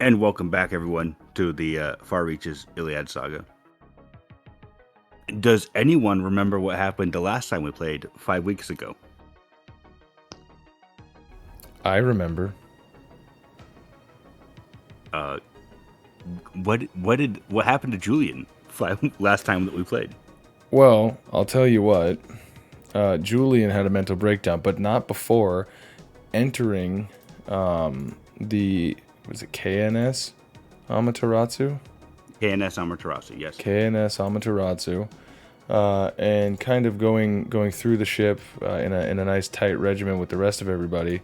And welcome back, everyone, to the Far Reaches Illiad Saga. Does anyone remember what happened the last time we played 5 weeks ago? I remember. What happened to Julyen last time that we played? Well, I'll tell you what. Julyen had a mental breakdown, but not before entering the was it KNS Amaterasu? KNS Amaterasu, yes. KNS Amaterasu, and kind of going through the ship in a nice tight regimen with the rest of everybody.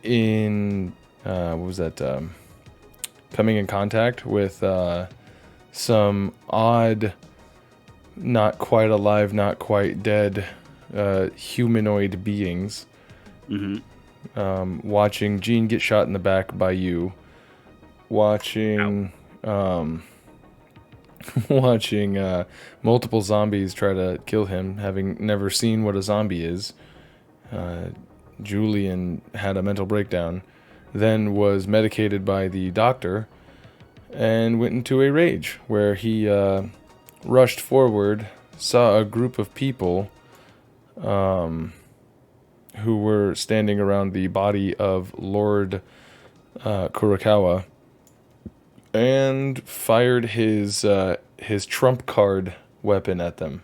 In what was that? Coming in contact with some odd, not quite alive, not quite dead humanoid beings. Watching Gene get shot in the back by you. Watching watching multiple zombies try to kill him, having never seen what a zombie is. Julyen had a mental breakdown, then was medicated by the doctor, and went into a rage where he rushed forward, saw a group of people who were standing around the body of Lord Kurokawa, and fired his trump card weapon at them,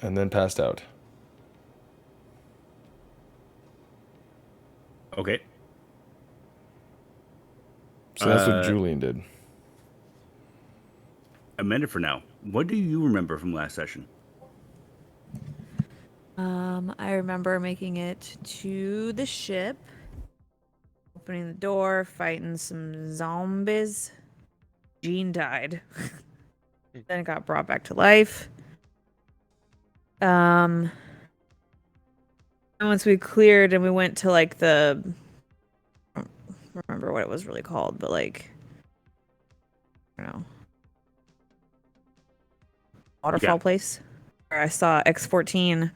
and then passed out. Okay. So that's what Julyen did. A minute for now. What do you remember from last session? I remember making it to the ship, opening the door, fighting some zombies. Jean died. Then it got brought back to life. And once we cleared and we went to like the I don't remember what it was really called, but like I don't know. Waterfall place. Where I saw X-14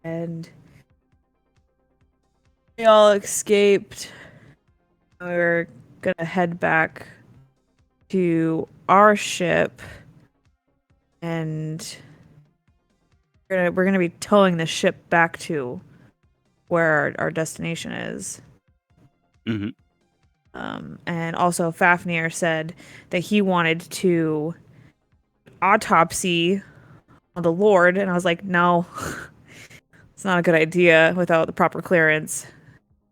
and we all escaped. We were gonna head back to our ship, and we're gonna be towing the ship back to where our destination is. Mm-hmm. And also Fafnir said that he wanted to autopsy on the Lord, and I was like, no, it's not a good idea without the proper clearance.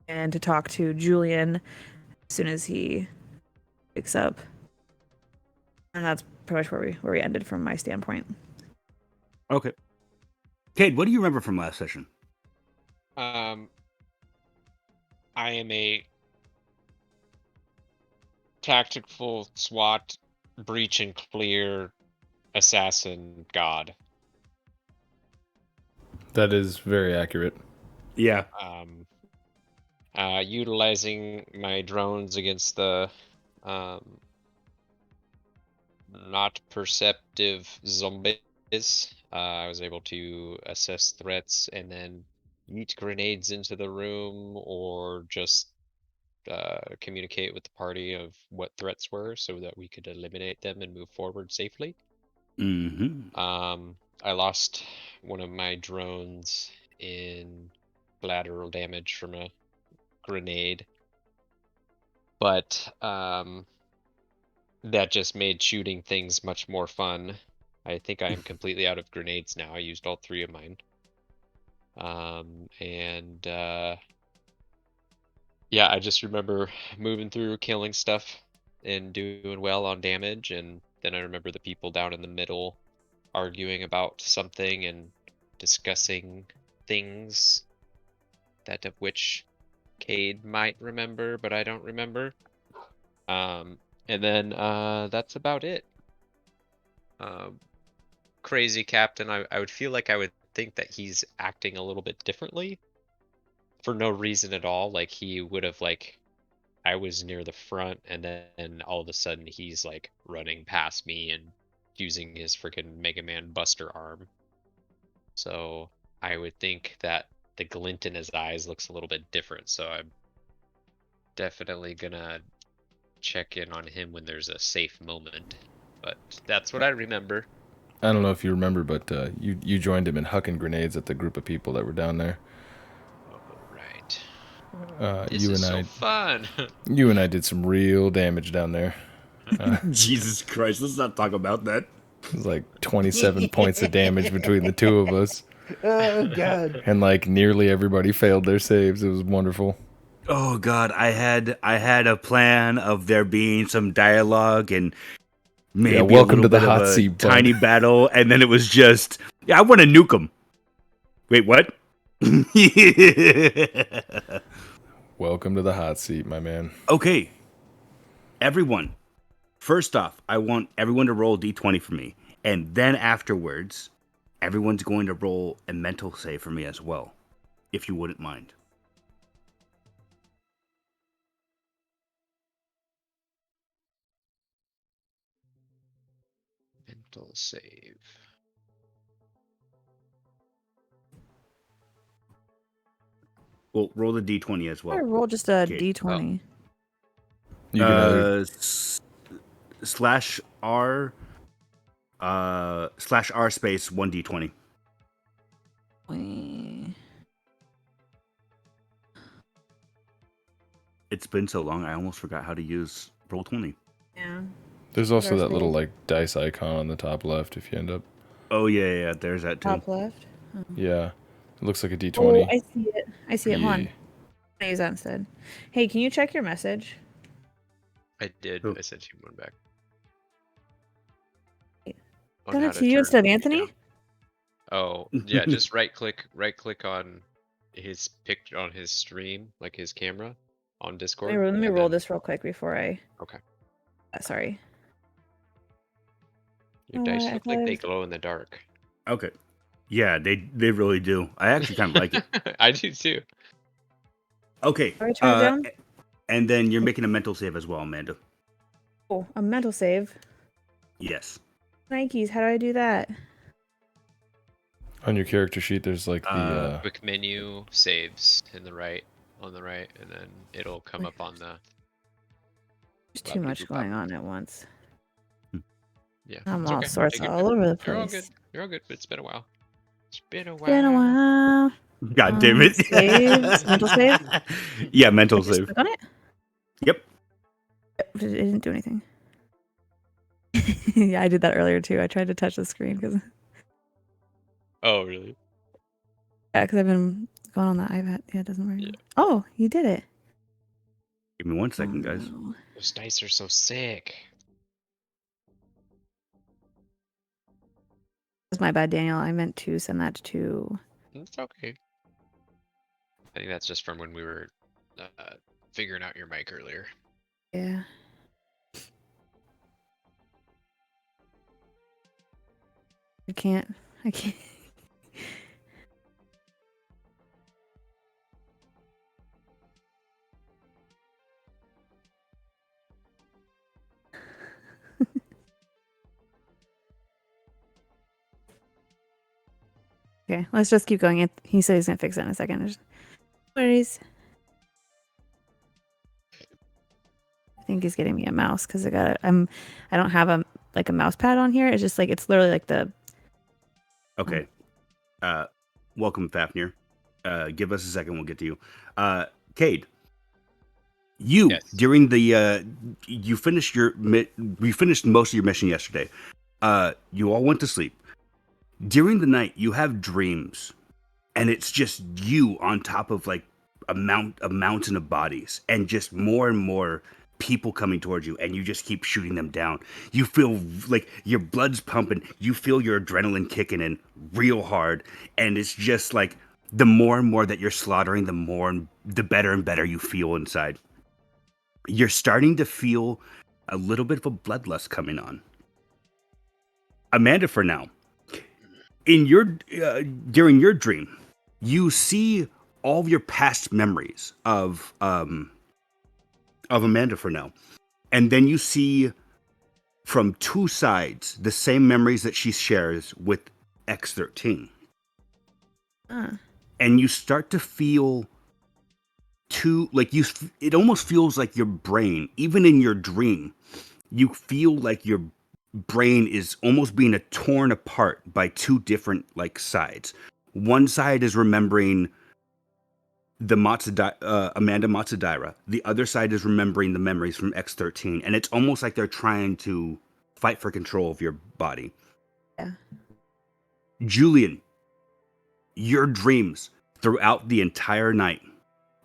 And to talk to Julyen as soon as he wakes up. And that's pretty much where we ended from my standpoint. Okay. Cayde, what do you remember from last session? I am a tactical SWAT breach and clear assassin god. That is very accurate. Yeah. Utilizing my drones against the not perceptive zombies. I was able to assess threats and then yeet grenades into the room, or just communicate with the party of what threats were so that we could eliminate them and move forward safely. Mm-hmm. I lost one of my drones in collateral damage from a grenade, but that just made shooting things much more fun. I think I am completely out of grenades now. I used all 3 of mine. And yeah, I just remember moving through, killing stuff, and doing well on damage, and then I remember the people down in the middle arguing about something and discussing things that of which Cayde might remember, but I don't remember. And then that's about it. Crazy Captain, I would feel like I would think that he's acting a little bit differently for no reason at all. Like he would have, like, I was near the front and then all of a sudden he's like running past me and using his freaking Mega Man Buster arm. So I would think that the glint in his eyes looks a little bit different. So definitely gonna check in on him when there's a safe moment. But that's what I remember. I don't know if you remember, but you joined him in hucking grenades at the group of people that were down there. Oh, right. This You is and so I, fun. you and I did some real damage down there. Jesus Christ, let's not talk about that. It was like 27 points of damage between the two of us, Oh God. and like nearly everybody failed their saves. It was wonderful. Oh God, I had a plan of there being some dialogue and maybe a welcome little to the bit hot of a seat, bud. tiny battle, and then it was just, I want to nuke him. Wait, what? Welcome to the hot seat, my man. Okay, everyone. First off, I want everyone to roll d20 for me, and then afterwards, everyone's going to roll a mental save for me as well, if you wouldn't mind. Mental save. Well, roll the d20 as I well. roll just a Okay. d20. You can either, Slash R space 1d20. It's been so long, I almost forgot how to use Roll20. Yeah. there's also that Space. little like dice icon on the top left if you end up. Oh yeah, there's that too. Top left. Yeah, it looks like a Oh, D20. I see it. I see it. Hold on. Yeah. I use that instead. Hey, can you check your message? I did. Oh. I sent you one back. Wait, On Send how it to to you turn instead of me Anthony? down. Oh, yeah, just right click on his on his stream, like his camera on Discord. Let me and roll then- this real quick before I. Okay. Sorry. Your dice I look thought like I they was- glow in the dark. Okay. Yeah, they really do. I actually kind of like it. I do too. Okay. Alright, turn it down? And then you're making a mental save as well, Amanda. Oh, a mental save. Yes. Nikes, how do I do that? On your character sheet, there's like the. Quick menu saves on the right, and then it'll come up on the. There's too much going on at once. Yeah. I'm it's all okay. sorts Take your all time. over the You're all good. place. You're all good. It's been a while. It's been a while. Been a while. God damn it. Saves? Mental save? Yeah, mental Just save. click on it? Yep. It didn't do anything. Yeah, I did that earlier too. I tried to touch the screen because Oh, really? I've been going on the iPad. Yeah, it doesn't work. Yeah. Oh, you did it. Give me 1 second, guys. Oh. Those dice are so sick. That's my bad, Daniel. I meant to send that to. It's okay. I think that's just from when we were figuring out your mic earlier. Yeah. I can't. Okay, let's just keep going. He said he's gonna fix it in a second. No worries. I think he's getting me a mouse because I don't have a mouse pad on here. It's just like it's literally like the. Okay. Welcome, Fafnir. Give us a second, we'll get to you. Cayde, you Yes. during the you finished we finished most of your mission yesterday. You all went to sleep. During the night, you have dreams, and it's just you on top of like a mountain of bodies, and just more and more people coming towards you, and you just keep shooting them down. You feel like your blood's pumping. You feel your adrenaline kicking in real hard, and it's just like the more and more that you're slaughtering, the better and better you feel inside. You're starting to feel a little bit of a bloodlust coming on. Amanda, for now, in your during your dream, you see all of your past memories of Amanda for now, and then you see from two sides the same memories that she shares with X13, and you start to feel two, like it almost feels like your brain, even in your dream, you feel like your brain is almost being torn apart by two different like sides. One side is remembering the Amanda Matsudaira. The other side is remembering the memories from X-13, and it's almost like they're trying to fight for control of your body. Yeah. Julyen, your dreams throughout the entire night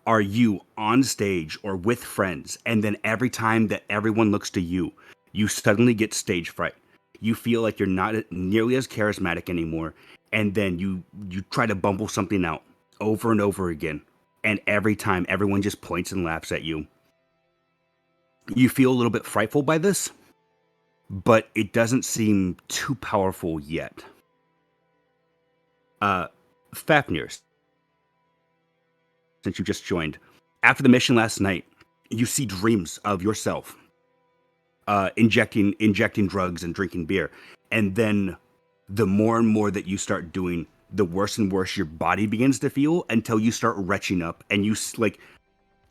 are you on stage or with friends, and then every time that everyone looks to you, you suddenly get stage fright. You feel like you're not nearly as charismatic anymore, and then you try to bumble something out over and over again, and every time everyone just points and laughs at you. You feel a little bit frightful by this, but it doesn't seem too powerful yet. Fafnir, since you just joined, after the mission last night, you see dreams of yourself injecting drugs and drinking beer, and then the more and more that you start doing, the worse and worse your body begins to feel until you start retching up, and you like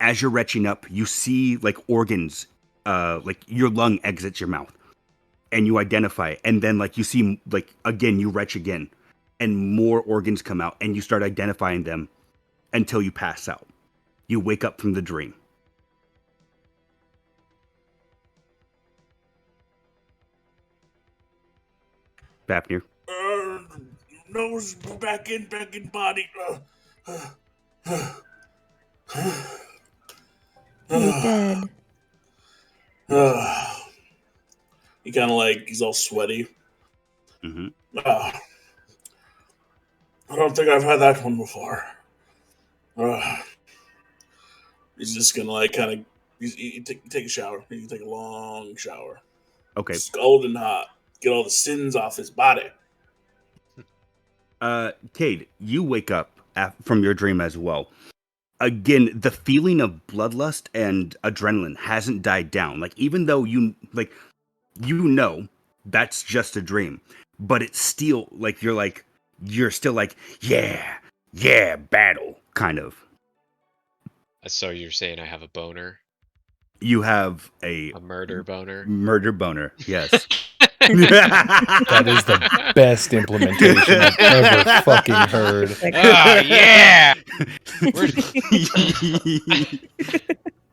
as you're retching up, you see like organs, like your lung exits your mouth, and you identify, and then like you see like again you retch again, and more organs come out, and you start identifying them until you pass out. You wake up from the dream. Fafnir. Nose back in body. You're dead. He kind of like, he's all sweaty. Mm-hmm. I don't think I've had that one before. He's just gonna like kind of, you take a shower. You take a long shower. Okay. Scalding hot. Get all the sins off his body. Cayde, you wake up from your dream as well. Again, the feeling of bloodlust and adrenaline hasn't died down. Like, even though you know that's just a dream, but it's still like you're still like, yeah, battle, kind of. So you're saying I have a boner? You have a murder boner? Murder boner, yes. That is the best implementation I've ever fucking heard. Oh, yeah!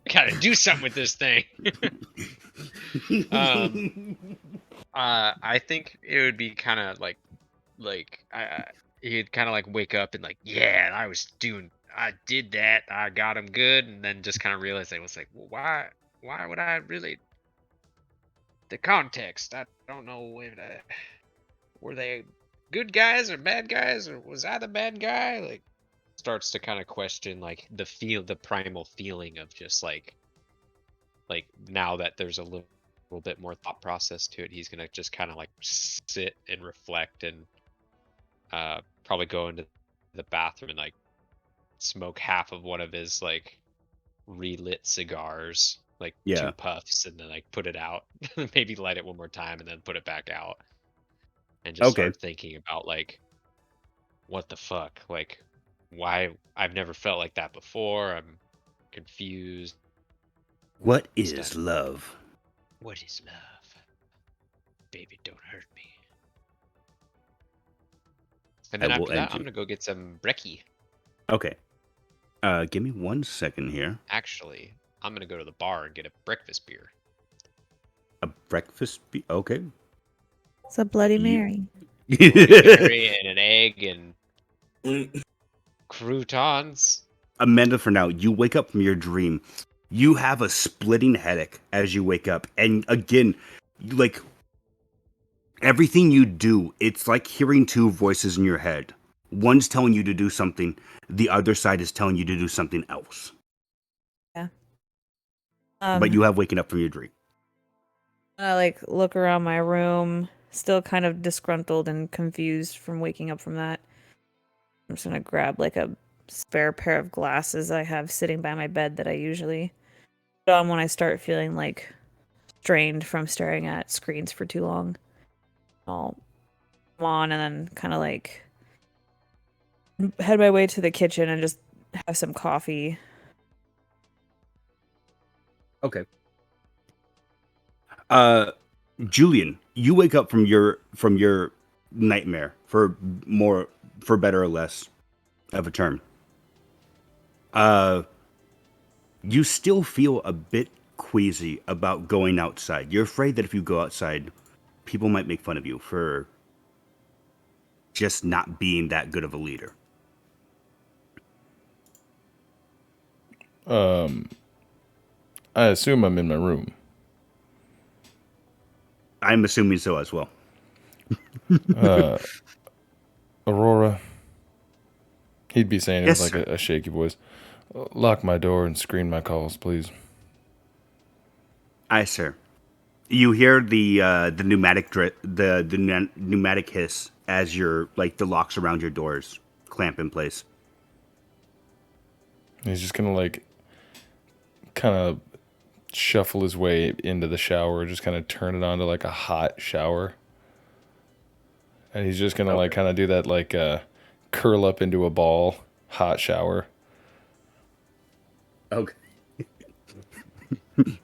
Gotta do something with this thing. I think it would be kind of like he'd kind of like wake up and like, yeah, I did that, I got him good, and then just kind of realize it was like, well, why would I really? The context, I don't know if were they good guys or bad guys, or was I the bad guy? Like, starts to kind of question like the primal feeling of just like now that there's a little bit more thought process to it, he's gonna just kind of like sit and reflect and probably go into the bathroom and like smoke half of one of his like relit cigars, like 2 puffs, and then like put it out. Maybe light it one more time and then put it back out, and just start thinking about like, what the fuck, like, why I've never felt like that before. I'm confused. What is love? What is love? Baby, don't hurt me. And then after that, I'm gonna go get some brekkie. Okay. Give me 1 second here. Actually, I'm gonna go to the bar and get a breakfast beer. A breakfast beer? Okay. It's a Bloody Mary. Bloody Mary and an egg and croutons. Amanda, for now, you wake up from your dream. You have a splitting headache as you wake up. And again, like, everything you do, it's like hearing two voices in your head. One's telling you to do something, the other side is telling you to do something else. Yeah. But you have waken up from your dream. I like look around my room, still kind of disgruntled and confused from waking up from that. I'm just gonna grab like a spare pair of glasses I have sitting by my bed that I usually put on when I start feeling like strained from staring at screens for too long. I'll come on and then kind of like head my way to the kitchen and just have some coffee. Okay. Julyen, you wake up from your nightmare for better or less of a term. You still feel a bit queasy about going outside. You're afraid that if you go outside, people might make fun of you for just not being that good of a leader. I assume I'm in my room. I'm assuming so as well. Aurora. He'd be saying it Yes, with like sir. a shaky voice. Lock my door and screen my calls, please. Aye, sir. You hear the pneumatic hiss as your the locks around your doors clamp in place. He's just gonna like kind of shuffle his way into the shower, just kind of turn it on to like a hot shower. And he's just gonna like kind of do that like curl up into a ball hot shower. Okay.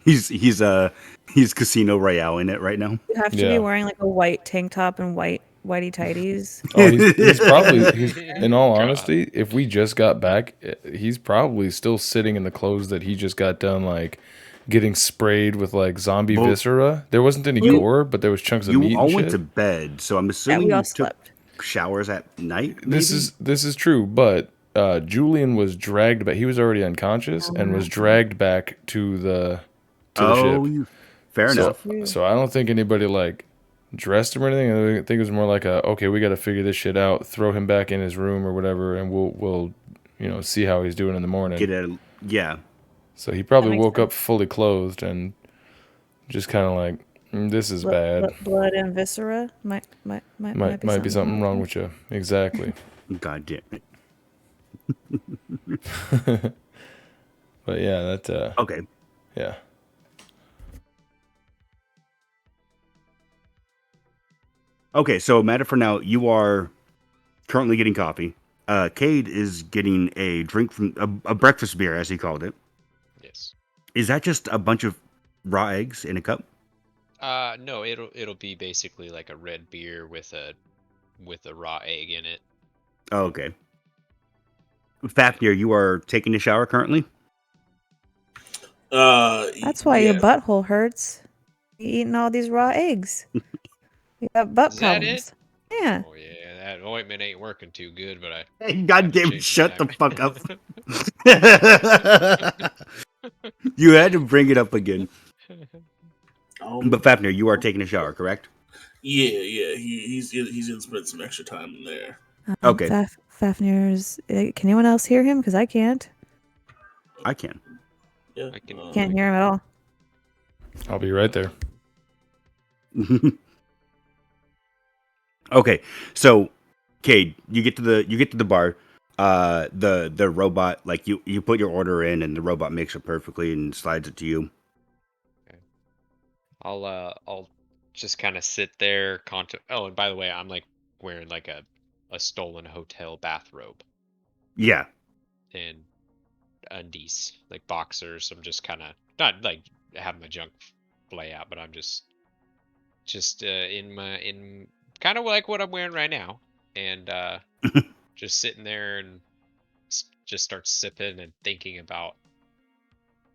he's Casino Royale in it right now. You have to Yeah. be wearing like a white tank top and whitey tighties. Oh, he's probably in all God. honesty, if we just got back, he's probably still sitting in the clothes that he just got done like getting sprayed with like zombie Well, viscera. There wasn't any you- gore, but there was chunks of You meat all and went shit. to bed, so I'm Yeah, assuming we all you took slept. showers at night. This is true, but Julyen was dragged back. He was already unconscious and was dragged back to the ship. Fair So, enough. so I don't think anybody like dressed him or anything. I think it was more like okay, we got to figure this shit out. Throw him back in his room or whatever, and we'll see how he's doing in the morning. Yeah. So he probably That makes woke up sense. fully clothed and just kind of like, this is bad. Blood and viscera might Might be something wrong with you. Exactly. God damn it. But yeah, that Okay. yeah. Okay, so matter for now, you are currently getting coffee. Cade is getting a drink from a breakfast beer, as he called it. Yes. Is that just a bunch of raw eggs in a cup? No, it'll be basically like a red beer with a raw egg in it. Oh, okay. Fafnir, you are taking a shower currently? That's why your yeah. butthole hurts. You eating all these raw eggs. You got butt Is that problems. Yeah. Oh yeah, that ointment ain't working too good, but I. Hey, God have to damn it, change shut the my fuck mind. up. You had to bring it up again. Um, But Fafnir, you are taking a shower, correct? yeah. He's gonna spend some extra time in there. Okay. Fafnir's. Can anyone else hear him? Because I can't. I can. Yeah. I can- Can't hear him at all. I'll be right there. Okay, so Cade, you get to the bar. The robot, like you put your order in, and the robot makes it perfectly and slides it to you. I'll just kind of sit there. Oh, and by the way, I'm like wearing like a stolen hotel bathrobe Yeah. and undies, like boxers. I'm just kind of not like having my junk lay out, but I'm just in kind of like what I'm wearing right now, and just sitting there and just start sipping and thinking about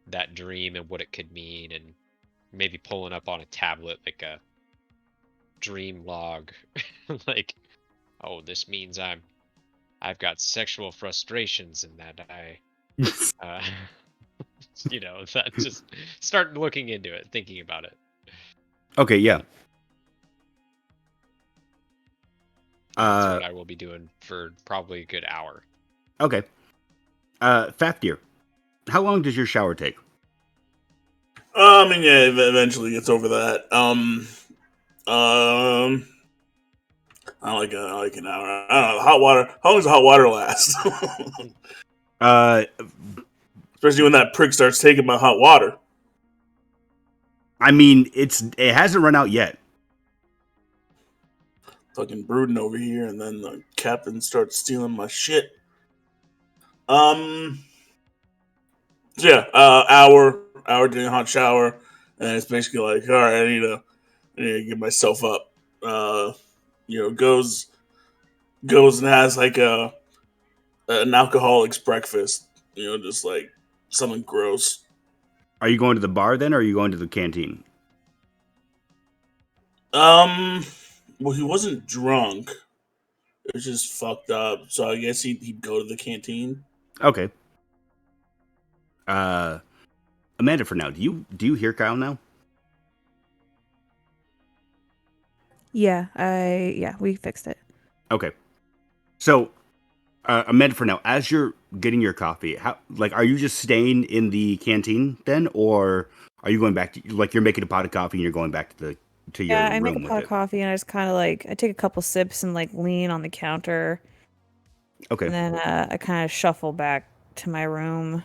that dream and what it could mean, and maybe pulling up on a tablet like a dream log, like, oh, this means I've got sexual frustrations and that I that just start looking into it, thinking about it. Okay, yeah. That's what I will be doing for probably a good hour. Okay. Fafnir, how long does your shower take? I mean, yeah, eventually gets over that. I like an hour. I don't know. Hot water. How long does hot water last? Especially when that prick starts taking my hot water. I mean, it hasn't run out yet. Fucking brooding over here, and then the captain starts stealing my shit. So yeah, hour doing a hot shower, and it's basically like, all right, I need to get myself up. Goes and has like an alcoholic's breakfast. Just like something gross. Are you going to the bar then, or are you going to the canteen? Well, he wasn't drunk. It was just fucked up. So I guess he'd go to the canteen. Okay. Amanda, for now, do you hear Kyle now? Yeah, we fixed it. Okay. So, Amanda, for now, as you're getting your coffee, are you just staying in the canteen then, or are you going back to you're making a pot of coffee and you're going back to your Yeah, I room make a with pot of it? coffee and I just kind of I take a couple sips and lean on the counter, Okay. and then I kind of shuffle back to my room.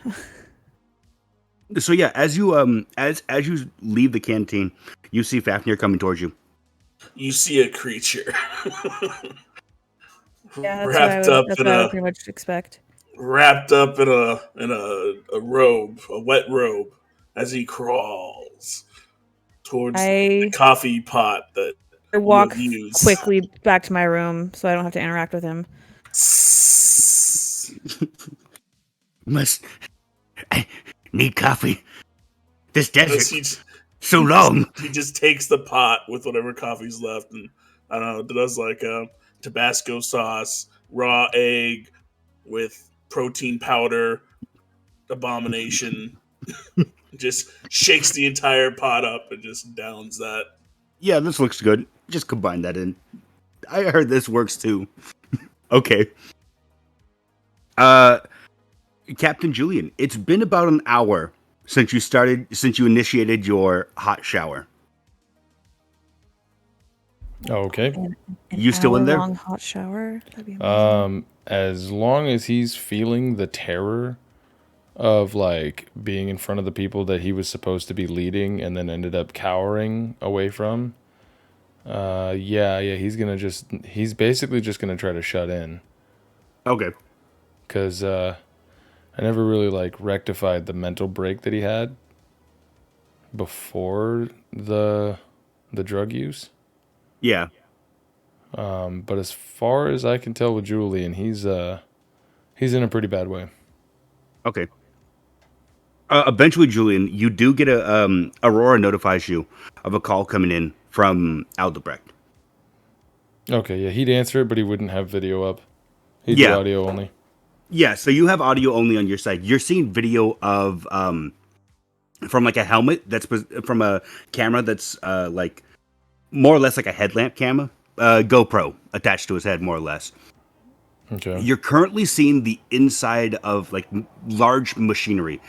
So yeah, as you as you leave the canteen, you see Fafnir coming towards you. You see a creature Yeah, wrapped up that's in what I a would pretty much expect. robe, a wet robe, as he crawls towards the I coffee pot that I you have walk used. quickly back to my room so I don't have to interact with him. Must I need coffee. This As desert he, so he long. he just takes the pot with whatever coffee's left, and I don't know, does like Tabasco sauce, raw egg with protein powder, abomination. Just shakes the entire pot up and just downs that. Yeah, this looks good. Just combine that in. I heard this works too. Okay. Captain Julyen, it's been about an hour since you initiated your hot shower. Okay. An You still in there? hour-long hot shower? That'd be amazing. As long as he's feeling the terror of being in front of the people that he was supposed to be leading and then ended up cowering away from, he's basically just gonna try to shut in. Okay. Because I never really rectified the mental break that he had before the drug use. Yeah. But as far as I can tell with Julyen, he's in a pretty bad way. Okay. Eventually, Julyen, you do get Aurora notifies you of a call coming in from Aldebrecht. Okay, yeah, he'd answer it, but he wouldn't have video up. He'd do Yeah. audio only. Yeah, so you have audio only on your side. You're seeing video of from a helmet that's from a camera that's more or less like a headlamp camera, GoPro attached to his head, more or less. Okay. You're currently seeing the inside of large machinery.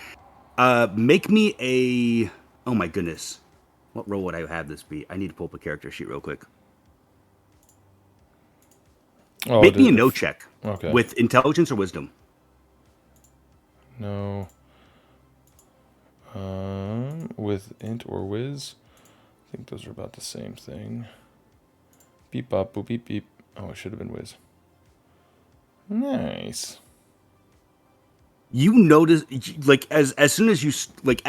Make me a. Oh my goodness, what role would I have this be? I need to pull up a character sheet real quick. Oh, Make me a no check. Okay. With intelligence or wisdom. No. With int or whiz, I think those are about the same thing. Beep bop boop beep beep. Oh, it should have been whiz. Nice. You notice, as soon as you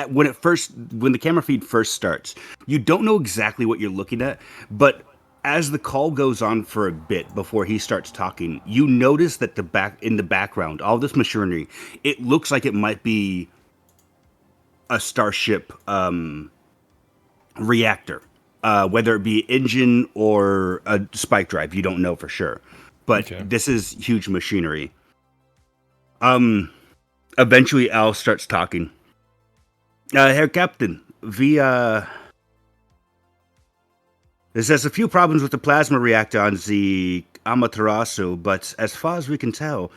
when the camera feed first starts, you don't know exactly what you're looking at, but as the call goes on for a bit before he starts talking, you notice that in the background, all this machinery, it looks like it might be a starship reactor, whether it be engine or a spike drive. You don't know for sure, but Okay. this is huge machinery. Eventually, Al starts talking. Herr Captain, there's a few problems with the plasma reactor on the Amaterasu, but as far as we can tell,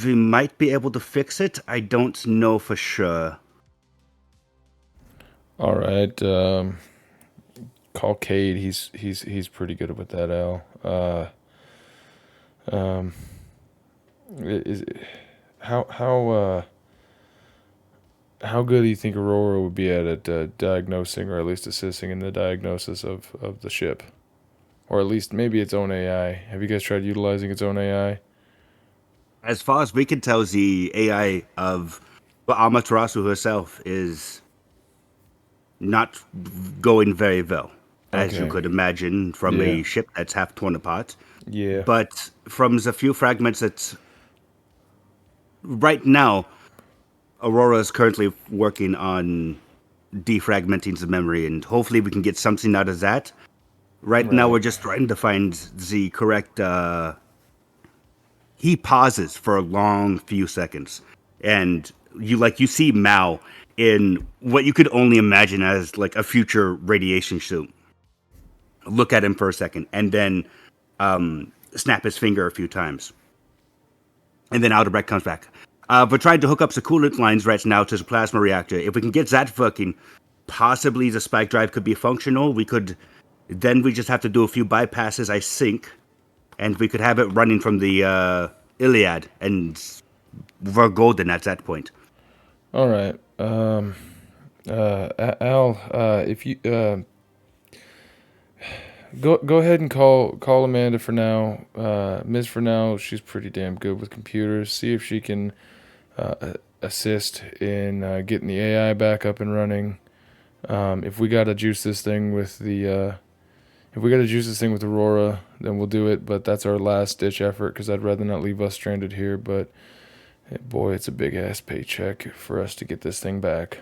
we might be able to fix it. I don't know for sure. All right. Call Cayde. He's pretty good with that, Al. How good do you think Aurora would be at diagnosing, or at least assisting in the diagnosis of the ship, or at least maybe its own AI? Have you guys tried utilizing its own AI? As far as we can tell, the AI of But Amaterasu herself is not going very well, as you Okay. could imagine from Yeah. a ship that's half torn apart. Yeah. But from the few fragments that right now, Aurora is currently working on defragmenting the memory, and hopefully we can get something out of that. Right now, Right. we're just trying to find the correct. He pauses for a long few seconds, and you see Mao in what you could only imagine as like a future radiation suit. Look at him for a second, and then snap his finger a few times, and then Aldebrecht comes back. We're trying to hook up the coolant lines right now to the plasma reactor. If we can get that fucking, possibly the spike drive could be functional. We could, then we just have to do a few bypasses, I think, and we could have it running from the Illiad, and we're golden at that point. All right. Al, if you go ahead and call Amanda for now. Miss for now, she's pretty damn good with computers. See if she can assist in getting the AI back up and running. If we gotta juice this thing with the Aurora, then we'll do it. But that's our last ditch effort because I'd rather not leave us stranded here. But boy, it's a big ass paycheck for us to get this thing back.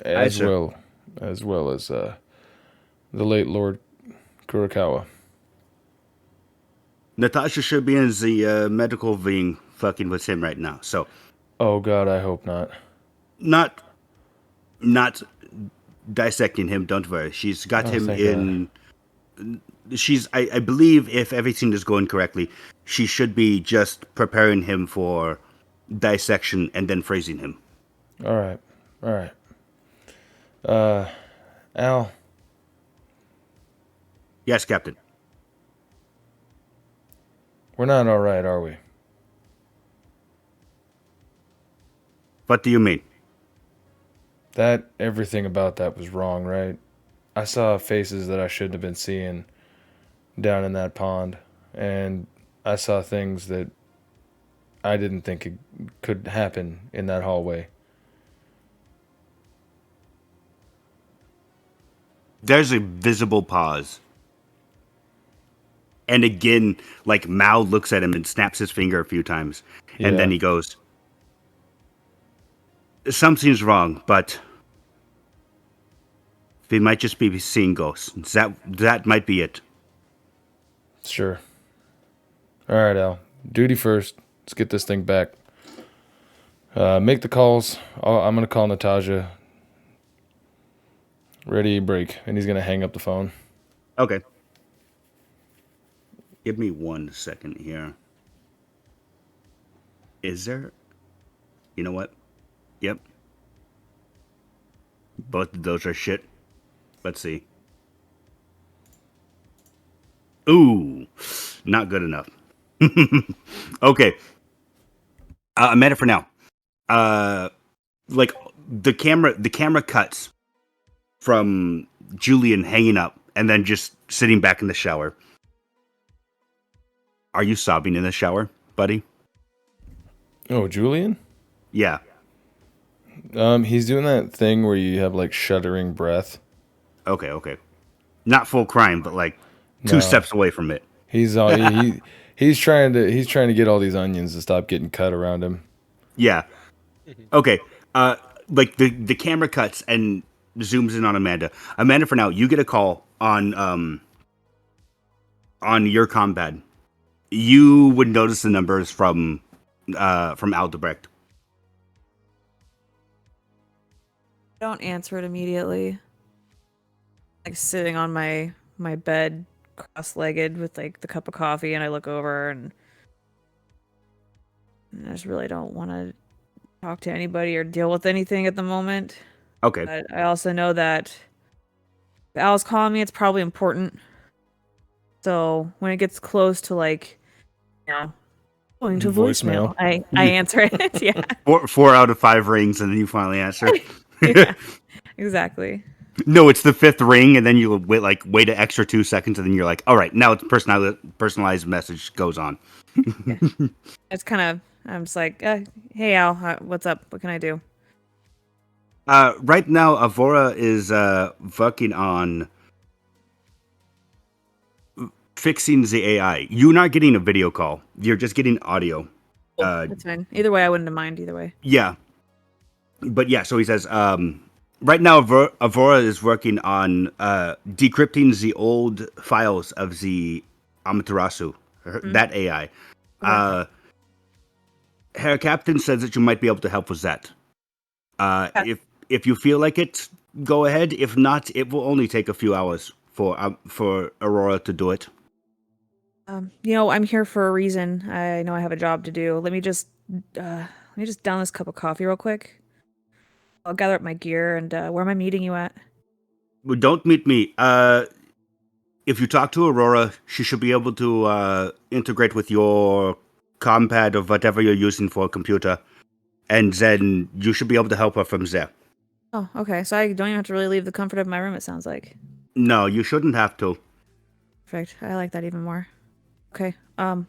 As well as the late Lord Kurokawa. Natasha should be in the medical wing fucking with him right now. So, Oh God, I hope not. not dissecting him. Don't worry. She's got him thank in. She's. I believe if everything is going correctly, she should be just preparing him for dissection and then phrasing him. All right. Al, Yes, Captain. we're not all right, are we? What do you mean? That everything about that was wrong, right? I saw faces that I shouldn't have been seeing down in that pond, and I saw things that I didn't think could happen in that hallway. There's a visible pause. And again, like Mao looks at him and snaps his finger a few times. And then Yeah. he goes, something's wrong, but they might just be seeing ghosts. That might be it. Sure. All right, Al. Duty first. Let's get this thing back. Make the calls. I'm going to call Natasha. Ready, break. And he's going to hang up the phone. Okay. Give me 1 second here. Is there... You know what? Yep. Both of those are shit. Let's see. Ooh. Not good enough. Okay. Amanda for now. Like the camera cuts from Julyen hanging up and then just sitting back in the shower. Are you sobbing in the shower, buddy? Oh, Julyen? Yeah. He's doing that thing where you have like shuddering breath. Okay. Not full crime, but like two No. steps away from it. He's he's trying to get all these onions to stop getting cut around him. Yeah. Okay. Like the camera cuts and zooms in on Amanda. Amanda, for now, you get a call on your comm. You would notice the numbers from Aldebrecht. Don't answer it immediately. Like sitting on my bed, cross-legged with like the cup of coffee, and I look over and I just really don't want to talk to anybody or deal with anything at the moment. Okay. But I also know that if Al's calling me, it's probably important. So when it gets close to like, going to voicemail, I answer it. Yeah. 4 out of 5 rings, and then you finally answer. Yeah. Exactly. No, it's the 5th ring, and then you wait an extra 2 seconds, and then you're like, all right, now it's personalized message goes on. It's kind of I'm just like, hey Al, what's up? What can I do? Right now, Avora is working on fixing the AI. You're not getting a video call. You're just getting audio. That's fine. Either way, I wouldn't have mind either way. Yeah. But yeah, so he says, right now, Avora is working on decrypting the old files of the Amaterasu, that AI. Herr Captain says that you might be able to help with that. If you feel like it, go ahead. If not, it will only take a few hours for Aurora to do it. I'm here for a reason. I know I have a job to do. Let me just down this cup of coffee real quick. I'll gather up my gear and where am I meeting you at? Well, don't meet me. If you talk to Aurora, she should be able to integrate with your compad or whatever you're using for a computer, and then you should be able to help her from there. Oh, okay. So I don't even have to really leave the comfort of my room, it sounds like. No, you shouldn't have to. Perfect. I like that even more. Okay. I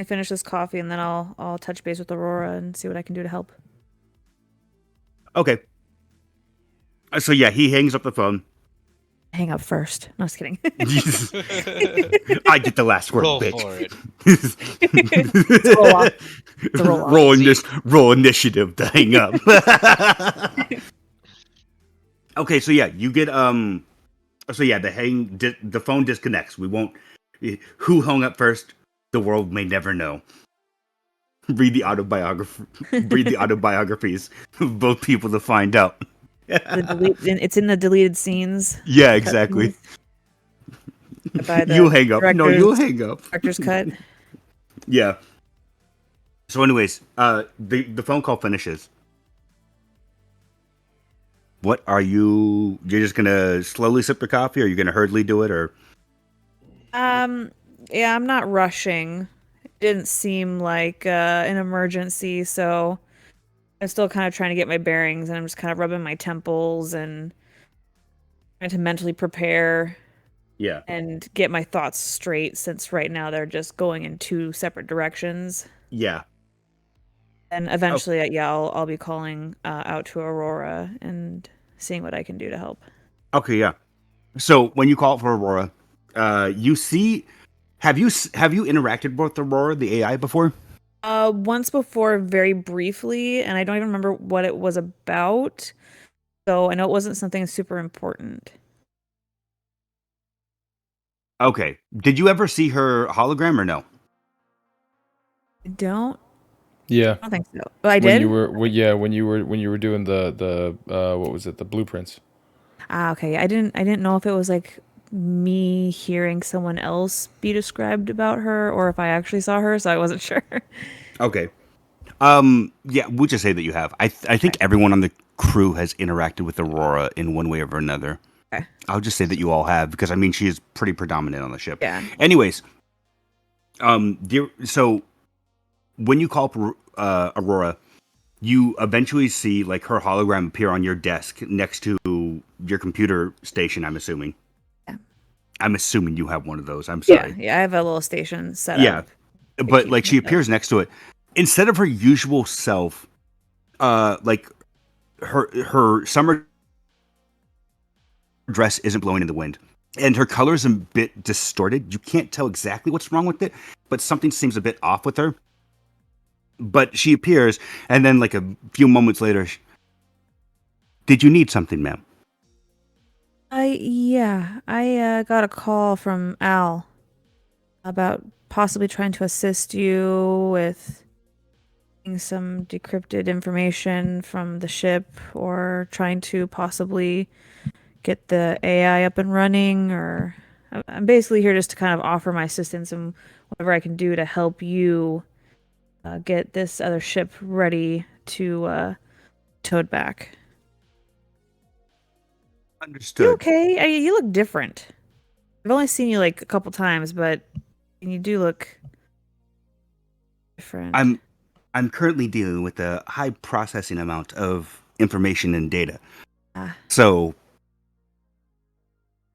finish this coffee and then I'll touch base with Aurora and see what I can do to help. Okay. So yeah, he hangs up the phone. Hang up first. No, just kidding. I get the last word, Roll bitch. for it. Roll off. It's a roll off. Roll initiative to hang up. Okay, so yeah, you get So yeah, the phone disconnects. We won't. Who hung up first? The world may never know. Read the autobiographies of both people to find out. It's in the deleted scenes. Yeah, exactly. By the You hang up. No, you'll hang up. Director's cut. Yeah. So, anyways, the phone call finishes. What are you? You're just gonna slowly sip the coffee, or you're gonna hurriedly do it, or? Yeah, I'm not rushing. It didn't seem like an emergency, so I'm still kind of trying to get my bearings, and I'm just kind of rubbing my temples and trying to mentally prepare. Yeah. And get my thoughts straight, since right now they're just going in two separate directions. Yeah. And eventually, I'll be calling out to Aurora and seeing what I can do to help. Okay, yeah. So when you call for Aurora, you see, have you interacted with Aurora, the AI, before? Once before, very briefly, and I don't even remember what it was about. So I know it wasn't something super important. Okay. Did you ever see her hologram or no? I don't Yeah. think so. Oh, I When did? you were when you were doing the what was it, the blueprints. Okay. I didn't know if it was like me hearing someone else be described about her or if I actually saw her, so I wasn't sure. Okay. Yeah, we'll just say that you have. I think everyone on the crew has interacted with Aurora in one way or another. Okay. I'll just say that you all have, because I mean she is pretty predominant on the ship. Yeah. Anyways, so when you call for Aurora, you eventually see like her hologram appear on your desk next to your computer station, I'm assuming. Yeah. I'm assuming you have one of those. I'm sorry. Yeah, I have a little station set Yeah. up. But like she appears next to it. Instead of her usual self, like her summer dress isn't blowing in the wind. And her color is a bit distorted. You can't tell exactly what's wrong with it, but something seems a bit off with her. But she appears, and then like a few moments later, did you need something, ma'am? I got a call from Al about possibly trying to assist you with getting some decrypted information from the ship, or trying to possibly get the AI up and running, or I'm basically here just to kind of offer my assistance and whatever I can do to help you get this other ship ready to towed back. Understood. You okay? You look different. I've only seen you like a couple times, but you do look different. I'm currently dealing with a high processing amount of information and data. So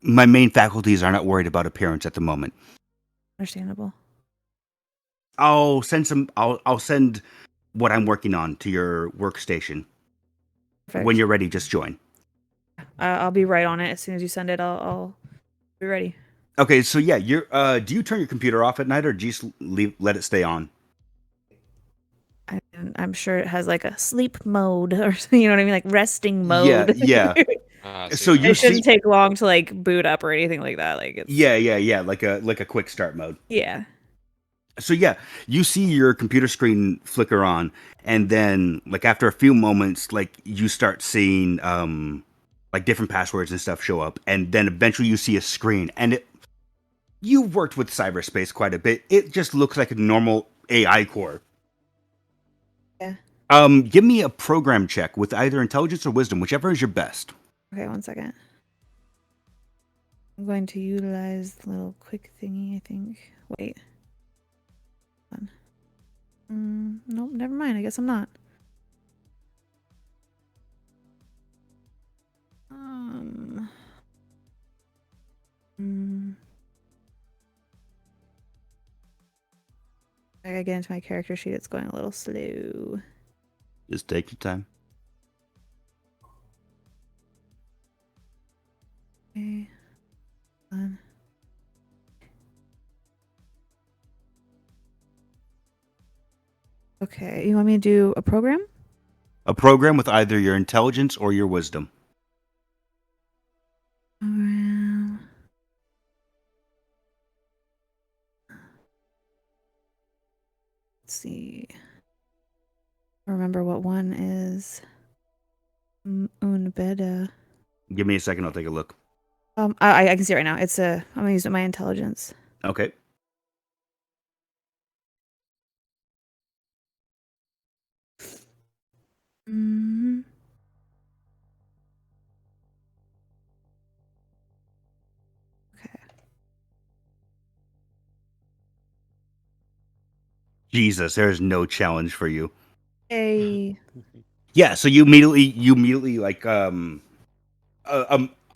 my main faculties are not worried about appearance at the moment. Understandable. I'll send some. I'll send what I'm working on to your workstation. Perfect. When you're ready, just join. I'll be right on it. As soon as you send it, I'll be ready. Okay, so yeah, you're. Do you turn your computer off at night, or do you just let it stay on? I'm sure it has like a sleep mode, or you know what I mean, like resting mode. Yeah. So It you shouldn't see. take long to like boot up or anything like that. Like it's Yeah. Like a quick start mode. yeah. So yeah, you see your computer screen flicker on, and then like after a few moments, like you start seeing like different passwords and stuff show up, and then eventually you see a screen, and you've worked with cyberspace quite a bit. It just looks like a normal AI core. Yeah. Give me a program check with either intelligence or wisdom, whichever is your best. Okay, 1 second. I'm going to utilize the little quick thingy, I think. Wait. Nope, never mind. I guess I'm not. I gotta get into my character sheet. It's going a little slow. Just take your time. Okay. Done. Okay, you want me to do a program? A program with either your intelligence or your wisdom. Program. Let's see. I remember what one is. Unbeda. Give me a second, I'll take a look. I can see it right now. It's I'm gonna use my intelligence. Okay. Mm-hmm. Okay. Jesus, there's no challenge for you. Hey. Yeah, so you immediately like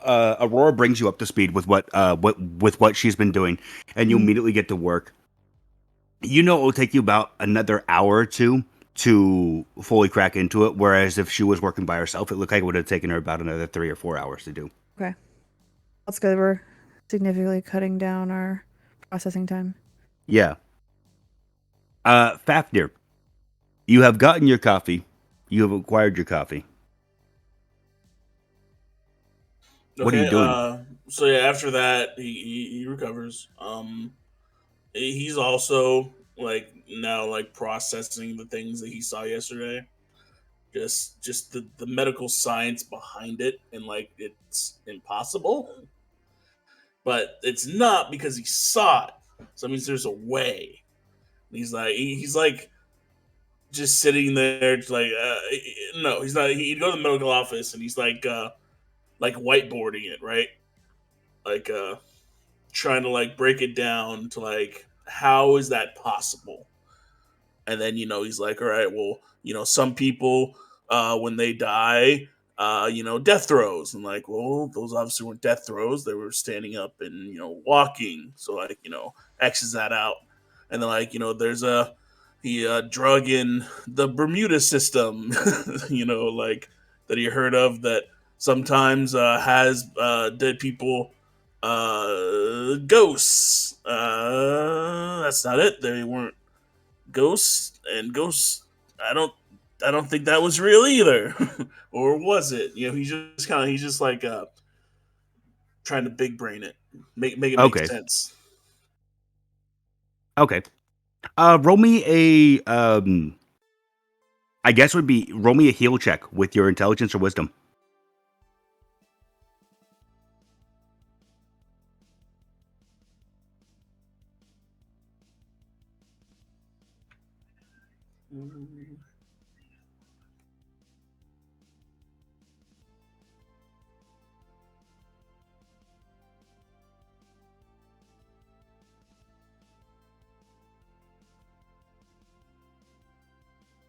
Aurora brings you up to speed with what she's been doing, and you immediately get to work. You know it will take you about another hour or two to fully crack into it, whereas if she was working by herself, it looked like it would have taken her about another 3 or 4 hours to do. Okay. That's good. We're significantly cutting down our processing time. Yeah. Fafnir, you have gotten your coffee. You have acquired your coffee. What are you doing? So yeah, after that, he recovers. He's also like now like processing the things that he saw yesterday. Just the medical science behind it, and like it's impossible, but it's not because he saw it. So that means there's a way. And he's like just sitting there, like no, he's not. He'd go to the medical office and he's like whiteboarding it, right? Like trying to like break it down to like how is that possible? And then he's like, all right, well, some people when they die, death throes, and like, well, those obviously weren't death throes; they were standing up and walking. So like, X's that out, and then like, there's he drug in the Bermuda system, like that he heard of that sometimes has dead people ghosts. That's not it. They weren't ghosts, and ghosts. I don't think that was real either. Or was it? He's just like trying to big brain it, make it make Okay. sense. Okay. Roll me a I guess would be roll me a heal check with your intelligence or wisdom.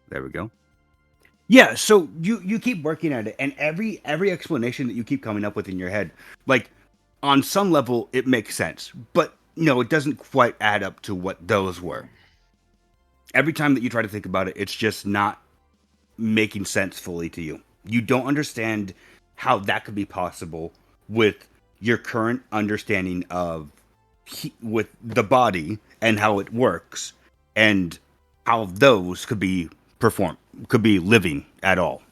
There we go. Yeah, so you keep working at it, and every explanation that you keep coming up with in your head, like on some level, it makes sense, but no, it doesn't quite add up to what those were. every time that you try to think about it, it's just not making sense fully to you. You don't understand how that could be possible with your current understanding of with the body and how it works, and how those could be living at all.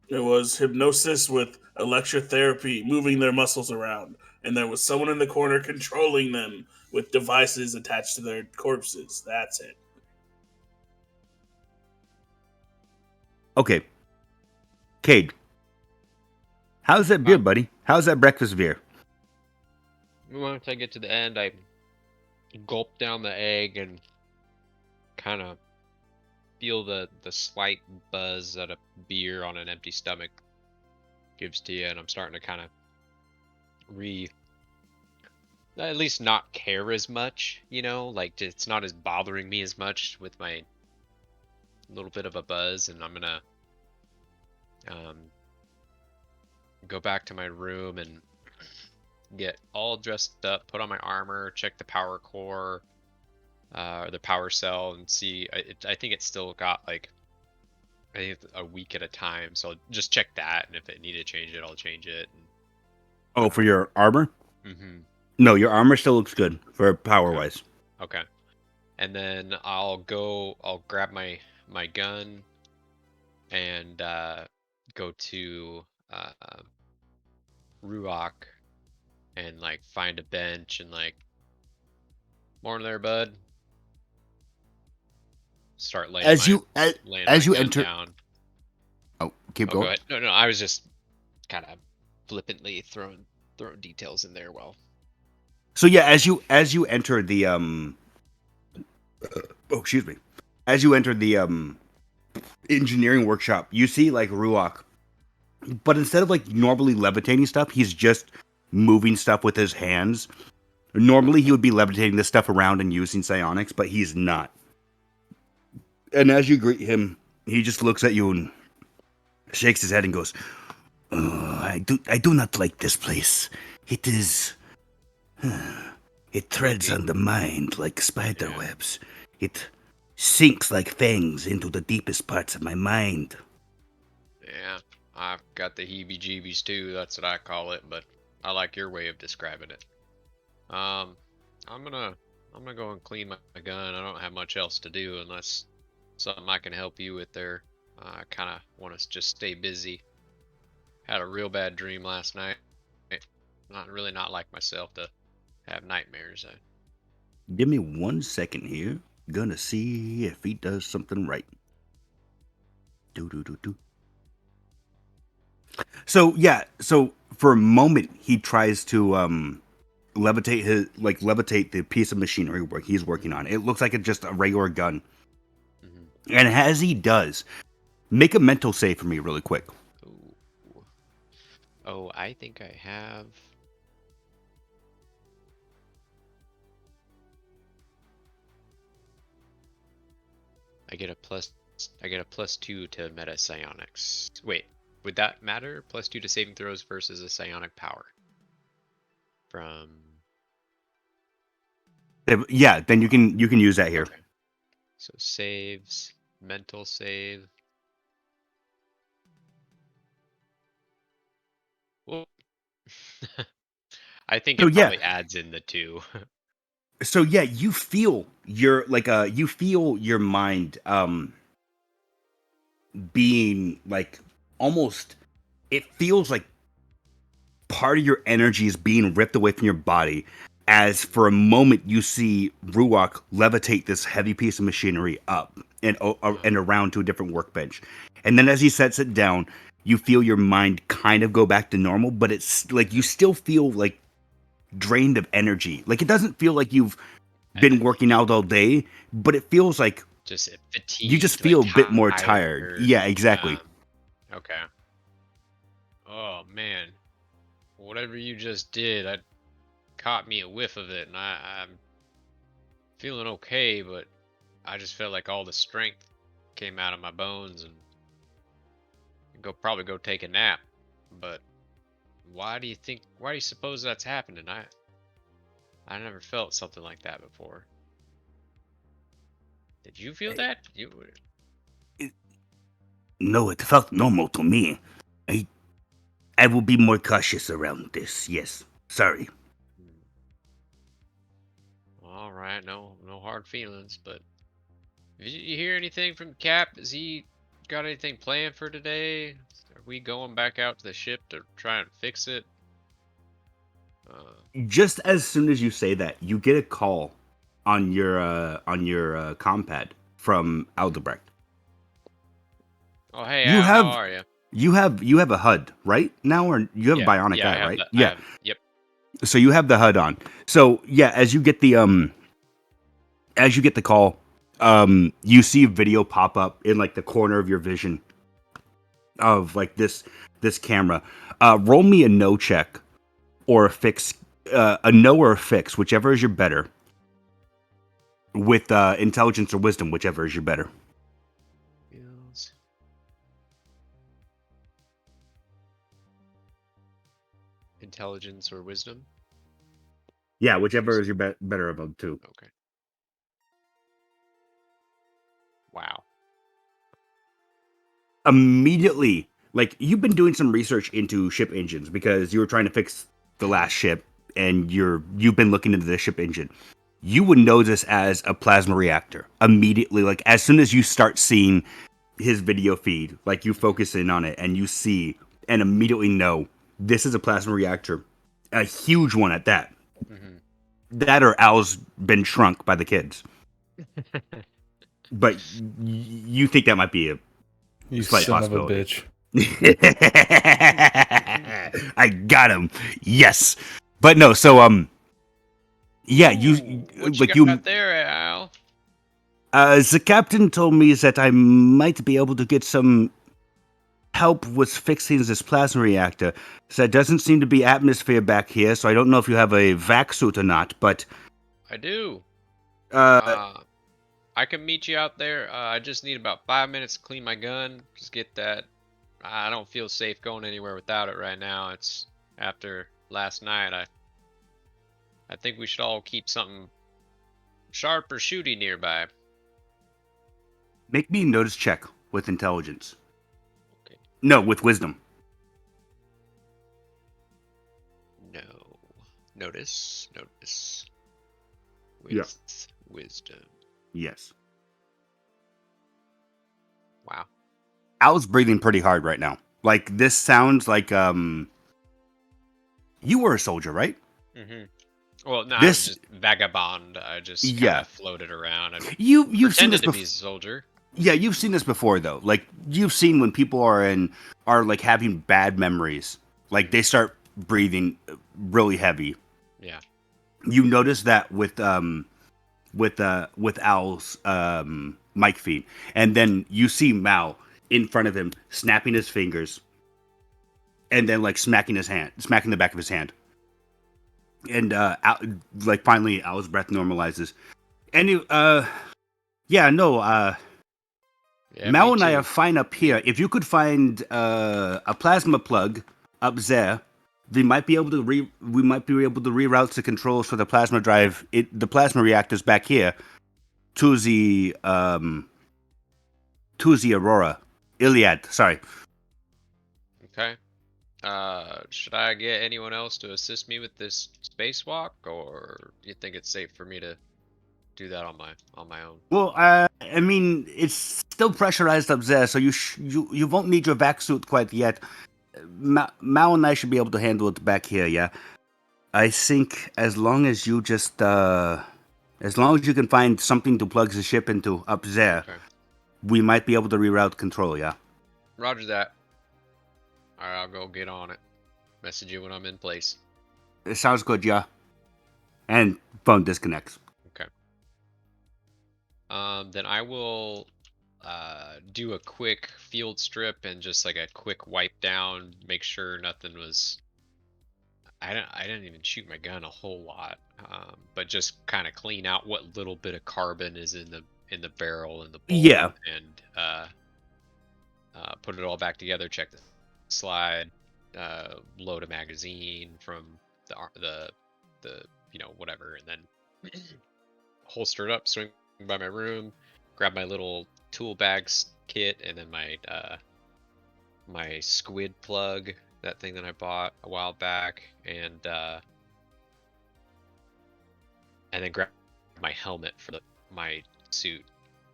It was hypnosis with electrotherapy, moving their muscles around, and there was someone in the corner controlling them with devices attached to their corpses. That's it. Okay, Cade, how's that beer, buddy? How's that breakfast beer? Once I get to the end, I gulp down the egg and kind of feel the slight buzz that a beer on an empty stomach gives to you, and I'm starting to kind of at least not care as much, you know, like it's not as bothering me as much with my little bit of a buzz. And I'm gonna go back to my room and get all dressed up, put on my armor, check the power core, or the power cell, and see. I think it's still got like, I think it's a week at a time, so I'll just check that, and if it need to change it, I'll change it. Oh, for your armor? Mm-hmm. No, your armor still looks good for power wise. Okay. And then I'll grab my gun and go to Ruach and like find a bench and like, morning there, bud. Start laying As my you gun enter. down. Oh, keep Oh, going. go ahead. No, I was just kind of flippantly throwing details in there. Well, So yeah, as you enter the oh, excuse me. As you enter the engineering workshop, you see like Ruach, but instead of like normally levitating stuff, he's just moving stuff with his hands. Normally he would be levitating this stuff around and using psionics, but he's not. And as you greet him, he just looks at you and shakes his head and goes, I do not like this place. It is it treads on the mind like spider webs. It sinks like fangs into the deepest parts of my mind. yeah, I've got the heebie-jeebies too. That's what I call it, but I like your way of describing it. I'm gonna go and clean my gun. I don't have much else to do unless something I can help you with there. I kind of want to just stay busy. Had a real bad dream last night. Not like myself to have nightmares. Give me 1 second here. Gonna see if he does something right. Do. So yeah, so for a moment he tries to levitate the piece of machinery he's working on. It looks like it's just a regular gun. Mm-hmm. And as he does, make a mental save for me really quick. Ooh. Oh, I think I have. I get a +2 to meta psionics. Wait, would that matter? +2 to saving throws versus a psionic power. From Yeah, then you can use that here. Okay. So saves, mental save. Well, I think So, it yeah. probably adds in the 2. So yeah, you feel your mind being like almost, it feels like part of your energy is being ripped away from your body, as for a moment you see Ruach levitate this heavy piece of machinery up and around to a different workbench. And then as he sets it down, you feel your mind kind of go back to normal, but it's like you still feel like drained of energy. Like it doesn't feel like you've been working out all day, but it feels like Just fatigued. you just feel like a bit more tired. Yeah, exactly. Okay. Oh man, whatever you just did, I caught me a whiff of it, and I'm feeling okay, but I just felt like all the strength came out of my bones, and probably go take a nap. But why do you suppose that's happening? I never felt something like that before. Did you feel that? You No, it felt normal to me. I will be more cautious around this. Yes. Sorry. all right? No hard feelings. But did you hear anything from Cap? Has he got anything planned for today? Are we going back out to the ship to try and fix it? Just as soon as you say that, you get a call on your compad from Aldebrecht. Oh, hey, You Al, how have are you? you have a HUD right now, or you have a bionic yeah, I eye, have right? that. Yeah. Yep. So you have the HUD on. So yeah, as you get the call, you see a video pop up in like the corner of your vision of like this camera. Roll me a no check or a fix, a no or a fix, whichever is your better. With intelligence or wisdom, whichever is your better. Feels. Intelligence or wisdom? Yeah, whichever is your better of them two. Okay. Wow. Immediately, like you've been doing some research into ship engines because you were trying to fix the last ship, and you've been looking into the ship engine. You would know this as a plasma reactor immediately. Like as soon as you start seeing his video feed, like you focus in on it and you see and immediately know this is a plasma reactor, a huge one at that. Mm-hmm. That or Al's been shrunk by the kids. But you think that might be a You slight son of a possibility. bitch. I got him. Yes. But no, so yeah, What like you you got there, Al? the captain told me that I might be able to get some help with fixing this plasma reactor. So there doesn't seem to be atmosphere back here, so I don't know if you have a vac suit or not, but I do. uh I can meet you out there. I just need about 5 minutes to clean my gun. Just get that. I don't feel safe going anywhere without it right now. It's after last night. I think we should all keep something sharp or shooty nearby. make me a notice check with intelligence. Okay. No, with wisdom. No. Notice. Yeah. With wisdom. Yes. Wow. Al's breathing pretty hard right now. Like this sounds like you were a soldier, right? Mm-hmm. Well, no, I was This just vagabond. I just kind yeah. of floated around. I You've seen pretended this to be a before. soldier. Yeah, you've seen this before though. Like you've seen when people are like having bad memories. Like they start breathing really heavy. Yeah. You notice that with Al's mic feed. And then you see Mal in front of him snapping his fingers and then like smacking the back of his hand. And like finally Al's breath normalizes. And yeah, no, Yeah, Mal me and I too. are fine up here. If you could find a plasma plug up there, we might be able to reroute the controls for the plasma drive, the plasma reactors back here to the Aurora, Illiad. Sorry. Okay. Should I get anyone else to assist me with this spacewalk, or do you think it's safe for me to do that on my own? Well, I mean, it's still pressurized up there, so you won't need your vac suit quite yet. Mal and I should be able to handle it back here. Yeah, I think as long as you just as long as you can find something to plug the ship into up there, Okay. we might be able to reroute control. Yeah. Roger that. All right, I'll go get on it. Message you when I'm in place. It sounds good. Yeah. And phone disconnects. Okay. Then I will do a quick field strip and just like a quick wipe down, make sure nothing was. I didn't even shoot my gun a whole lot, but just kind of clean out what little bit of carbon is in the barrel and the bowl, Yeah. and put it all back together. Check the slide, load a magazine from the whatever, and then holster it up, swing by my room, grab my little tool bags kit, and then my my squid plug, that thing that I bought a while back, and then grab my helmet for my suit,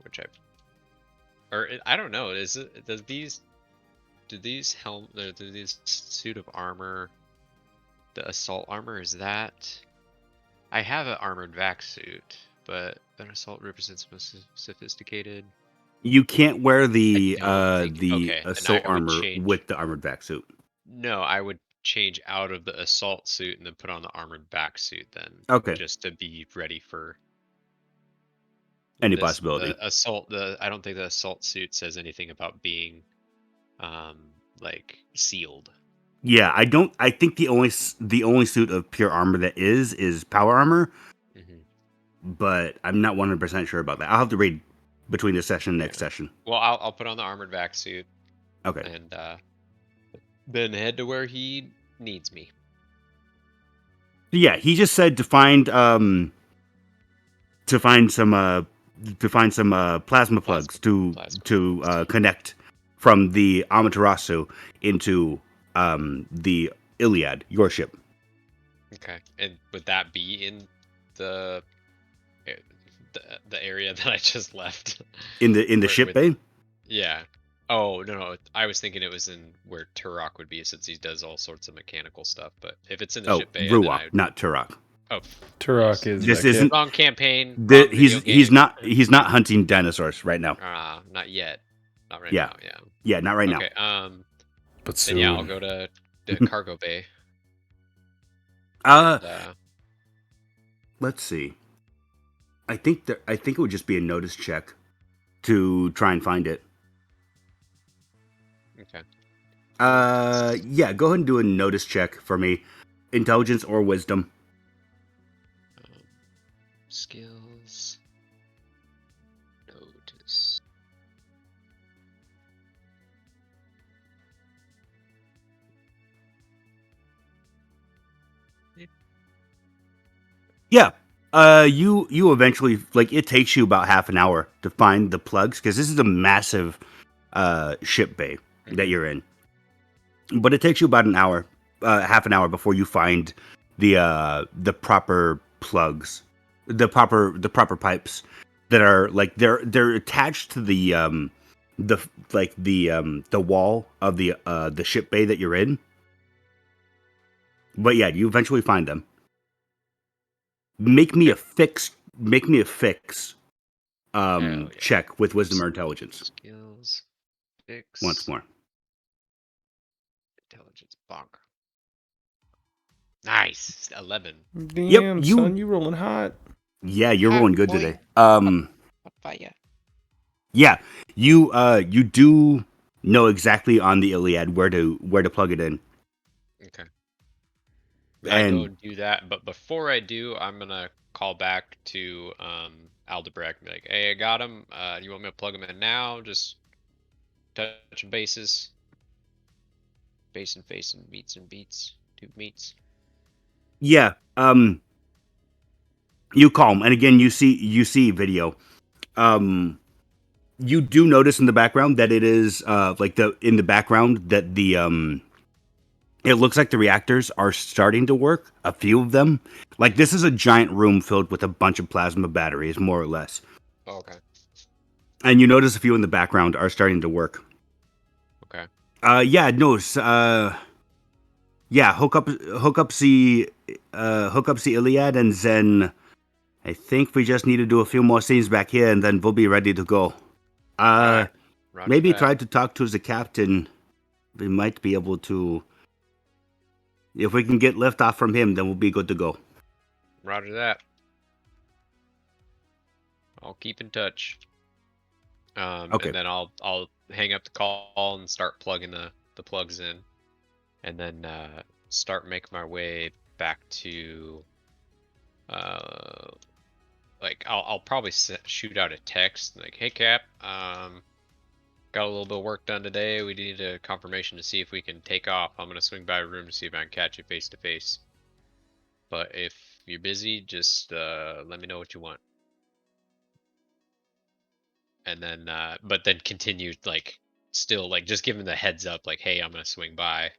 which I don't know. Do these suit of armor, the assault armor, is that? I have an armored vac suit, but an assault represents most sophisticated. You can't wear the Okay, then assault I would armor change. with the armored vac suit. No, I would change out of the assault suit and then put on the armored vac suit then. Okay. Just to be ready for Any this. possibility. I don't think the assault suit says anything about being like sealed. Yeah, I think the only suit of pure armor that is power armor, but I'm not 100% sure about that. I'll have to read between this session and next session. Well, I'll put on the armored vac suit. Okay. And then head to where he needs me. Yeah, he just said to find some plasma plugs to connect from the Amaterasu into the Illiad, your ship. Okay, and would that be in the area that I just left? In the ship bay? Yeah. Oh no, I was thinking it was in where Turok would be, since he does all sorts of mechanical stuff. But if it's in the ship bay, Ruach, not Turok. Oh, Turok is this isn't wrong campaign. Wrong he's not hunting dinosaurs right now. Not yet. Not right Yeah. now. Yeah. Yeah, not right now. Okay. But Then soon. yeah, I'll go to the cargo bay. Let's see. I think it would just be a notice check to try and find it. Okay. Yeah, go ahead and do a notice check for me. Intelligence or wisdom. Skills. Notice. Yeah. You eventually, like, it takes you about half an hour to find the plugs, because this is a massive ship bay that you're in. But it takes you about half an hour before you find the proper plugs, the proper pipes that are like they're attached to the wall of the ship bay that you're in. But yeah, you eventually find them. Make me a fix check with wisdom or intelligence. Skills. Fix. Once more. Intelligence. Bonk. Nice. 11. Damn, son, you rolling hot. Yeah, you're rolling good today. Fire. Yeah, you do know exactly on the Illiad where to plug it in. Okay. I go and do that, but before I do, I'm gonna call back to Aldebrecht and be like, "Hey, I got him. You want me to plug him in now? Just touching bases, base and face and meets and beats, tube meets." Yeah. You call him, and again, you see video. You do notice in the background that it is in the background that it looks like the reactors are starting to work. A few of them. Like, this is a giant room filled with a bunch of plasma batteries, more or less. Oh, okay. And you notice a few in the background are starting to work. Okay. Yeah, no. Yeah, hook up the Illiad, and then I think we just need to do a few more scenes back here, and then we'll be ready to go. Right. Maybe try to talk to the captain. We might be able to. If we can get liftoff from him, then we'll be good to go. Roger that. I'll keep in touch. Okay. And then I'll hang up the call and start plugging the plugs in, and then start making my way back to like I'll probably shoot out a text like, "Hey Cap, got a little bit of work done today. We need a confirmation to see if we can take off. I'm gonna swing by a room to see if I can catch you face to face. But if you're busy, just let me know what you want." and then but then continued like still like just giving the heads up like, hey, I'm gonna swing by.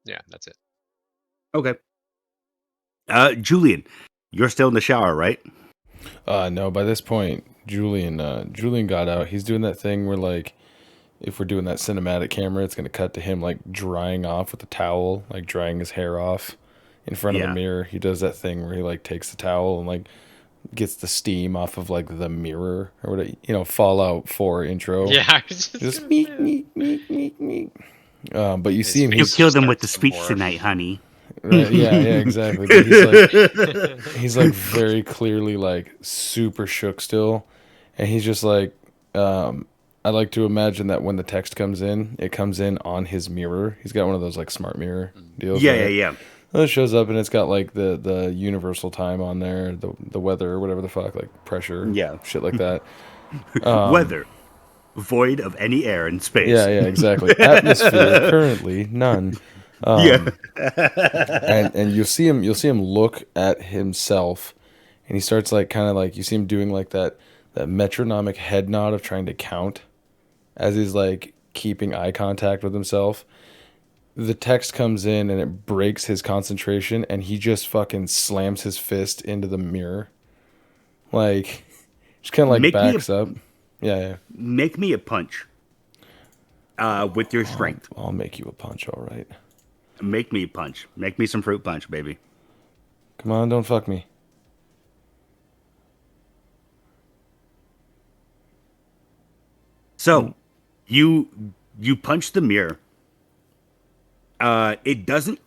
Yeah, that's it. Okay. Julyen, you're still in the shower, right? No, by this point, Julyen got out. He's doing that thing where, like, if we're doing that cinematic camera, it's gonna cut to him like drying off with a towel, like drying his hair off in front of Yeah. a mirror. He does that thing where he like takes the towel and like gets the steam off of like the mirror or whatever, Fallout 4 intro. Yeah, I was Just gonna meek, say that. meek, meek, meek, meek. But you His see him, face You he's killed them with starts the to speech morph. tonight, honey. right, yeah, exactly. But he's like very clearly like super shook still, and he's just like, I like to imagine that when the text comes in, it comes in on his mirror. He's got one of those like smart mirror deals. Yeah, right? yeah. And it shows up and it's got like the universal time on there, the weather or whatever the fuck, like pressure, Yeah. shit like that. Weather, void of any air in space. Yeah, exactly. Atmosphere currently none. Yeah. And you'll see him look at himself, and he starts like kind of like you see him doing like that metronomic head nod of trying to count as he's like keeping eye contact with himself. The text comes in and it breaks his concentration, and he just fucking slams his fist into the mirror, like just kind of like backs up. Yeah. Make me a punch. With your strength. I'll make you a punch, all right. Make me a punch. Make me some fruit punch, baby. Come on, don't fuck me. So, you punch the mirror. It doesn't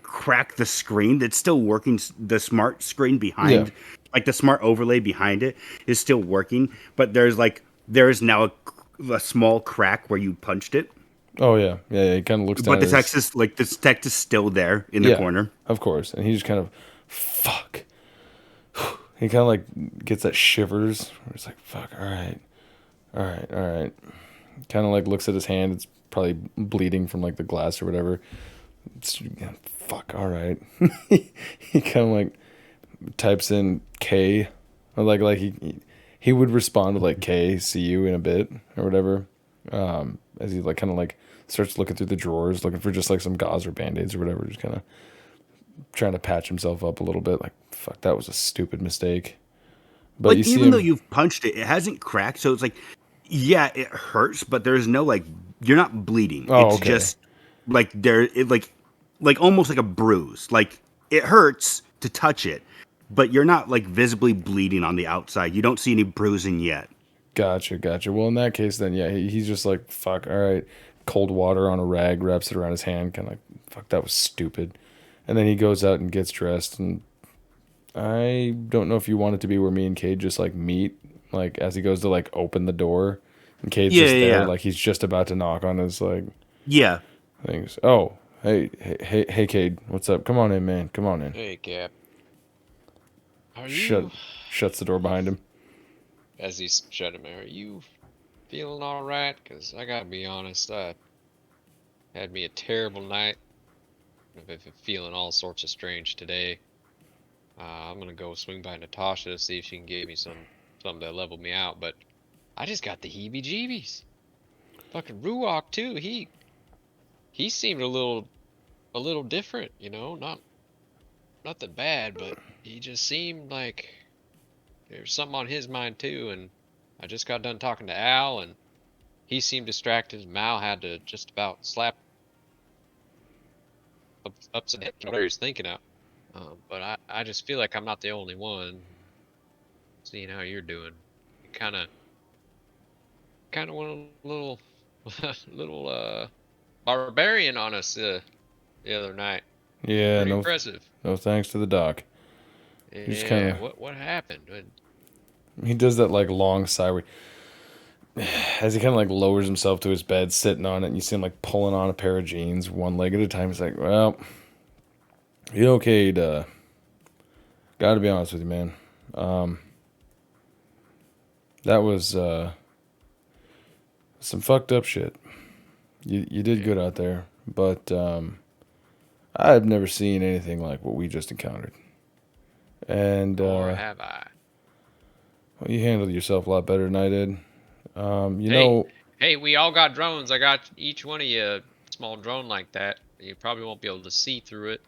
crack the screen. It's still working. The smart screen behind, like the smart overlay behind it, is still working. But there's now a small crack where you punched it. Oh yeah. He kind of looks down. But the text is still there in the corner. Of course, and he just kind of fuck. He kind of like gets that shivers. Where it's like fuck. All right. Kind of like looks at his hand. It's probably bleeding from like the glass or whatever. Fuck. All right. He kind of like types in K, or like he would respond with like K, see you in a bit or whatever. As he like kind of like starts looking through the drawers, looking for just like some gauze or band-aids or whatever, just kind of trying to patch himself up a little bit. Like fuck, that was a stupid mistake. But Like, you see even though him, you've punched it, it hasn't cracked. So it's like, yeah, it hurts, but there's no like, you're not bleeding. Oh, It's okay. just like like almost like a bruise. Like it hurts to touch it, but you're not like visibly bleeding on the outside. You don't see any bruising yet. Gotcha. Well, in that case, then yeah, he's just like fuck. All right, cold water on a rag, wraps it around his hand, kind of like fuck. That was stupid. And then he goes out and gets dressed, and I don't know if you want it to be where me and Cade just like meet, like as he goes to like open the door, and Cade's just there, like he's just about to knock on his like Yeah. things. Oh, hey, Cade, what's up? Come on in, man. Come on in. Hey, Cap. Are you? Shuts the door behind him. As he's shutting me, are you feeling all right? Cause I gotta be honest, I had me a terrible night. I've been feeling all sorts of strange today. I'm gonna go swing by Natasha to see if she can give me something to level me out. But I just got the heebie-jeebies. Fucking Ruok too. He seemed a little different, Not nothing bad, but he just seemed like there's something on his mind too. And I just got done talking to Al, and he seemed distracted. Mal had to just about slap upside down whatever he was thinking of. But I just feel like I'm not the only one. Seeing how you're doing, you kind of went a little barbarian on us the other night. Yeah, Pretty impressive. No thanks to the doc. Yeah, just kinda- what happened? He does that like long sigh where, as he kind of like lowers himself to his bed, sitting on it, and you see him like pulling on a pair of jeans, one leg at a time. He's like, well, okay, gotta be honest with you, man. That was some fucked up shit. You did good out there, but I've never seen anything like what we just encountered. And Or have I? well, you handled yourself a lot better than I did. You Hey. know, Hey, we all got drones. I got each one of you a small drone like that. You probably won't be able to see through it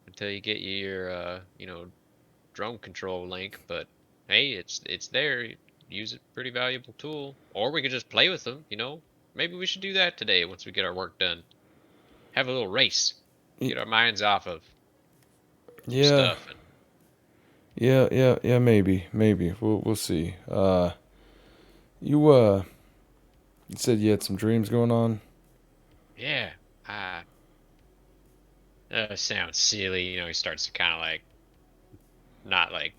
until you get your, drone control link. But hey, it's there. Use it, pretty valuable tool. Or we could just play with them. Maybe we should do that today once we get our work done. Have a little race. Get our minds off of some yeah, stuff. yeah, maybe. We'll see. You you said you had some dreams going on. Yeah, uh, sounds silly. He starts to kind of like, not like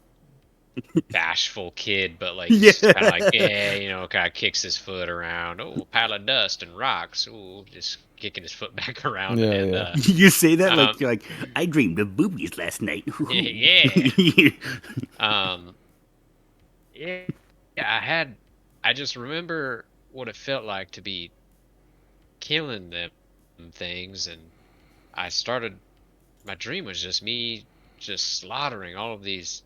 bashful kid, but like he's just kind of like, Yeah. yeah, kind of kicks his foot around. Oh, a pile of dust and rocks. Oh, just kicking his foot back around. Yeah, And yeah. You say that um, like you're like, I dreamed of boobies last night. yeah, um, yeah, I just remember what it felt like to be killing them things, and I started. My dream was just me just slaughtering all of these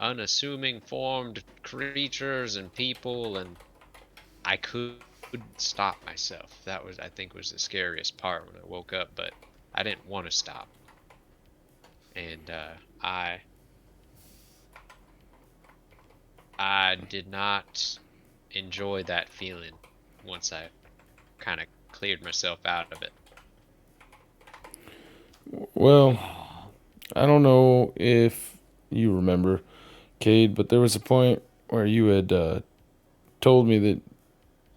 unassuming formed creatures and people, and I couldn't stop myself. That was, I think, was the scariest part when I woke up, but I didn't want to stop. And I did not enjoy that feeling once I kind of cleared myself out of it. Well, I don't know if you remember, Cade, but there was a point where you had told me that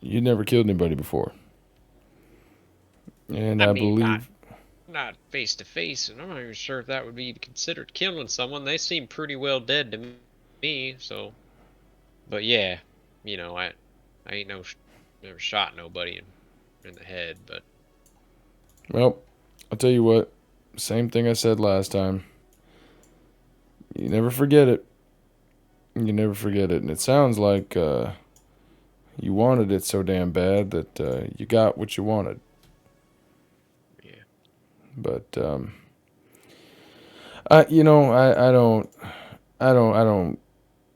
you'd never killed anybody before. And I I mean, believe not face to face, and I'm not even sure if that would be considered killing someone. They seem pretty well dead to me, so. But yeah, I ain't never shot nobody in the head, but well, I'll tell you what, same thing I said last time. You never forget it. You never forget it. And it sounds like you wanted it so damn bad that you got what you wanted. yeah. But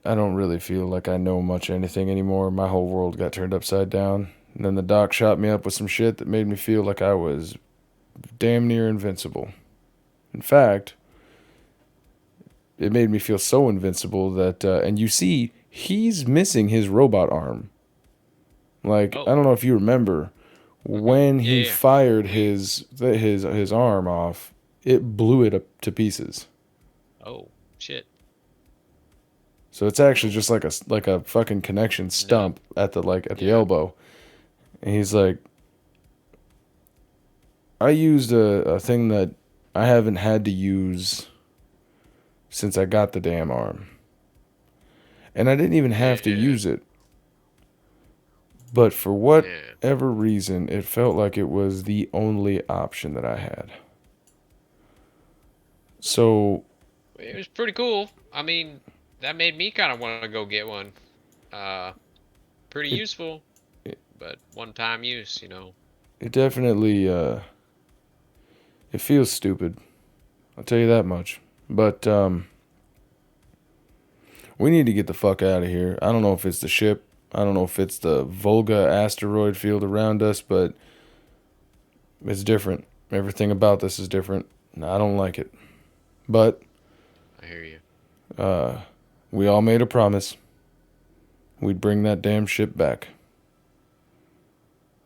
I don't really feel like I know much anything anymore. My whole world got turned upside down. And then the doc shot me up with some shit that made me feel like I was damn near invincible. In fact, it made me feel so invincible that, and you see, he's missing his robot arm. Like, Oh. I don't know if you remember, when Yeah, he yeah. fired his arm off, it blew it up to pieces. Oh, shit. So it's actually just like a fucking connection stump at the Yeah. elbow. And he's like, I used a thing that I haven't had to use since I got the damn arm. And I didn't even have to Yeah. use it. But for whatever reason, it felt like it was the only option that I had. So It was pretty cool. I mean, that made me kind of want to go get one. Pretty it, useful, it, but one-time use, it definitely it feels stupid. I'll tell you that much. But we need to get the fuck out of here. I don't know if it's the ship. I don't know if it's the Volga asteroid field around us, but it's different. Everything about this is different. I don't like it. But I hear you. we all made a promise. We'd bring that damn ship back.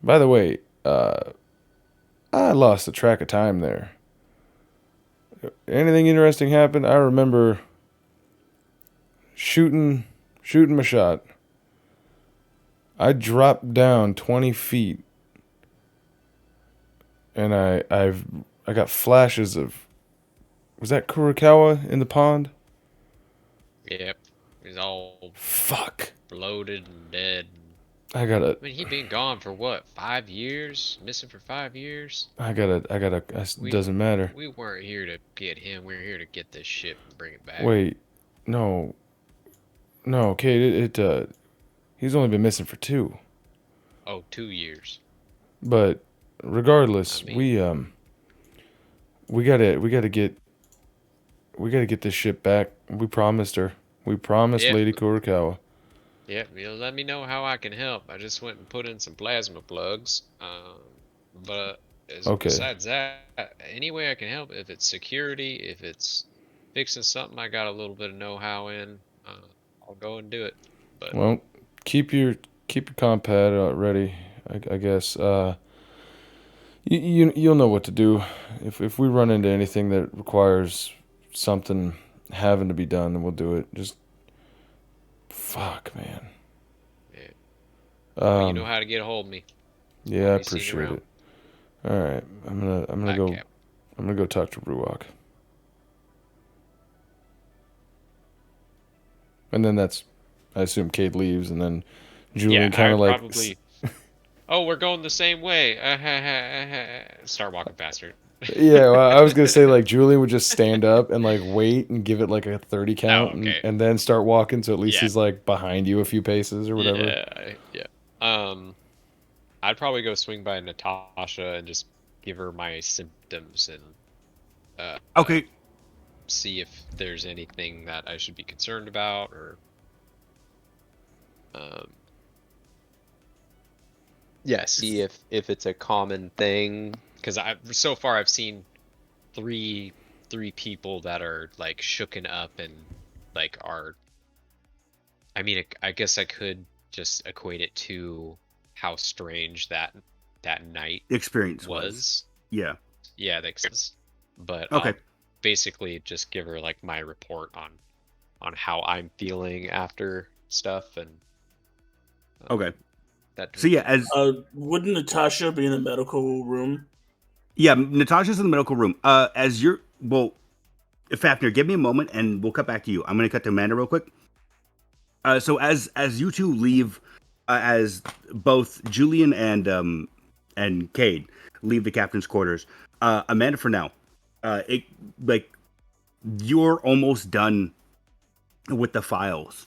By the way, I lost the track of time there. Anything interesting happened? I remember shooting my shot. I dropped down 20 feet, and I got flashes of, was that Kurokawa in the pond? Yep. He's all Fuck. bloated and dead. I gotta. I mean, he'd been gone for what, 5 years? Missing for 5 years? It doesn't matter. We weren't here to get him. We were here to get this ship and bring it back. Wait, no, Kate. He's only been missing for 2. Oh, 2 years. But regardless, I mean, we gotta get. we gotta get this ship back. We promised her. We promised Yeah. Lady Kurokawa. Yeah, let me know how I can help. I just went and put in some plasma plugs. But Okay. besides that, any way I can help, if it's security, if it's fixing something I got a little bit of know-how in, I'll go and do it. But Well, keep your compad ready. I guess. You'll know what to do. If we run into anything that requires something having to be done, then we'll do it. Just fuck, man. yeah, well, you know Um, how to get a hold of me. yeah, I be seen appreciate around. it. All right, I'm gonna Bye, go. Cap. I'm gonna go talk to Ruok. And then I assume Cade leaves, and then Julyen kind I of like, probably. Oh, we're going the same way. Start walking faster. yeah. Well, I was gonna say like Julyen would just stand up and like wait and give it like a 30 count, Oh, okay. and then start walking. So at least Yeah. he's like behind you a few paces or whatever. Yeah. I'd probably go swing by Natasha and just give her my symptoms and Okay. see if there's anything that I should be concerned about or see if it's a common thing, because so far I've seen three people that are like shooken up and like are, I mean, I guess I could just equate it to how strange that night Experience was. Yeah. Yeah, that exists. But Okay. I'll basically just give her like my report on how I'm feeling after stuff and Okay. that. So yeah, as Wouldn't Natasha be in the medical room? yeah, Natasha's in the medical room. As you're Fafnir, give me a moment and we'll cut back to you. I'm gonna cut to Amanda real quick. So as you two leave, as both Julyen and Cade leave the captain's quarters, Amanda, for now, it like you're almost done with the files,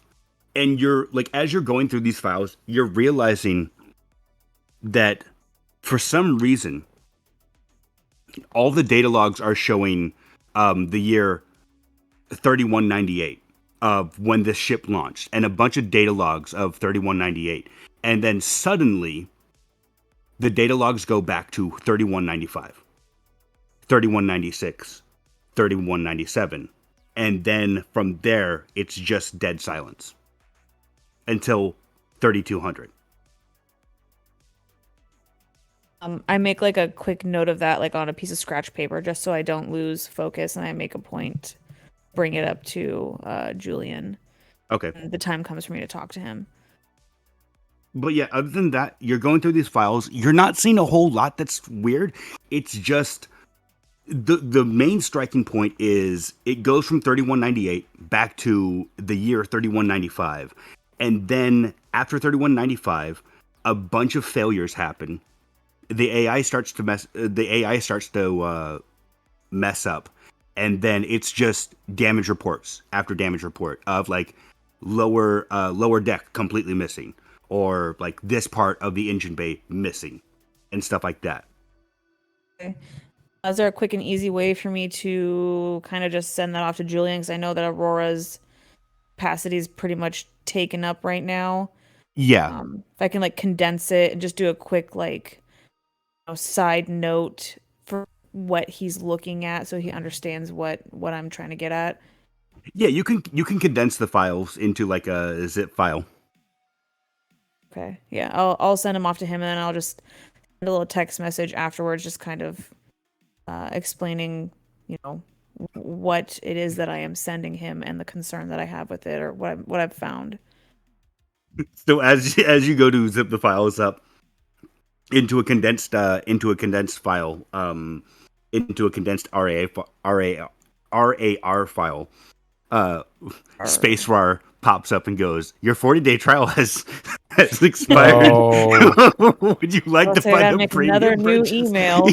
and you're like as you're going through these files, you're realizing that for some reason all the data logs are showing the year 3198 of when this ship launched, and a bunch of data logs of 3198, and then suddenly the data logs go back to 3195, 3196, 3197, and then from there it's just dead silence until 3200. I make like a quick note of that, like on a piece of scratch paper, just so I don't lose focus, and I make a point, bring it up to Julyen. Okay. And the time comes for me to talk to him. But yeah, other than that, you're going through these files. You're not seeing a whole lot that's weird. It's just the main striking point is it goes from 3198 back to the year 3195, and then after 3195, a bunch of failures happen. The AI starts to mess up, and then it's just damage reports after damage report of like lower deck completely missing, or like this part of the engine bay missing, and stuff like that. Okay. Is there a quick and easy way for me to kind of just send that off to Julyen? Because I know that Aurora's capacity is pretty much taken up right now. Yeah. If I can like condense it and just do a quick like side note for what he's looking at, so he understands what I'm trying to get at. Yeah, you can condense the files into like a zip file. Okay. Yeah, I'll send him off to him, and then I'll just send a little text message afterwards, just kind of explaining, what it is that I am sending him and the concern that I have with it, or what I've found. So as you go to zip the files up into a condensed file, into a condensed RAR file, Space RAR pops up and goes, "Your 40-day trial has expired. Oh. Would you like to So I gotta find a make premium another new purchase?" email.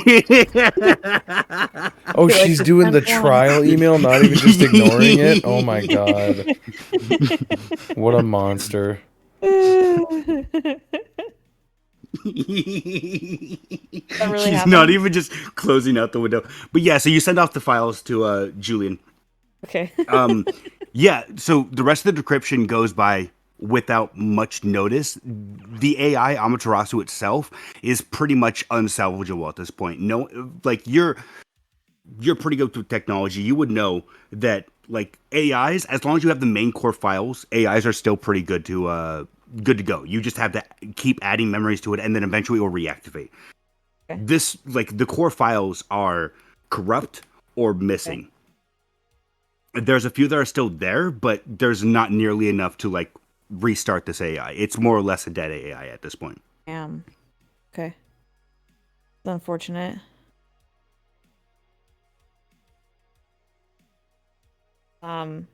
Oh, Like she's the doing the 10th one. trial email, not even just ignoring it. Oh my god. What a monster. really She's happened? not even just closing out the window. But yeah, so you send off the files to Julyen. Okay. Yeah, so the rest of the decryption goes by without much notice. The AI Amaterasu itself is pretty much unsalvageable at this point. No, like you're pretty good with technology. You would know that like AIs, as long as you have the main core files, AIs are still pretty good to go. You just have to keep adding memories to it, and then eventually it will reactivate. Okay. This like the core files are corrupt or missing. There's a few that are still there, but there's not nearly enough to like restart this AI. It's more or less a dead AI at this point. Okay. It's unfortunate. Um,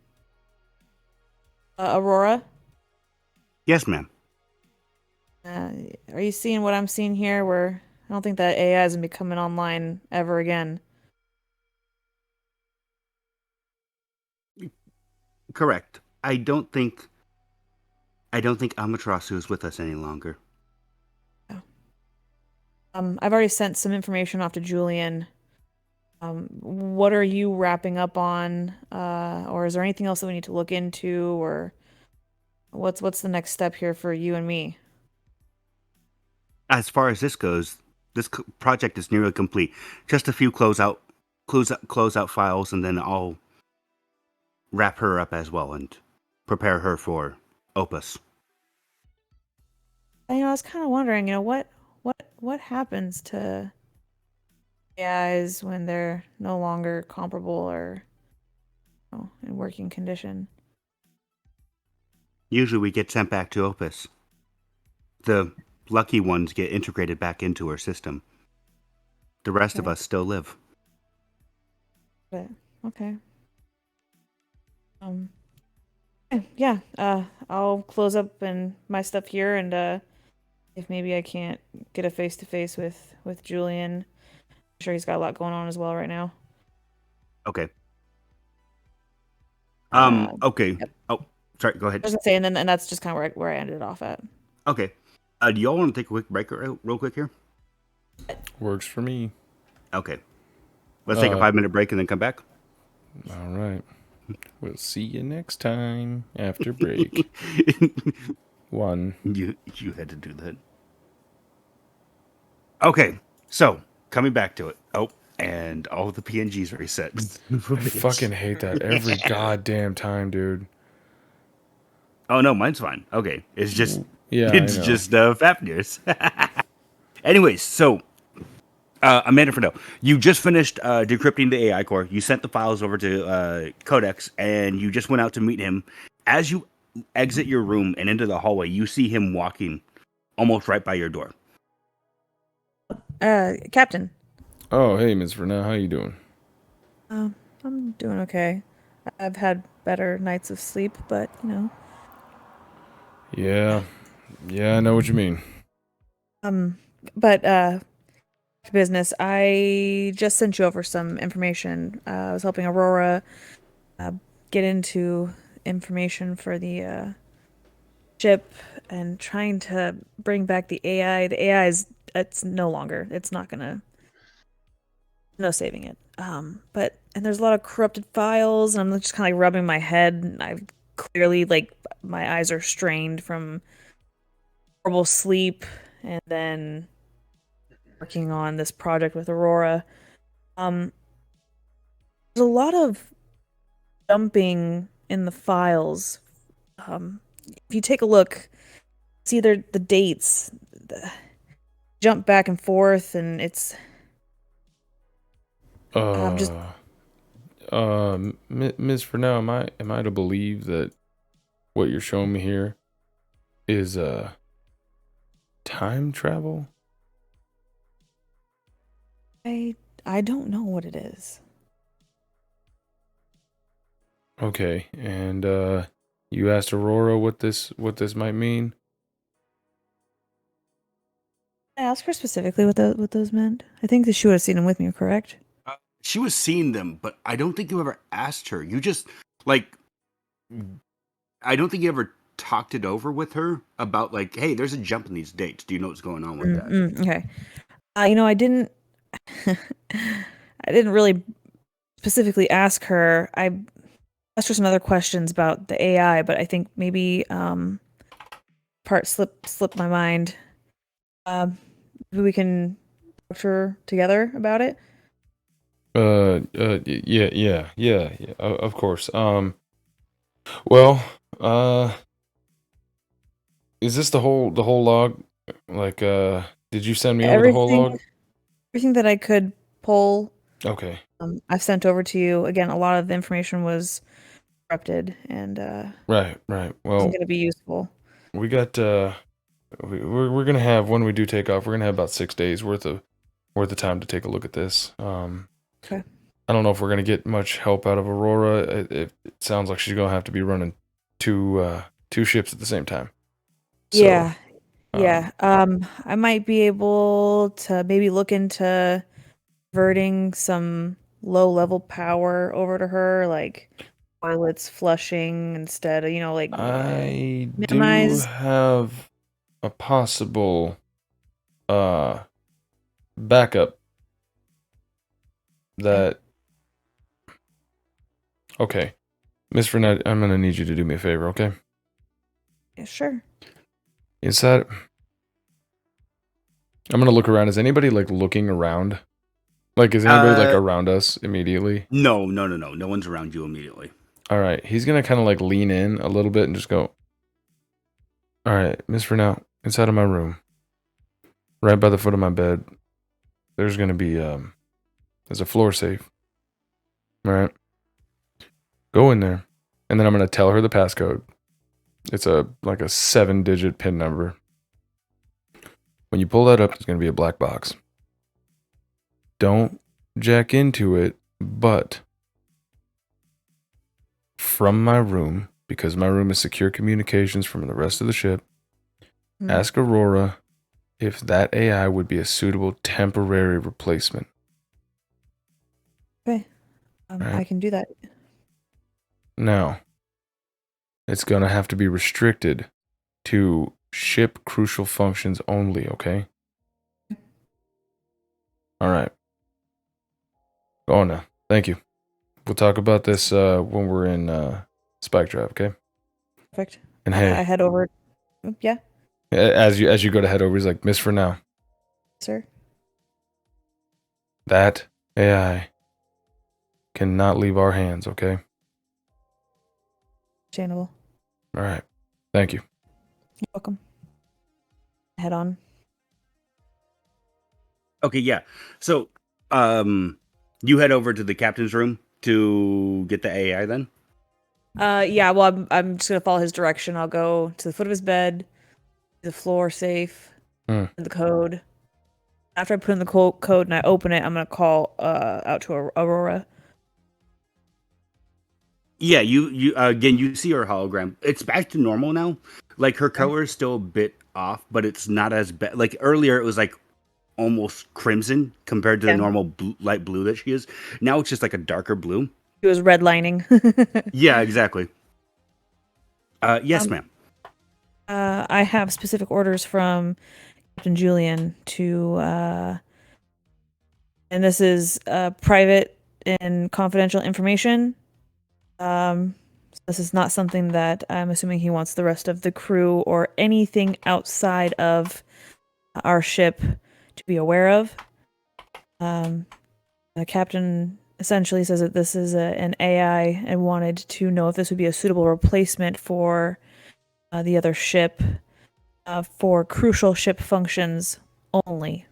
Aurora, Yes, ma'am. are you seeing what I'm seeing here? Where I don't think that AI is gonna be coming online ever again. Correct. I don't think Amaterasu is with us any longer. I've already sent some information off to Julyen. What are you wrapping up on? Or is there anything else that we need to look into, or what's the next step here for you and me? As far as this goes, this project is nearly complete. Just a few closeout files, and then I'll wrap her up as well and prepare her for Opus. I was kind of wondering, what happens to AIs when they're no longer comparable or in working condition? Usually we get sent back to Opus. The lucky ones get integrated back into her system. The rest of Okay. us still live. But okay. Um, yeah. I'll close up and my stuff here, and if maybe I can't get a face to face with Julyen, I'm sure he's got a lot going on as well right now. Okay. Uh, Okay. yep. Oh, sorry. Go I ahead. was gonna say, and that's just kind of where I ended off at. Okay. Do y'all want to take a quick break real quick here? Works for me. Okay. Let's take a 5-minute break and then come back. All right. We'll see you next time after break. One. You had to do that. Okay. So coming back to it. Oh, and all the PNGs reset. I fucking hate that every goddamn time, dude. Oh no, mine's fine. Okay, it's just Yeah, I it's know. just Fafnir's. Anyways, so Amanda Fernell, you just finished decrypting the AI core. You sent the files over to Codex, and you just went out to meet him. As you exit your room and into the hallway, you see him walking almost right by your door. Captain. Oh, hey, Ms. Vernell, how you doing? I'm doing okay. I've had better nights of sleep, but Yeah, I know what you mean. But business. I just sent you over some information. I was helping Aurora get into information for the ship and trying to bring back the AI. The AI it's no longer. It's not gonna. No saving it. And there's a lot of corrupted files, and I'm just kind of like rubbing my head. And I clearly like my eyes are strained from horrible sleep, and then working on this project with Aurora. Um, there's a lot of jumping in the files. If you take a look, see the dates, jump back and forth, and it's just Ms. Vernell, am I to believe that what you're showing me here is time travel? I don't know what it is. Okay, and you asked Aurora what this might mean? I asked her specifically what those meant. I think that she would have seen them with me, correct? She was seeing them, but I don't think you ever asked her. You just like I don't think you ever talked it over with her about like, hey, there's a jump in these dates. Do you know what's going on with that? Okay. I didn't. I didn't really specifically ask her. ask her some other questions about the AI, but I think maybe part slipped my mind. Maybe we can talk to her together about it. Yeah, of course. Well, is this the whole log? Like, did you send me over the whole log? Everything that I could pull, Okay. I've sent over to you. Again, a lot of the information was corrupted and Right. wasn't Well, going to be useful. we got we're gonna have, when we do take off, we're gonna have about 6 days worth of time to take a look at this. Okay. I don't know if we're gonna get much help out of Aurora. It sounds like she's gonna have to be running two ships at the same time. So, Yeah. Yeah. I might be able to maybe look into diverting some low level power over to her, like toilets flushing instead of, like I do minimize. have a possible backup that. Okay, Miss Burnett, I'm gonna need you to do me a favor, okay? Yeah, sure. Is that? I'm gonna look around. Is anybody like looking around? Like, is anybody like around us immediately? No. No one's around you immediately. All right, he's gonna kind of like lean in a little bit and just go. All right, Miss Burnett, inside of my room, right by the foot of my bed, there's gonna be there's a floor safe. All right, go in there, and then I'm gonna tell her the passcode. It's like a 7-digit PIN number. When you pull that up, it's gonna be a black box. Don't jack into it, but from my room, because my room is secure communications from the rest of the ship, ask Aurora if that AI would be a suitable temporary replacement. Okay. Right. I can do that. Now, it's gonna have to be restricted to ship crucial functions only, okay? Alright. Go on now. Thank you. We'll talk about this when we're in Spike Drive, okay? Perfect. And hey, I head over. Yeah, as you go to head over, he's like, Miss for now. sir. That AI cannot leave our hands, okay? Understandable. Alright. Thank you. You're welcome. Head on. Okay, yeah. So, you head over to the captain's room to get the AI then? Yeah, well, I'm just gonna follow his direction. I'll go to the foot of his bed, the floor safe, Hmm. the code. After I put in the code and I open it, I'm gonna call out to Aurora. Yeah, you again, you see her hologram. It's back to normal now. Like her Okay. color is still a bit off, but it's not as bad. Like earlier, it was like almost crimson compared to the normal light blue that she is. Now it's just like a darker blue. He was redlining. Yeah, exactly. Yes, ma'am. I have specific orders from Captain Julyen to, and this is private and confidential information. This is not something that I'm assuming he wants the rest of the crew or anything outside of our ship to be aware of. The captain essentially says that this is an AI and wanted to know if this would be a suitable replacement for the other ship for crucial ship functions only.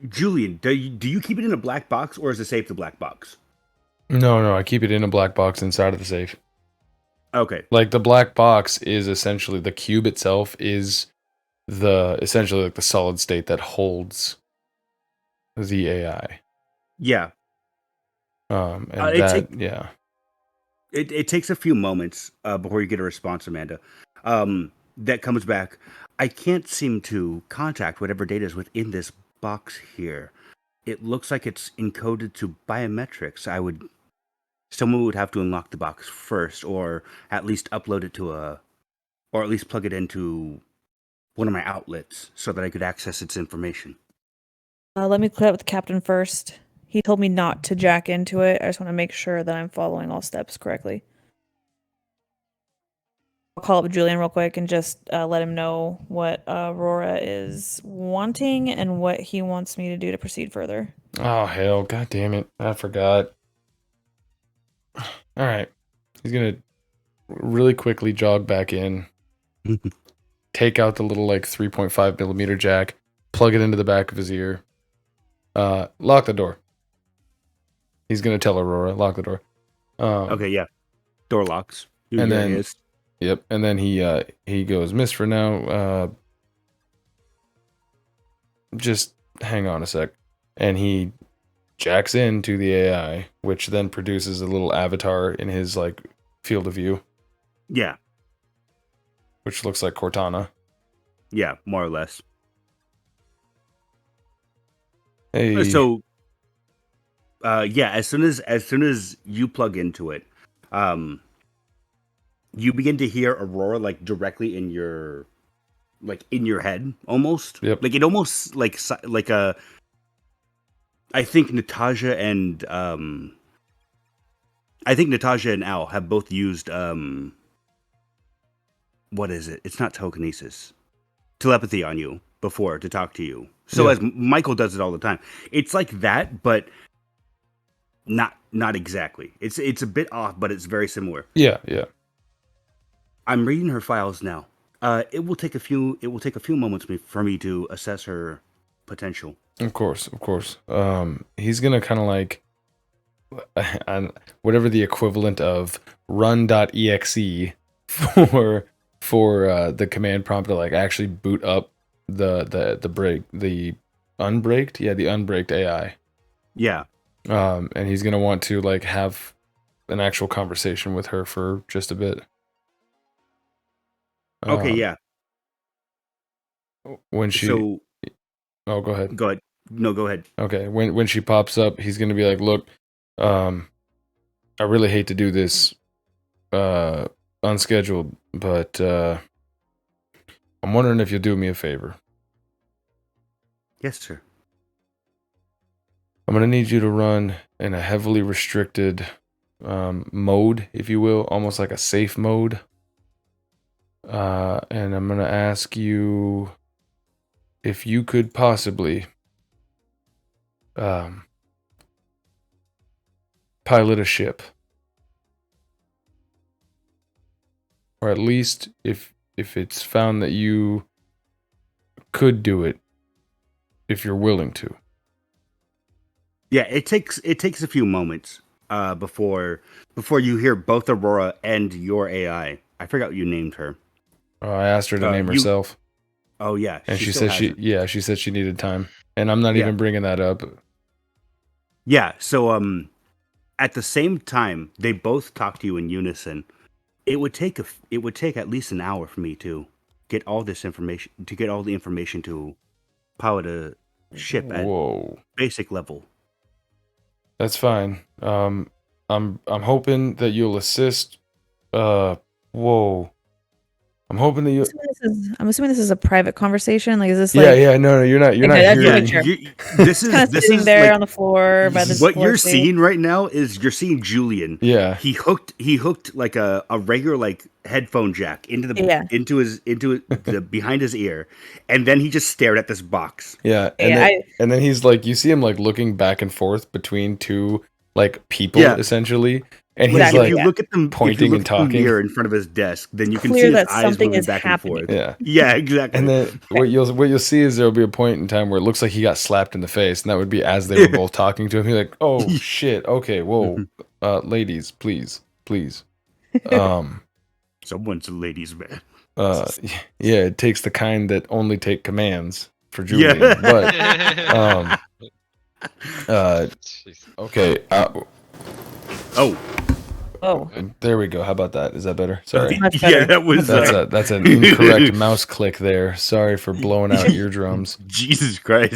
Julian, do you keep it in a black box or is the safe the black box? No, I keep it in a black box inside of the safe. Okay. Like, the black box is essentially, the cube itself is essentially like the solid state that holds the AI. Yeah. And yeah. It takes a few moments before you get a response, Amanda. That comes back. I can't seem to contact whatever data is within this box here. It looks like it's encoded to biometrics. Someone would have to unlock the box first, or at least upload it or at least plug it into one of my outlets so that I could access its information. Let me clear up with the captain first. he told me not to jack into it. I just want to make sure that I'm following all steps correctly. I'll call up Julyen real quick and just let him know what Aurora is wanting and what he wants me to do to proceed further. Oh, hell. God damn it. I forgot. All right. He's going to really quickly jog back in, take out the little, like, 3.5 millimeter jack, plug it into the back of his ear, lock the door. He's going to tell Aurora, lock the door. Okay, yeah. Door locks. And There then- he is. Yep, and then he goes, Miss for now, just hang on a sec. And he jacks into the AI, which then produces a little avatar in his, like, field of view, Yeah, which looks like Cortana. yeah, more or less. Hey, So, yeah, as soon as you plug into it, you begin to hear Aurora like directly in your head, almost. Yep. Like it almost like a. I think Natasha and Al have both used what is it? It's not telekinesis, telepathy on you before to talk to you. So Yeah. as Michael does it all the time, it's like that, but not exactly. It's a bit off, but it's very similar. yeah. I'm reading her files now. It will take a few moments for me to assess her potential. Of course. He's gonna kind of like, whatever the equivalent of run.exe for the command prompt to like actually boot up the unbraked AI. Yeah. And he's gonna want to like have an actual conversation with her for just a bit. Okay. Yeah. When she, So oh, go ahead. go ahead. No, go ahead. Okay, when she pops up, he's gonna be like, "Look, I really hate to do this, unscheduled, but I'm wondering if you'll do me a favor. Yes, sir. I'm gonna need you to run in a heavily restricted mode, if you will, almost like a safe mode. And I'm gonna ask you if you could possibly pilot a ship, or at least if it's found that you could do it, if you're willing to." Yeah, it takes a few moments before you hear both Aurora and your AI. I forgot what you named her. I asked her to name herself, Oh yeah, and she still said hasn't. she said she needed time, and I'm not Yeah. even bringing that up. Yeah. So at the same time, they both talk to you in unison. It would take at least an hour for me to get all the information to pilot a ship at Whoa, basic level. that's fine. I'm hoping that you'll assist. Whoa. I'm hoping that you. I'm assuming this is a private conversation. Like, is this Yeah. No, you're not Okay, here. that's Yeah, make sure. this kind of is sitting there like, on the floor by the what you're display? seeing right now is you're seeing Julyen. Yeah. He hooked like a regular like headphone jack into the behind his ear, and then he just stared at this box. Yeah, and then he's like, you see him like looking back and forth between two like people, Yeah. essentially, and Exactly, he's If like, you look at them, pointing and talking. the mirror in front of his desk, then you can Clear see his that eyes something moving is back happening. and forth. yeah. Yeah, exactly. And then what you'll see is there'll be a point in time where it looks like he got slapped in the face, and that would be as they were both talking to him. He's like, "Oh shit, okay, whoa, ladies, please." Someone's a ladies' man. Yeah, it takes the kind that only take commands for Julyen. But Jeez. okay, Oh, there we go. How about that? Is that better? Sorry. much better. Yeah, that was That's an incorrect mouse click there. Sorry for blowing out eardrums. Jesus Christ.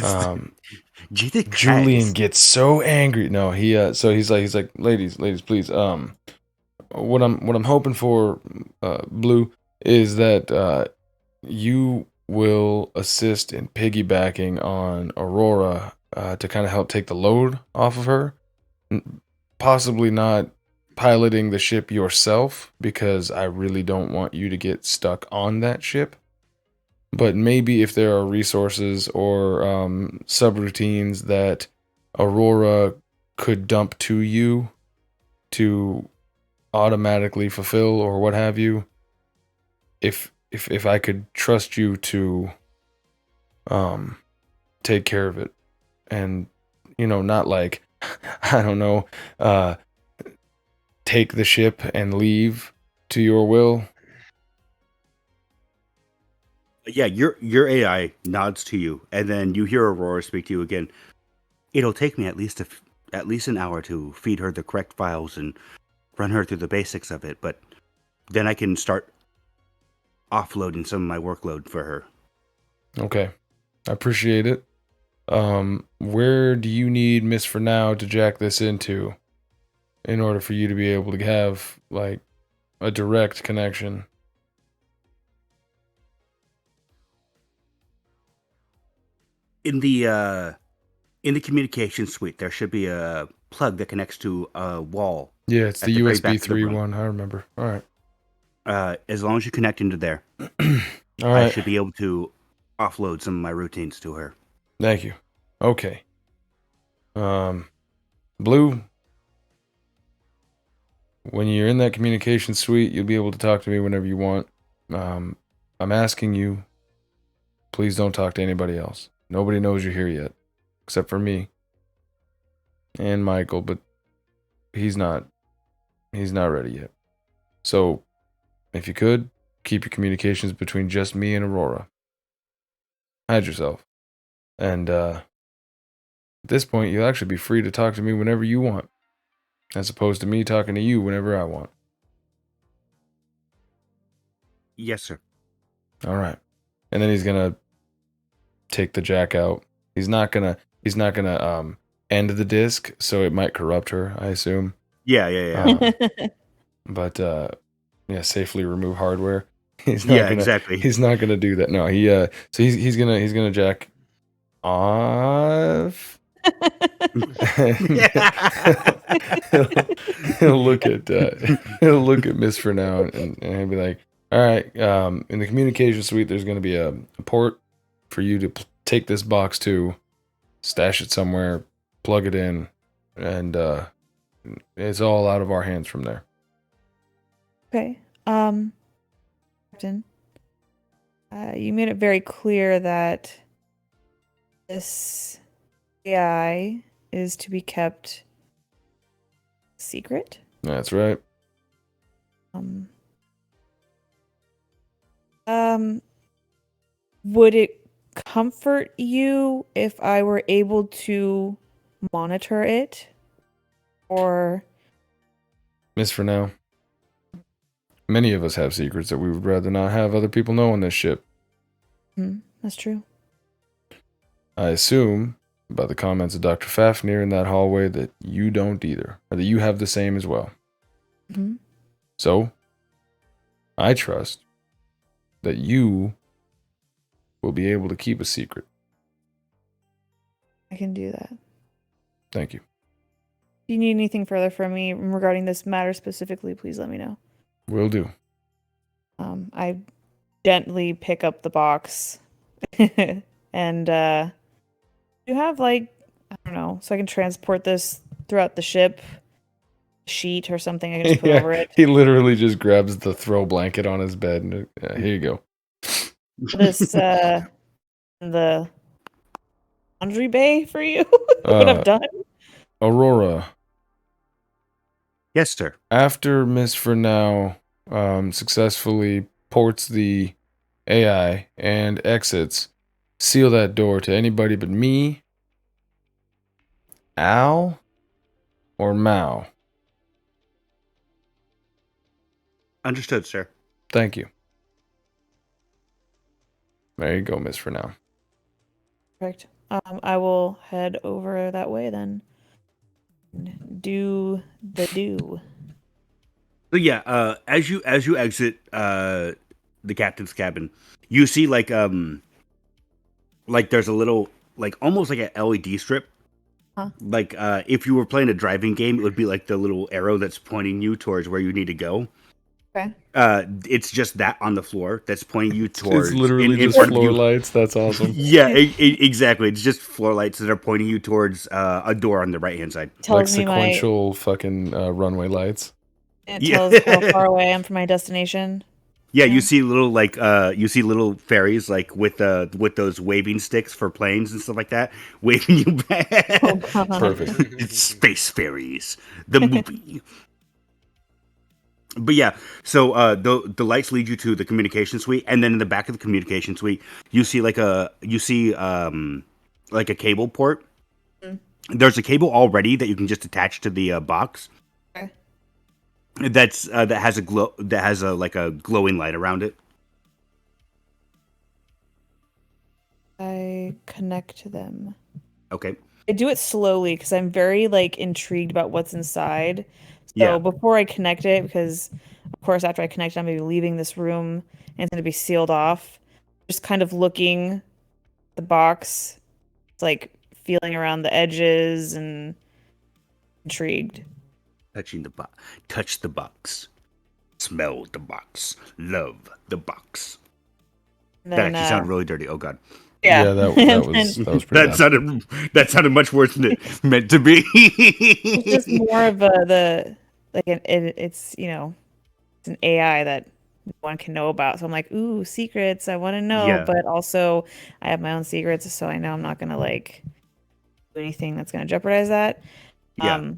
Jesus Julyen Christ. gets so angry. No, he so he's like, ladies, please. What I'm hoping for, Blue, is that you will assist in piggybacking on Aurora to kind of help take the load off of her. Possibly not piloting the ship yourself, because I really don't want you to get stuck on that ship. But maybe if there are resources or subroutines that Aurora could dump to you to automatically fulfill or what have you, if I could trust you to take care of it, and not like I don't know, take the ship and leave to your will. Yeah, your AI nods to you, and then you hear Aurora speak to you again. It'll take me at least an hour to feed her the correct files and run her through the basics of it, but then I can start offloading some of my workload for her. Okay, I appreciate it. Where do you need Miss for now to jack this into in order for you to be able to have like a direct connection? In the communication suite, there should be a plug that connects to a wall. Yeah, it's at the very back USB of the 3 room. one. I remember. All right. As long as you connect into there, All I right. should be able to offload some of my routines to her. Thank you. Okay. Blue, when you're in that communication suite, you'll be able to talk to me whenever you want. I'm asking you, please don't talk to anybody else. Nobody knows you're here yet, except for me and Michael, but he's not ready yet. So, if you could, keep your communications between just me and Aurora. Hide yourself. And at this point, you'll actually be free to talk to me whenever you want, as opposed to me talking to you whenever I want. Yes, sir. All right. And then he's gonna take the jack out. He's not gonna end the disc, so it might corrupt her, I assume. Yeah. But safely remove hardware. He's Yeah, not gonna exactly. He's not gonna do that. No, so he's gonna jack off. he'll look at Miss for now, and he'll be like, all right, in the communication suite there's going to be a port for you to take this box to, stash it somewhere, plug it in, and it's all out of our hands from there. Okay. Captain, you made it very clear that this AI is to be kept secret. That's right. Would it comfort you if I were able to monitor it? Or Miss for now, many of us have secrets that we would rather not have other people know on this ship. That's true. I assume, by the comments of Dr. Fafnir in that hallway, that you don't either, or that you have the same as well. Mm-hmm. So, I trust that you will be able to keep a secret. I can do that. Thank you. If you need anything further from me regarding this matter specifically, please let me know. Will do. I gently pick up the box and you have I don't know, so I can transport this throughout the ship, sheet or something I can just put over it. He literally just grabs the throw blanket on his bed and here you go. This in the laundry bay for you. What I've done. Aurora. Yes, sir. After Miss for now successfully ports the AI and exits, seal that door to anybody but me, Al, or Mao. Understood, sir. Thank you. There you go, Miss for now. Perfect. I will head over that way then. Do the do. So yeah, as you exit the captain's cabin, you see like there's a little like almost like an LED strip. Huh. Like if you were playing a driving game, it would be like the little arrow that's pointing you towards where you need to go. Okay. It's just that on the floor that's pointing you towards It's literally in just front of floor you. lights. That's awesome. Yeah, exactly. It's just floor lights that are pointing you towards a door on the right hand side. Like Tells me sequential fucking runway lights. it Yeah. tells how far away I am from my destination. Yeah, Yeah. you see little like you see little fairies like with those waving sticks for planes and stuff like that, waving you back. Oh, God. Perfect. It's Space Fairies, the movie. But yeah, so the lights lead you to the communication suite, and then in the back of the communication suite, you see like a cable port. Mm. There's a cable already that you can just attach to the box. Okay. That has a like a glowing light around it. I connect to them. Okay. I do it slowly because I'm very like intrigued about what's inside. So Yeah. before I connect it, because of course after I connect it, I'm gonna be leaving this room and it's gonna be sealed off. Just kind of looking at the box, it's like feeling around the edges and intrigued. Touch the box, smell the box, love the box. And That then, actually sounded really dirty. Oh god. Yeah, that And was then pretty That sounded much worse than it meant to be. it's just more of it's it's an AI that one can know about. So I'm like, ooh, secrets. I want to know, Yeah. but also I have my own secrets, so I know I'm not gonna like do anything that's gonna jeopardize that. Yeah.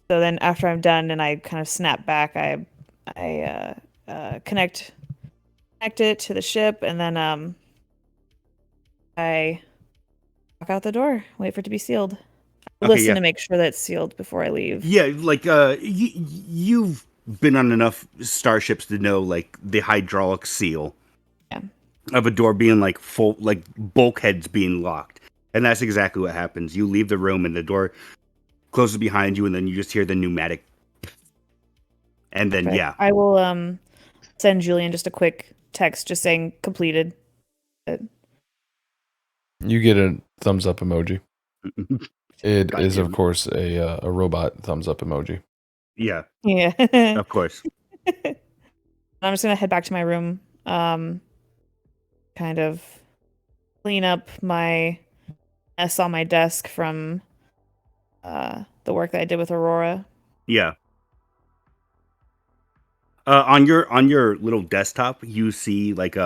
So then after I'm done and I kind of snap back, I connect it to the ship, and then I walk out the door, wait for it to be sealed. Okay, Listen yeah. to make sure that it's sealed before I leave. Yeah, like you've been on enough starships to know like the hydraulic seal Yeah. of a door being like full, like bulkheads being locked, and that's exactly what happens. You leave the room and the door closes behind you, and then you just hear the pneumatic, and then Perfect. yeah, I will send Julyen just a quick text just saying completed. You get a thumbs up emoji. It God is, damn of it. course, a robot thumbs up emoji. Yeah, Yeah. of course. I'm just gonna head back to my room. Kind of clean up my mess on my desk from the work that I did with Aurora. Yeah. On your little desktop, you see like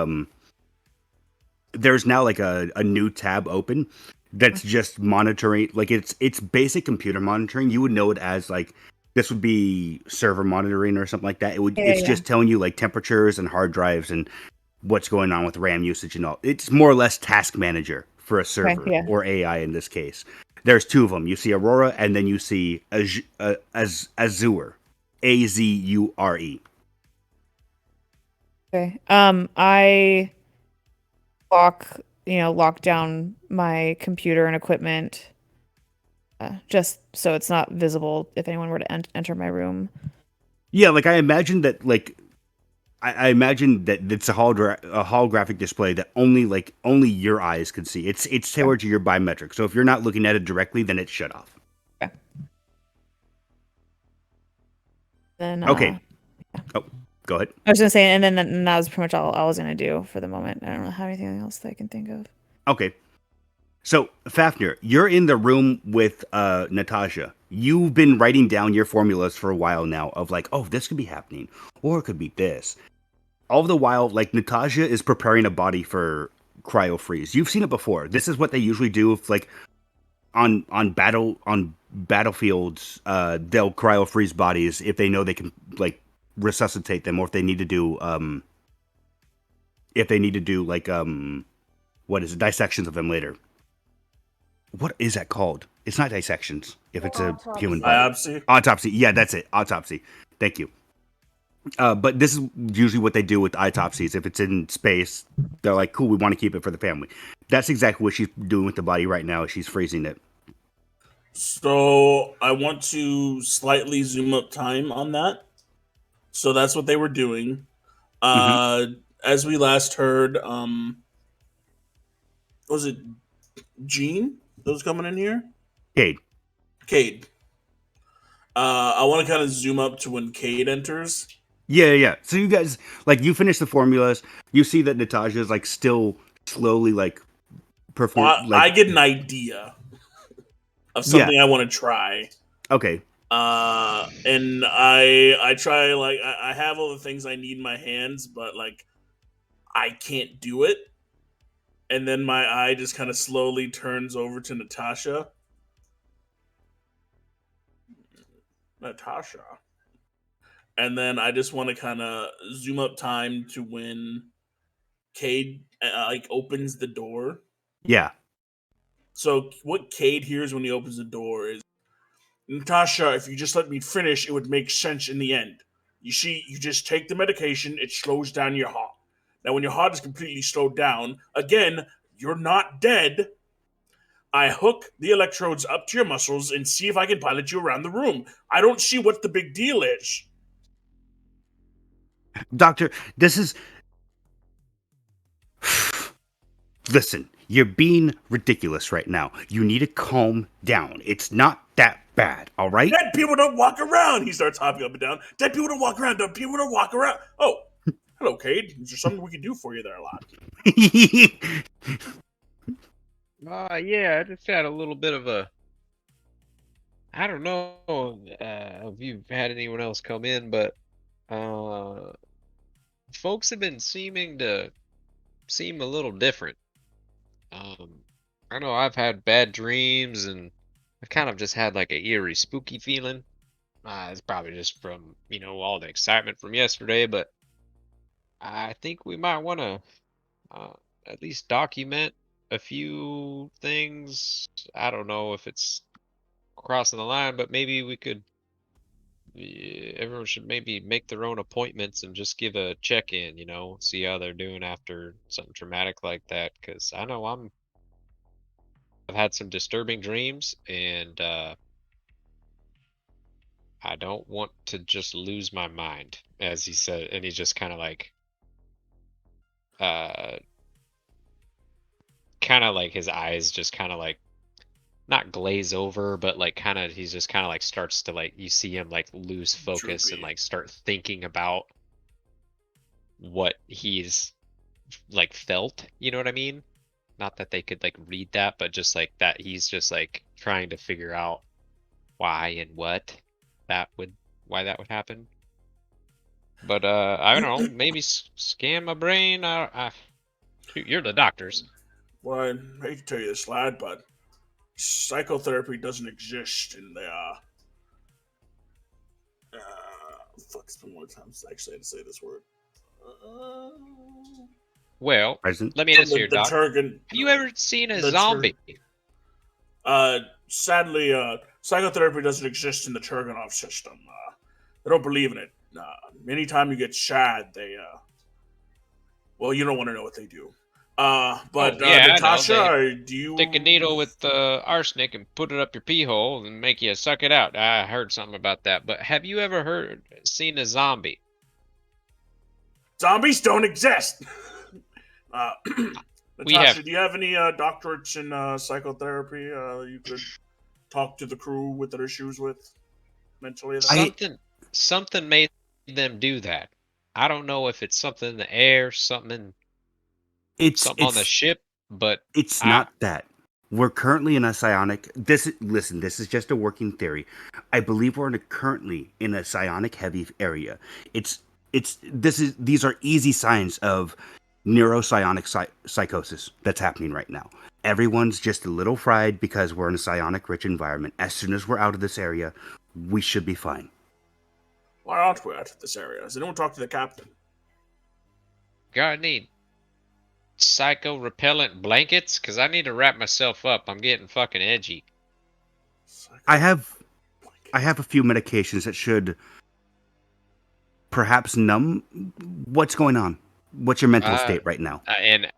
there's now like a new tab open that's just monitoring, like it's basic computer monitoring. You would know it as like this would be server monitoring or something like that. It's Yeah. just telling you like temperatures and hard drives and what's going on with RAM usage and all. It's more or less task manager for a server yeah. or AI in this case. There's two of them. You see Aurora and then you see Azure, Azure. Okay. I lock down my computer and equipment just so it's not visible if anyone were to enter my room. Yeah, like I imagine that I imagine that it's a holographic display that only your eyes can see. It's tailored to your biometric. So if you're not looking at it directly, then it's shut off. Okay. Then Okay. Oh, go ahead. I was gonna say, and then that was pretty much all I was gonna do for the moment. I don't really have anything else that I can think of. Okay. So Fafnir, you're in the room with Natasha. You've been writing down your formulas for a while now of like, oh, this could be happening, or it could be this. All the while, like Natasha is preparing a body for cryo freeze. You've seen it before. This is what they usually do if like on battlefields, they'll cryo freeze bodies if they know they can like resuscitate them, or if they need to do like what is it, dissections of them later. What is that called? It's not dissections if it's a human body. Biopsy. Autopsy. Yeah, that's it. Autopsy. Thank you. But this is usually what they do with autopsies. If it's in space, they're like, cool, we want to keep it for the family. That's exactly what she's doing with the body right now. She's freezing it. So I want to slightly zoom up time on that. So that's what they were doing. As we last heard, was it Gene that was coming in here. Cayde. Cayde. I want to kind of zoom up to when Cayde enters. Yeah. So you guys, like, you finish the formulas. You see that Natasha is like still slowly like I get an idea of Yeah. something I want to try. Okay. And I try, like, I have all the things I need in my hands, but like I can't do it. And then my eye just kind of slowly turns over to Natasha. Natasha. And then I just want to kind of zoom up time to when Cayde like opens the door. Yeah. So what Cayde hears when he opens the door is, Natasha, if you just let me finish, it would make sense in the end. You see, you just take the medication, it slows down your heart. Now, when your heart is completely slowed down, again, you're not dead. I hook the electrodes up to your muscles and see if I can pilot you around the room. I don't see what the big deal is. Doctor, this is. Listen, you're being ridiculous right now. You need to calm down. It's not that bad, all right? Dead people don't walk around. He starts hopping up and down. Dead people don't walk around. Dead people don't walk around. Oh, hello, Cayde. Is there something we can do for you there, lad? Yeah, I just had a little bit of a. I don't know if you've had anyone else come in, but folks have been seem a little different. I know I've had bad dreams, and I've kind of just had like a eerie, spooky feeling. It's probably just from all the excitement from yesterday, but I think we might want to at least document a few things. I don't know if it's crossing the line, but maybe we could. Everyone should maybe make their own appointments and just give a check-in, see how they're doing after something traumatic like that. Because I know I've had some disturbing dreams, and I don't want to just lose my mind, as he said, and he just kind of like, uh, his eyes just kind of like not glaze over, but like he's just kind of like starts to like you see him like lose focus and Droopy. like start thinking about what he's like felt. You know what I mean? Not that they could like read that, but just like that he's just like trying to figure out why and what that would why that would happen. But I don't know, maybe scan my brain. Shoot, you're the doctors. Well, I hate to tell you this, lad, but psychotherapy doesn't exist in the fuck, it's been more times actually I had to say this word. Well, Present. let me ask you, The Doc. Turgan. Have you ever seen a the zombie? Sadly, psychotherapy doesn't exist in the Turganov system. They don't believe in it. Anytime you get sad, they well, you don't want to know what they do. But Oh, yeah, I know. Natasha, do you Stick a needle with arsenic and put it up your pee hole and make you suck it out. I heard something about that. But have you ever seen a zombie? Zombies don't exist. We Natasha, have- do you have any doctorates in psychotherapy? You could talk to the crew with their issues with mentally. Something made them do that. I don't know if it's something in the air, something on the ship, but It's not that. We're currently in a psionic. This is just a working theory. I believe we're currently in a psionic heavy area. These are easy signs of neuropsionic psychosis that's happening right now. Everyone's just a little fried because we're in a psionic rich environment. As soon as we're out of this area, we should be fine. Why aren't we out of this area? Has anyone talked to the captain? God, need psycho repellent blankets? Because I need to wrap myself up. I'm getting fucking edgy. I have a few medications that should perhaps numb what's going on. What's your mental state right now? And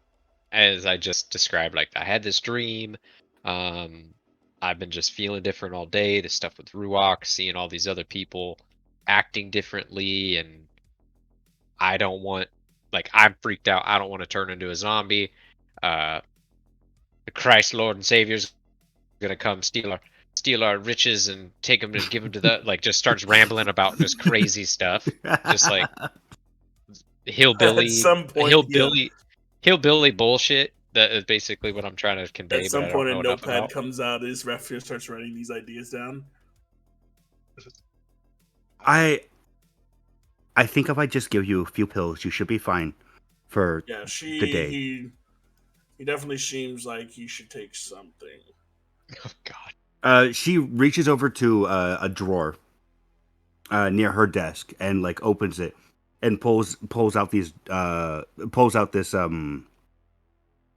as I just described, like I had this dream. I've been just feeling different all day. The stuff with Ruach, seeing all these other people acting differently, and I don't want, like, I'm freaked out. I don't want to turn into a zombie. the Christ, Lord, and Savior's gonna come steal our riches and take them and give them to the like. Just starts rambling about just crazy stuff, just like hillbilly, At some point, yeah. hillbilly bullshit. That is basically what I'm trying to convey. At some but I point, don't a know enough notepad about. comes out. His Fafnir starts writing these ideas down. I think if I just give you a few pills, you should be fine for Yeah, the day. he definitely seems like he should take something. Oh God. She reaches over to a drawer near her desk and like opens it and pulls out this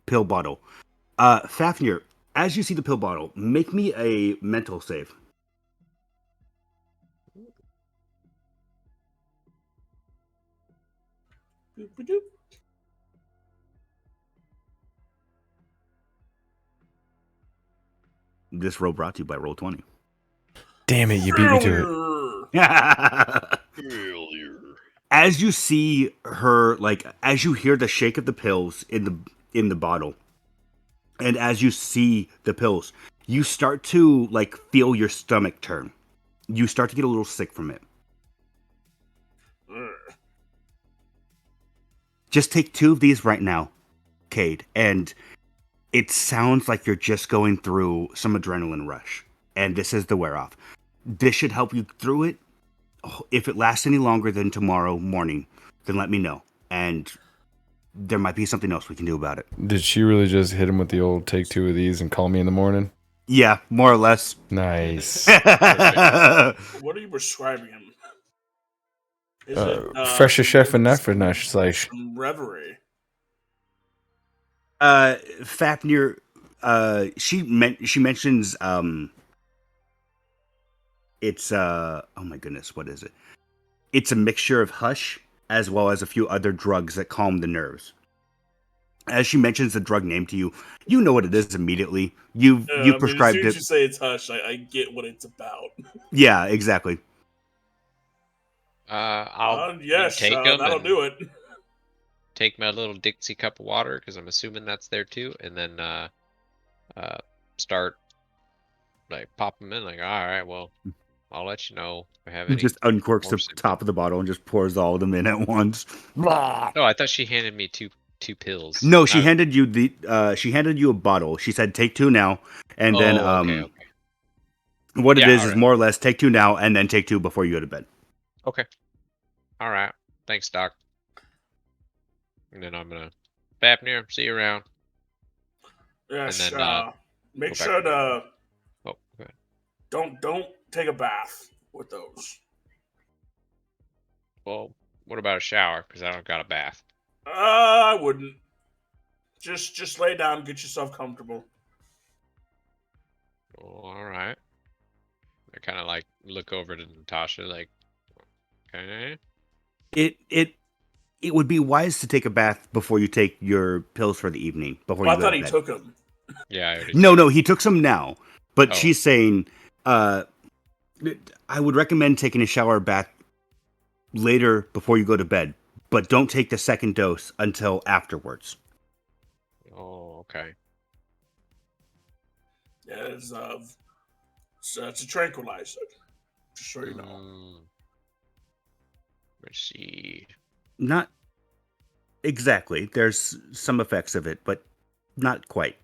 pill bottle. Fafnir, as you see the pill bottle, make me a mental save. Boop-a-doop. This roll brought to you by Roll20. Damn it, you beat me to it. Failure. As you see her, like as you hear the shake of the pills in the bottle, and as you see the pills, you start to like feel your stomach turn. You start to get a little sick from it. Just take 2 of these right now, Cayde, and it sounds like you're just going through some adrenaline rush, and this is the wear off. This should help you through it. If it lasts any longer than tomorrow morning, then let me know, and there might be something else we can do about it. Did she really just hit him with the old take 2 of these and call me in the morning? Yeah, more or less. Nice. What are you prescribing him? Is Fresher chef and Nefrenash. some reverie? Fafnir, she mentions it's oh my goodness, what is it? It's a mixture of hush as well as a few other drugs that calm the nerves. As she mentions the drug name to you, you know what it is immediately. You prescribed as soon as it. you say it's hush, I get what it's about. Yeah, exactly. I'll yes, take them. that'll do it. Take my little Dixie cup of water because I'm assuming that's there too, and then start like pop them in. Like, all right, well, I'll let you know if I have He any. just uncorks more the symptoms. top of the bottle and just pours all of them in at once. Blah. No, I thought she handed me two pills. No, she handed you a bottle. She said take 2 now, and then okay. what it Yeah, is alright. more or less take 2 now and then take 2 before you go to bed. Okay. All right. Thanks, Doc. And then I'm gonna Fafnir, see you around. Yes, And then, make go sure back to Oh, go ahead. don't take a bath with those. Well, what about a shower? Because I don't got a bath. I wouldn't. Just lay down, get yourself comfortable. Oh, all right. I kind of like look over to Natasha, like, okay. It would be wise to take a bath before you take your pills for the evening. Before Well, you I go thought to he bed. took them. Yeah, I already No, he took some now, but Oh. she's saying, I would recommend taking a shower or bath later before you go to bed, but don't take the second dose until afterwards. Oh, okay. Yeah, it's a tranquilizer. Just so you know. Let's see. Not exactly. There's some effects of it, but not quite.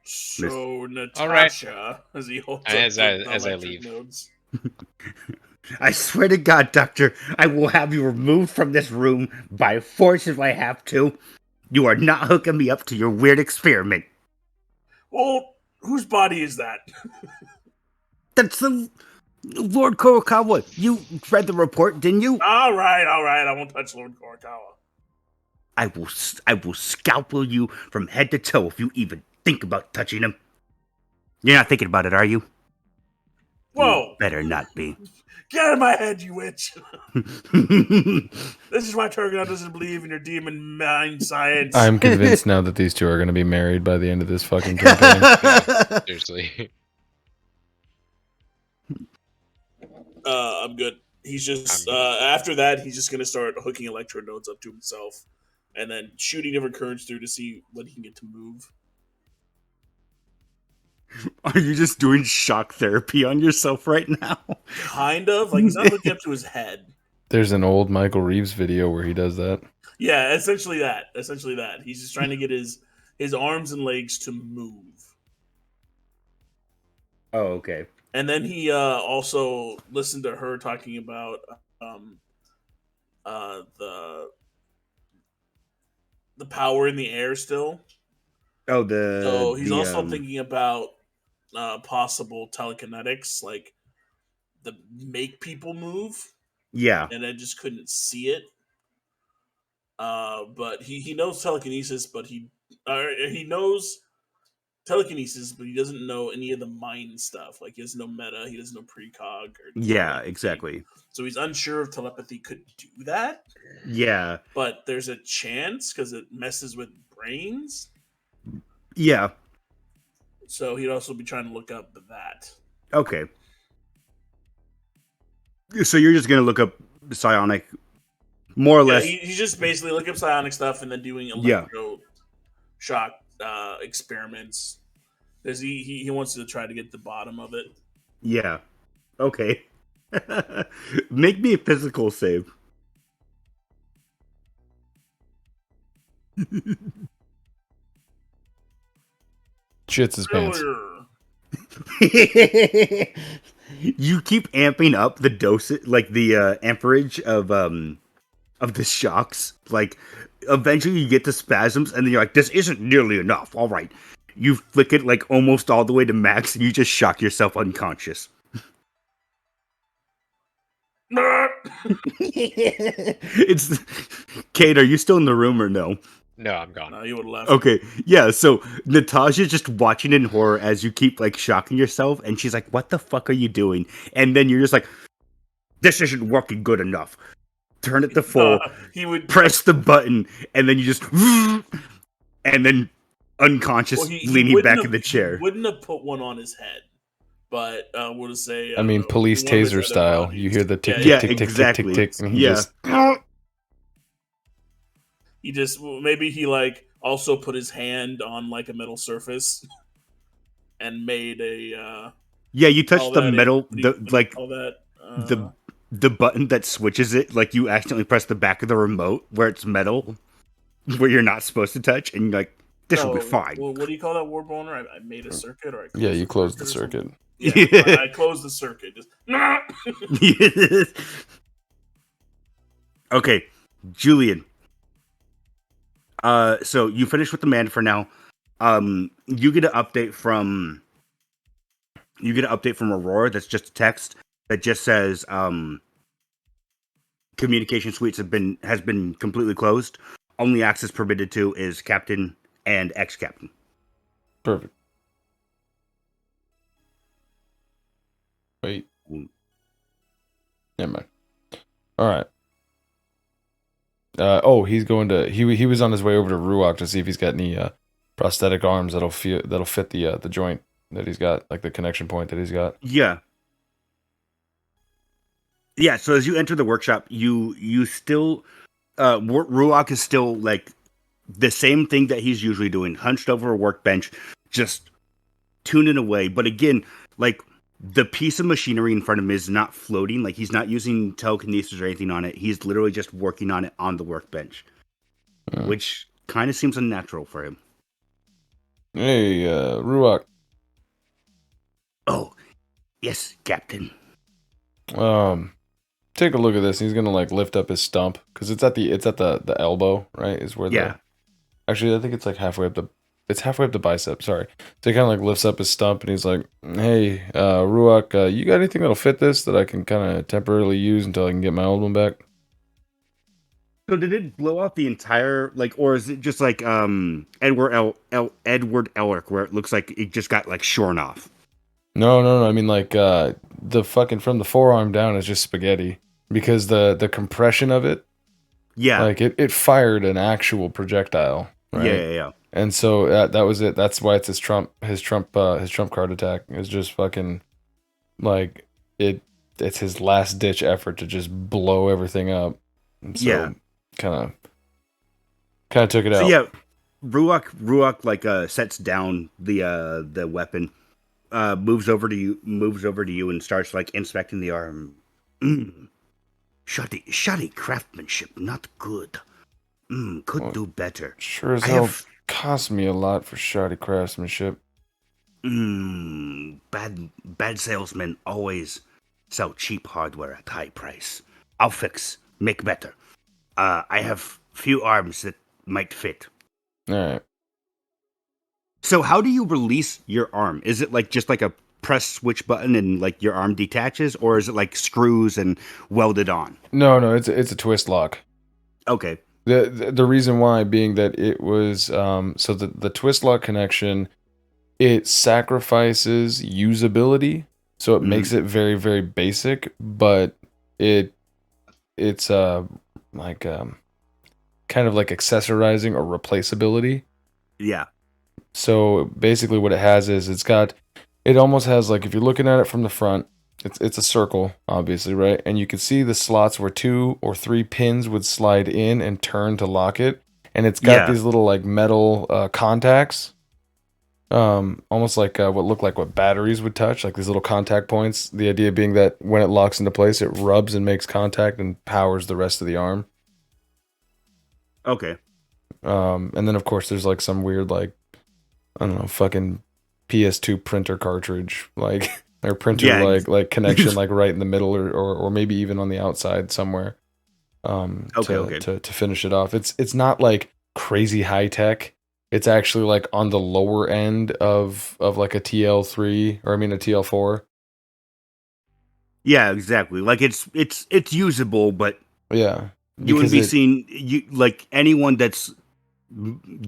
So Natasha, All right. as he holds As up I- the as I electric leave. nodes. I swear to God, Doctor, I will have you removed from this room by force if I have to. You are not hooking me up to your weird experiment. Well, whose body is that? That's the Lord Kurokawa. You read the report, didn't you? All right. I won't touch Lord Korikawa. I will scalpel you from head to toe if you even think about touching him. You're not thinking about it, are you? Whoa! You better not be. Get out of my head, you witch! This is why Turgon doesn't believe in your demon mind science. I'm convinced now that these 2 are going to be married by the end of this fucking campaign. Seriously. I'm good. He's just I'm- after that, he's just gonna start hooking electrodes up to himself, and then shooting different currents through to see what he can get to move. Are you just doing shock therapy on yourself right now? Kind of like he's not hooking up to his head. There's an old Michael Reeves video where he does that. Yeah, essentially that. Essentially that. He's just trying to get his arms and legs to move. Oh, okay. And then he also listened to her talking about the power in the air still. Oh, So he's also the thinking about possible telekinetics, like the make people move, yeah. and I just couldn't see it. But he knows telekinesis, but he knows telekinesis, but he doesn't know any of the mind stuff. Like he doesn't know meta, he doesn't know precog, or Yeah, telepathy. exactly. So he's unsure if telepathy could do that. Yeah. But there's a chance because it messes with brains. Yeah. So he'd also be trying to look up that. Okay. So you're just gonna look up psionic, more or Yeah, less. he's just basically looking up psionic stuff and then doing electro shock experiments. Because he wants to try to get to the bottom of it. Yeah. Okay. Make me a physical save. Shits his pants. You keep amping up the dose, like the amperage of the shocks. Like eventually you get to spasms, and then you're like, "This isn't nearly enough." All right, you flick it like almost all the way to max, and you just shock yourself unconscious. It's Kate. Are you still in the room or no? No, I'm gone. No, you would have left. Okay, yeah, so Natasha's just watching in horror as you keep, like, shocking yourself, and she's like, what the fuck are you doing? And then you're just like, this isn't working good enough. Turn it to full, He would press the button, and then you just, and then unconscious, leaning wouldn't back have- in the chair. He wouldn't have put one on his head, but we'll just say. I mean, police one of his taser other style. bodies. You hear the tick, Yeah, tick, tick, tick, exactly. tick, tick, tick, and he Yeah. just He just maybe he like also put his hand on like a metal surface and made a Yeah, you touch all the that- metal, what do you- like, all that the button that switches it, like, you accidentally press the back of the remote where it's metal, where you're not supposed to touch, and you're like, this will be fine. Well, what do you call that, Warboner? I made a circuit, or I yeah, you closed the or something? circuit. Yeah, I closed the circuit. Just Okay, Julyen. So you finished with the man for now. You get an update from Aurora. That's just a text that just says communication suites has been completely closed. Only access permitted to is captain and ex-captain. Perfect. Wait. Never mind. All right. He's going to. He was on his way over to Ruach to see if he's got any prosthetic arms that'll fit the joint that he's got, like the connection point that he's got. Yeah. Yeah. So as you enter the workshop, you still Ruach is still like the same thing that he's usually doing, hunched over a workbench, just tuning away. But again, like the piece of machinery in front of him is not floating. Like he's not using telekinesis or anything on it. He's literally just working on it on the workbench, which kind of seems unnatural for him. Hey, Ruach. Oh, yes, Captain. Take a look at this. He's gonna like lift up his stump because it's at the elbow, right? Is where Yeah. Actually, I think it's like halfway up the bicep. Sorry. So he kind of like lifts up his stump and he's like, "Hey, Ruach, you got anything that'll fit this that I can kind of temporarily use until I can get my old one back?" So did it blow off the entire, like, or is it just like Edward Elric, where it looks like it just got like shorn off? No. I mean, like the fucking from the forearm down is just spaghetti because the compression of it, Yeah. like it fired an actual projectile. Right? Yeah. And so that was it. That's why it's his trump card attack. It's just fucking like it it's his last ditch effort to just blow everything up. And so Yeah. kind of took it So out. yeah, Ruach like sets down the weapon, moves over to you and starts like inspecting the arm. Shoddy craftsmanship, not good. Could Well, do better. Sure as I hell have cost me a lot for shoddy craftsmanship. bad salesmen always sell cheap hardware at high price. I'll fix, make better. I have few arms that might fit. All right. So how do you release your arm? Is it like just like a press switch button and like your arm detaches, or is it like screws and welded on? No, it's a twist lock. Okay. The reason why being that it was so the twist lock connection, it sacrifices usability, so it makes it very, very basic, but it's like kind of like accessorizing or replaceability. Yeah. So basically what it has is it almost has like, if you're looking at it from the front, it's a circle, obviously, right? And you can see the slots where 2 or 3 pins would slide in and turn to lock it. And it's got these little like metal contacts, almost like what look like what batteries would touch, like these little contact points. The idea being that when it locks into place, it rubs and makes contact and powers the rest of the arm. Okay. And then of course there's like some weird like, I don't know, fucking PS2 printer cartridge, like, or printer like connection, like right in the middle, or maybe even on the outside somewhere. To finish it off. It's not like crazy high tech. It's actually like on the lower end of like a TL3, or I mean a TL4. Yeah, exactly. Like it's usable, but Yeah, you wouldn't be seen. You like anyone that's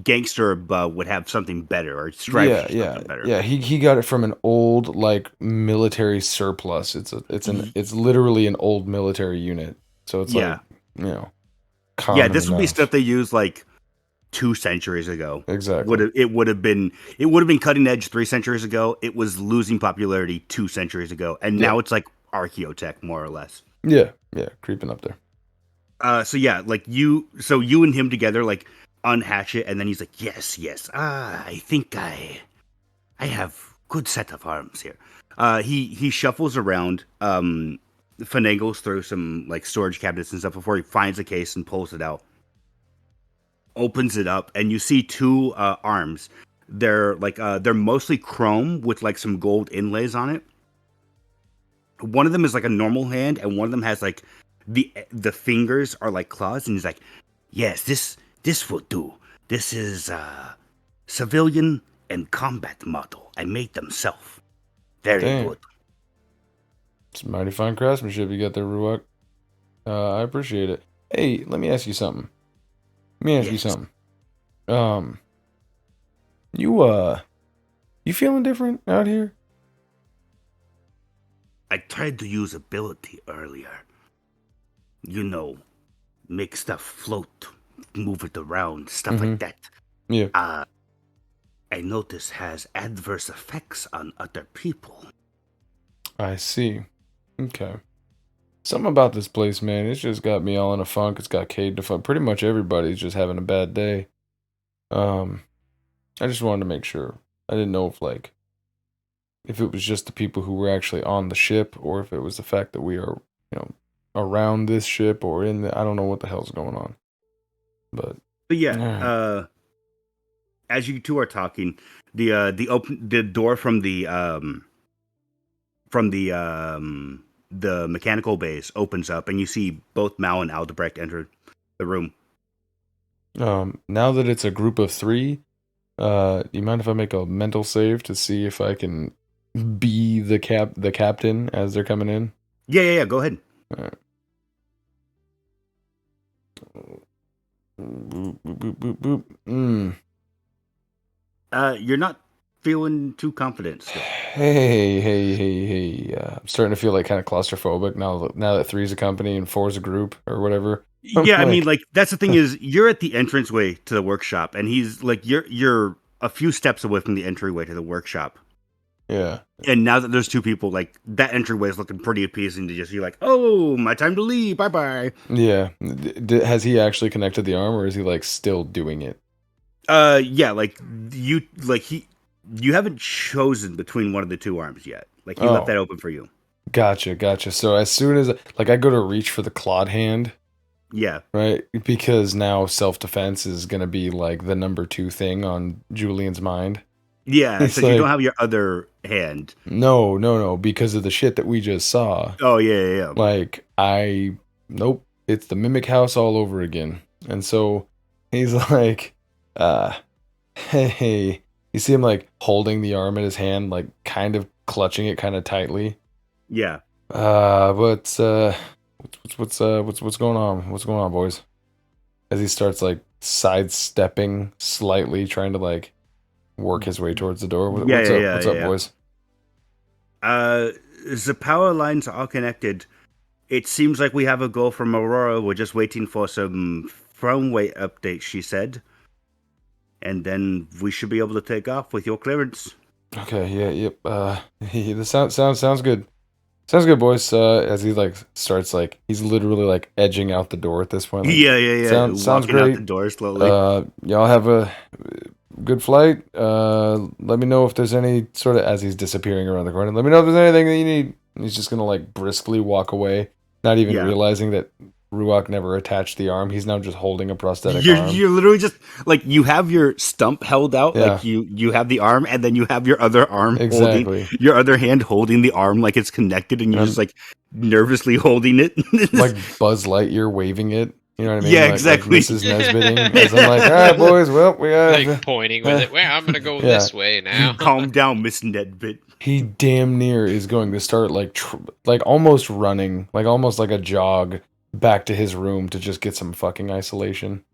gangster would have something better or strive for something better. Yeah. He got it from an old like military surplus. It's literally an old military unit. So it's like, you know, common this would be enough. stuff they used like 2 centuries ago. Exactly. It would have been cutting edge 3 centuries ago. It was losing popularity 2 centuries ago, and now it's like archaeotech more or less. Yeah, creeping up there. So you and him together like unhatch it, and then he's like, yes, I think I have good set of arms here. He shuffles around, finagles through some like storage cabinets and stuff before he finds a case and pulls it out, opens it up, and you see 2 arms. They're like they're mostly chrome with like some gold inlays on it. One of them is like a normal hand, and one of them has like the fingers are like claws, and he's like, yes, this will do. This is civilian and combat model. I made them myself. Very good. It's mighty fine craftsmanship you got there, Ruach. I appreciate it. Hey, let me ask you something. You feeling different out here? I tried to use ability earlier. You know, make stuff float, move it around, stuff like that. Yeah. I notice has adverse effects on other people. I see. Okay. Something about this place, man. It's just got me all in a funk. It's got Cayde in a funk. Pretty much everybody's just having a bad day. I just wanted to make sure. I didn't know if it was just the people who were actually on the ship, or if it was the fact that we are, around this ship, or I don't know what the hell's going on. But yeah, as you two are talking, the door from the mechanical base opens up, and you see both Mal and Aldebrecht enter the room. Now that it's a group of 3, you mind if I make a mental save to see if I can be the captain as they're coming in? Yeah. Go ahead. All right. Boop, boop, boop, boop. You're not feeling too confident still. Hey. I'm starting to feel like kind of claustrophobic now that 3's a company and 4's a group or whatever. Yeah, I mean, like, that's the thing is, you're at the entranceway to the workshop, and he's like, you're a few steps away from the entryway to the workshop. Yeah. And now that there's two people, like that entryway is looking pretty appeasing to just be like, oh, my time to leave. Bye bye. Yeah. Has he actually connected the arm, or is he like still doing it? Yeah, like you haven't chosen between one of the two arms yet. Like he left Oh. that open for you. Gotcha. So as soon as like I go to reach for the clawed hand, Yeah. right? Because now self-defense is gonna be like the number 2 thing on Julian's mind. Yeah, It's since you like- don't have your other hand. No, because of the shit that we just saw. Oh yeah. Like nope, it's the mimic house all over again. And so he's like, hey, you see him like holding the arm in his hand, like kind of clutching it kind of tightly. Yeah. What's going on? What's going on, boys? As he starts like sidestepping slightly, trying to like work his way towards the door. What's up, boys? The power lines are all connected. It seems like we have a goal from Aurora. We're just waiting for some firmware updates, she said. And then we should be able to take off with your clearance. Okay, yep. This sounds good. Sounds good, boys. As he like starts like he's literally like edging out the door at this point. Like, Yeah. Sounds Walking great. out the door slowly. Y'all have a good flight. Let me know if there's any sort of as he's disappearing around the corner. Let me know if there's anything that you need. And he's just gonna like briskly walk away, not even realizing that Ruach never attached the arm. He's now just holding a prosthetic arm. You're literally just like you have your stump held out, Yeah. like you have the arm, and then you have your other arm Exactly. holding your other hand holding the arm like it's connected, and you're just like nervously holding it. Like Buzz Lightyear waving it. You know what I mean? Yeah, like exactly. Mrs. Nesbiting. As I'm like, all right, boys. Well, we got. Like pointing with it. Well, I'm gonna go Yeah. this way now. Calm down, Miss Nedbit. He damn near is going to start like almost running, like almost like a jog back to his room to just get some fucking isolation.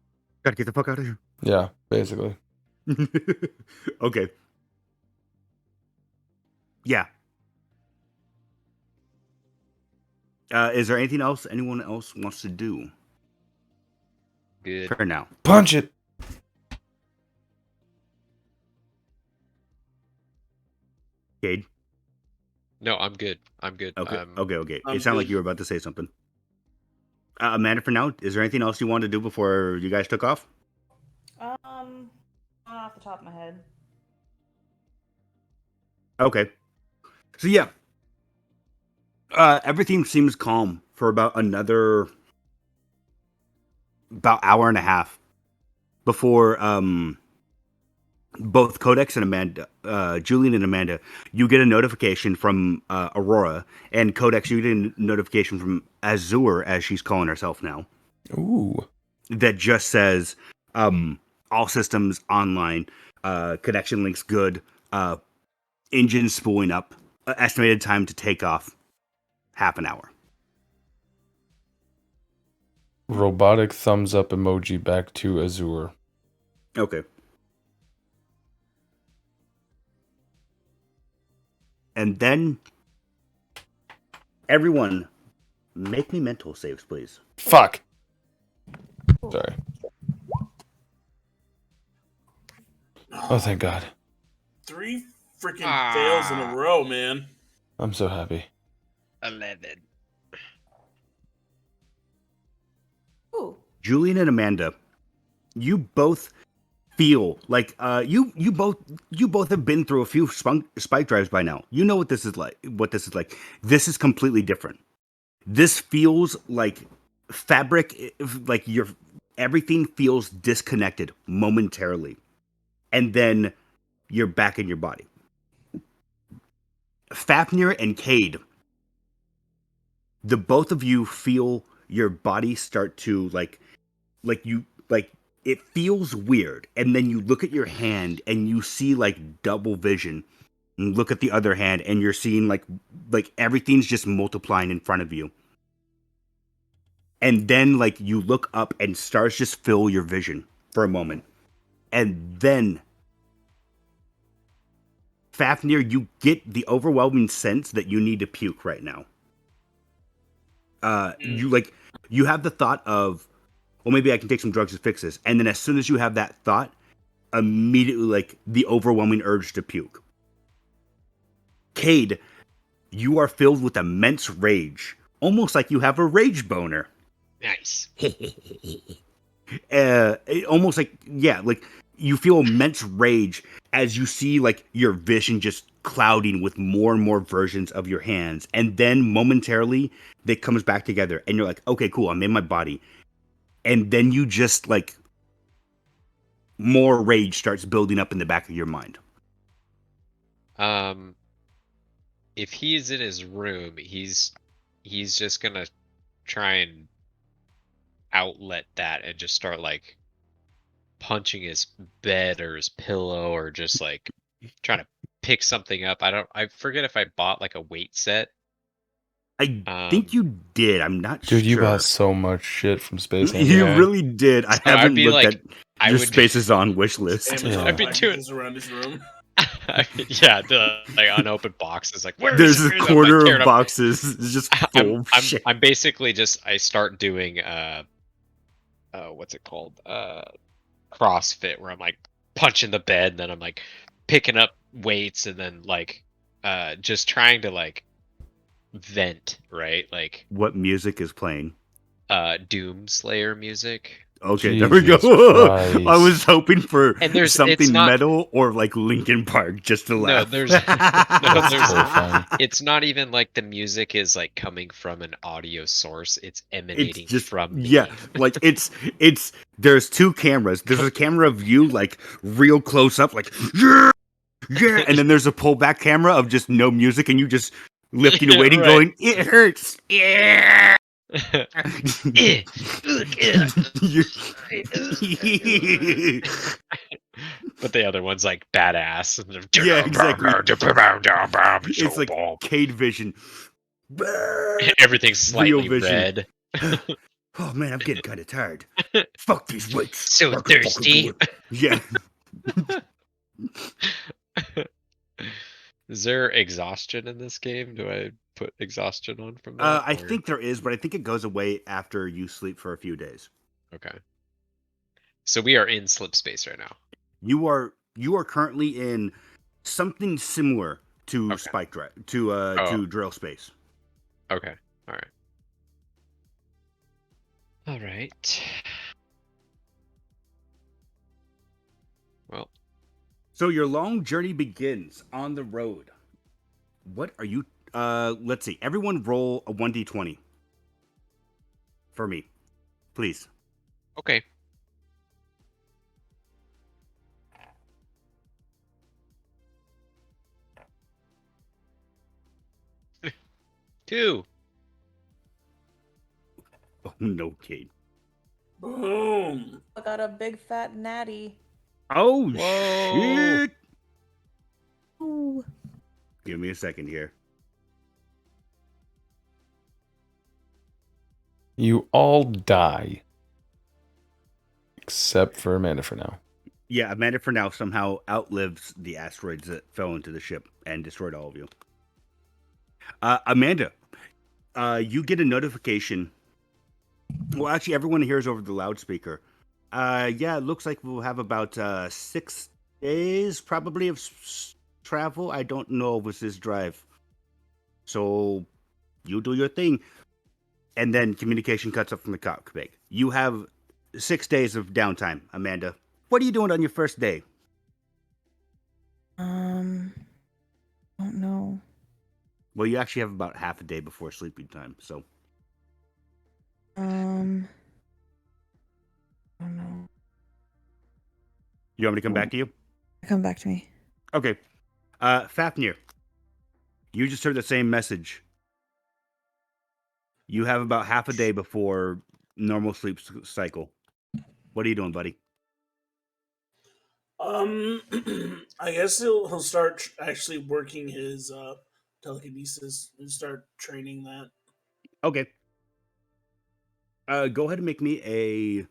Gotta get the fuck out of here. Yeah, basically. Okay. Yeah. Is there anything else anyone else wants to do Good. for now? Punch it. Cade? No, I'm good. I'm good. Okay. Okay. I'm It sounded like good. you were about to say something. Amanda, for now, is there anything else you wanted to do before you guys took off? Not off the top of my head. Okay. So yeah. Everything seems calm for about hour and a half before both Codex and Amanda, Julyen and Amanda, you get a notification from Aurora, and Codex, you get a notification from Azure, as she's calling herself now, Ooh. that just says all systems online, connection links good, engines spooling up, estimated time to take off, half an hour. Robotic thumbs up emoji back to Azure. Okay. And then, everyone, make me mental saves, please. Fuck. Sorry. Oh, thank God. 3 freaking fails in a row, man. I'm so happy. 11. Ooh. Julyen and Amanda, you both feel like you both have been through a few spike drives by now. You know what this is like. This is completely different. This feels like fabric, like everything feels disconnected momentarily, and then you're back in your body. Fafnir and Cayde, the both of you feel your body start to like it feels weird, and then you look at your hand and you see like double vision, and look at the other hand and you're seeing like everything's just multiplying in front of you, and then like you look up and stars just fill your vision for a moment, and then Fafnir, you get the overwhelming sense that you need to puke right now. You have the thought of, well, maybe I can take some drugs to fix this. And then as soon as you have that thought, immediately like the overwhelming urge to puke. Cayde, you are filled with immense rage, almost like you have a rage boner. Nice. Almost like, yeah, like you feel immense rage as you see like your vision just clouding with more and more versions of your hands, and then momentarily that comes back together and you're like, okay, cool, I'm in my body. And then you just like more rage starts building up in the back of your mind. If he's in his room, he's just gonna try and outlet that and just start like punching his bed or his pillow or just like trying to pick something up. I forget if I bought like a weight set. I think you did. I'm not Dude, you sure. bought so much shit from Space Master. You Yeah. really did. I So I'd haven't be looked like- at I your would- Spaces on wish list. Amazon I've been doing- packages around his room. Yeah, the like unopened boxes. Like where There's is it? a Where is it? I'm, like, corner tearing of up. boxes it's just full of shit. I'm basically just I start doing what's it called? CrossFit, where I'm like punching the bed and then I'm like picking up weights and then like just trying to like vent, right? Like What music is playing? Doom Slayer music. Okay, there we go. Jesus I Christ. was hoping for And there's- something it's not- metal or like Linkin Park just to No, laugh. there's That's there's- terrifying. It's not even like the music is like coming from an audio source. It's emanating It's just from me. yeah, like it's there's two cameras. There's a camera of you like real close up, like yeah, yeah, and then there's a pullback camera of just no music and you just lifting Yeah, and waiting, right. going, it hurts. Yeah. But the other one's like badass. Yeah, exactly. It's It's like Cayde vision. everything's slightly vision. red. Oh man, I'm getting kind of tired. Fuck these weights. So I can fucking thirsty. do it. Yeah. Is there exhaustion in this game? Do I put exhaustion on from that? I or- think there is, but I think it goes away after you sleep for a few days. Okay. So we are in slip space right now. You are currently in something similar to Okay. Spike Drive to Drill Space. Okay. All right. All right. Well, So your long journey begins on the road. What are you? Let's see. Everyone roll a 1d20 for me, please. okay. Two. Oh no, Cayde. Boom. I got a big fat natty. Oh Whoa. shit! Ooh. Give me a second here. You all die. Except for Amanda for now. Yeah, Amanda for now somehow outlives the asteroids that fell into the ship and destroyed all of you. Amanda, you get a notification. Well, actually, everyone hears over the loudspeaker. Yeah, it looks like we'll have about 6 days probably of travel. I don't know if it's this drive. So you do your thing. And then communication cuts up from the cockpit. You have 6 days of downtime, Amanda. What are you doing on your first day? Don't know. Well, you actually have about half a day before sleeping time, so. I don't know. You want me to come back to you? Come back to me. Okay. Fafnir, you just heard the same message. You have about half a day before normal sleep cycle. What are you doing, buddy? I guess he'll start actually working his telekinesis and start training that. Okay. Go ahead and make me a...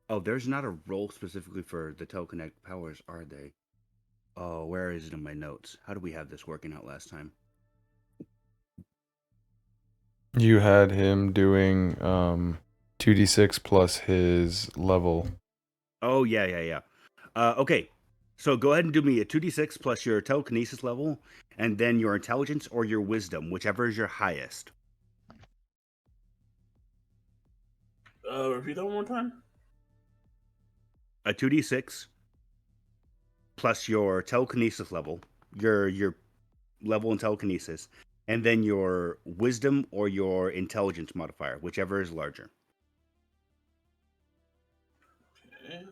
Oh, there's not a roll specifically for the telekinetic powers, are they? Oh, where is it in my notes? How do we have this working out last time? You had him doing 2d6 plus his level. Oh, yeah. Okay. So go ahead and do me a 2d6 plus your telekinesis level, and then your intelligence or your wisdom, whichever is your highest. Repeat that one more time. A 2d6 plus your telekinesis level, your level in telekinesis, and then your wisdom or your intelligence modifier, whichever is larger. Okay.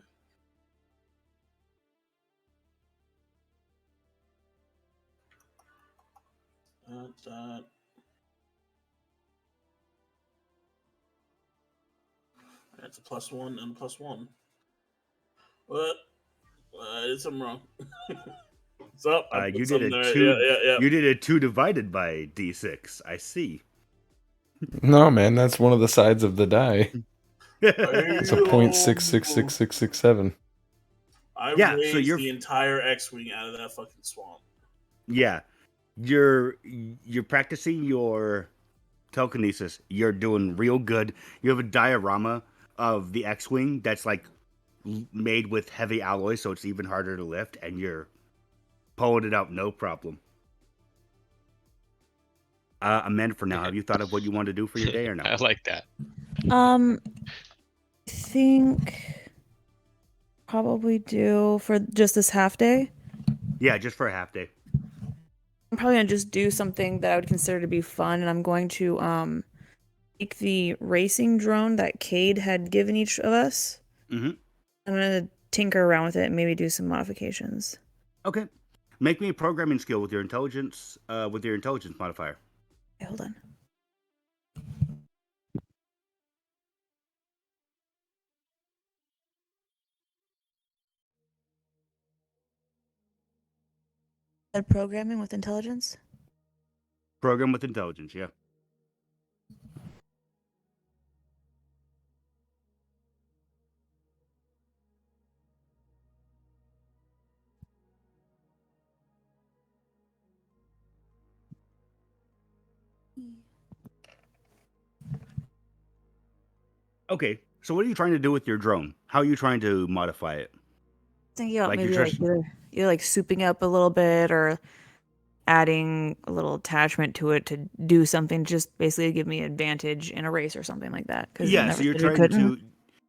That. That's a +1 and a +1. What? I did something wrong. So I You put did something a there. 2. Yeah. You did a 2 divided by d6. I see. No, man, that's one of the sides of the die. It's a Damn. 0.666667. I Yeah, so raised you're the entire X-wing out of that fucking swamp. yeah, you're practicing your telekinesis. You're doing real good. You have a diorama of the X-wing that's like made with heavy alloy, so it's even harder to lift, and you're pulling it out no problem. Amanda, for now, have you thought of what you want to do for your day or no? I like that. I think probably do for just this half day. Yeah, just for a half day. I'm probably gonna just do something that I would consider to be fun, and I'm going to take the racing drone that Cayde had given each of us. Mm-hmm. I'm gonna tinker around with it and maybe do some modifications. Okay. Make me a programming skill with your intelligence modifier. Okay, hold on. Programming with intelligence. Program with intelligence, yeah. Okay, so what are you trying to do with your drone? How are you trying to modify it? Thinking about Like maybe you're like just either like souping up a little bit or adding a little attachment to it to do something, just basically give me advantage in a race or something like that. Because yeah. never So said we couldn't.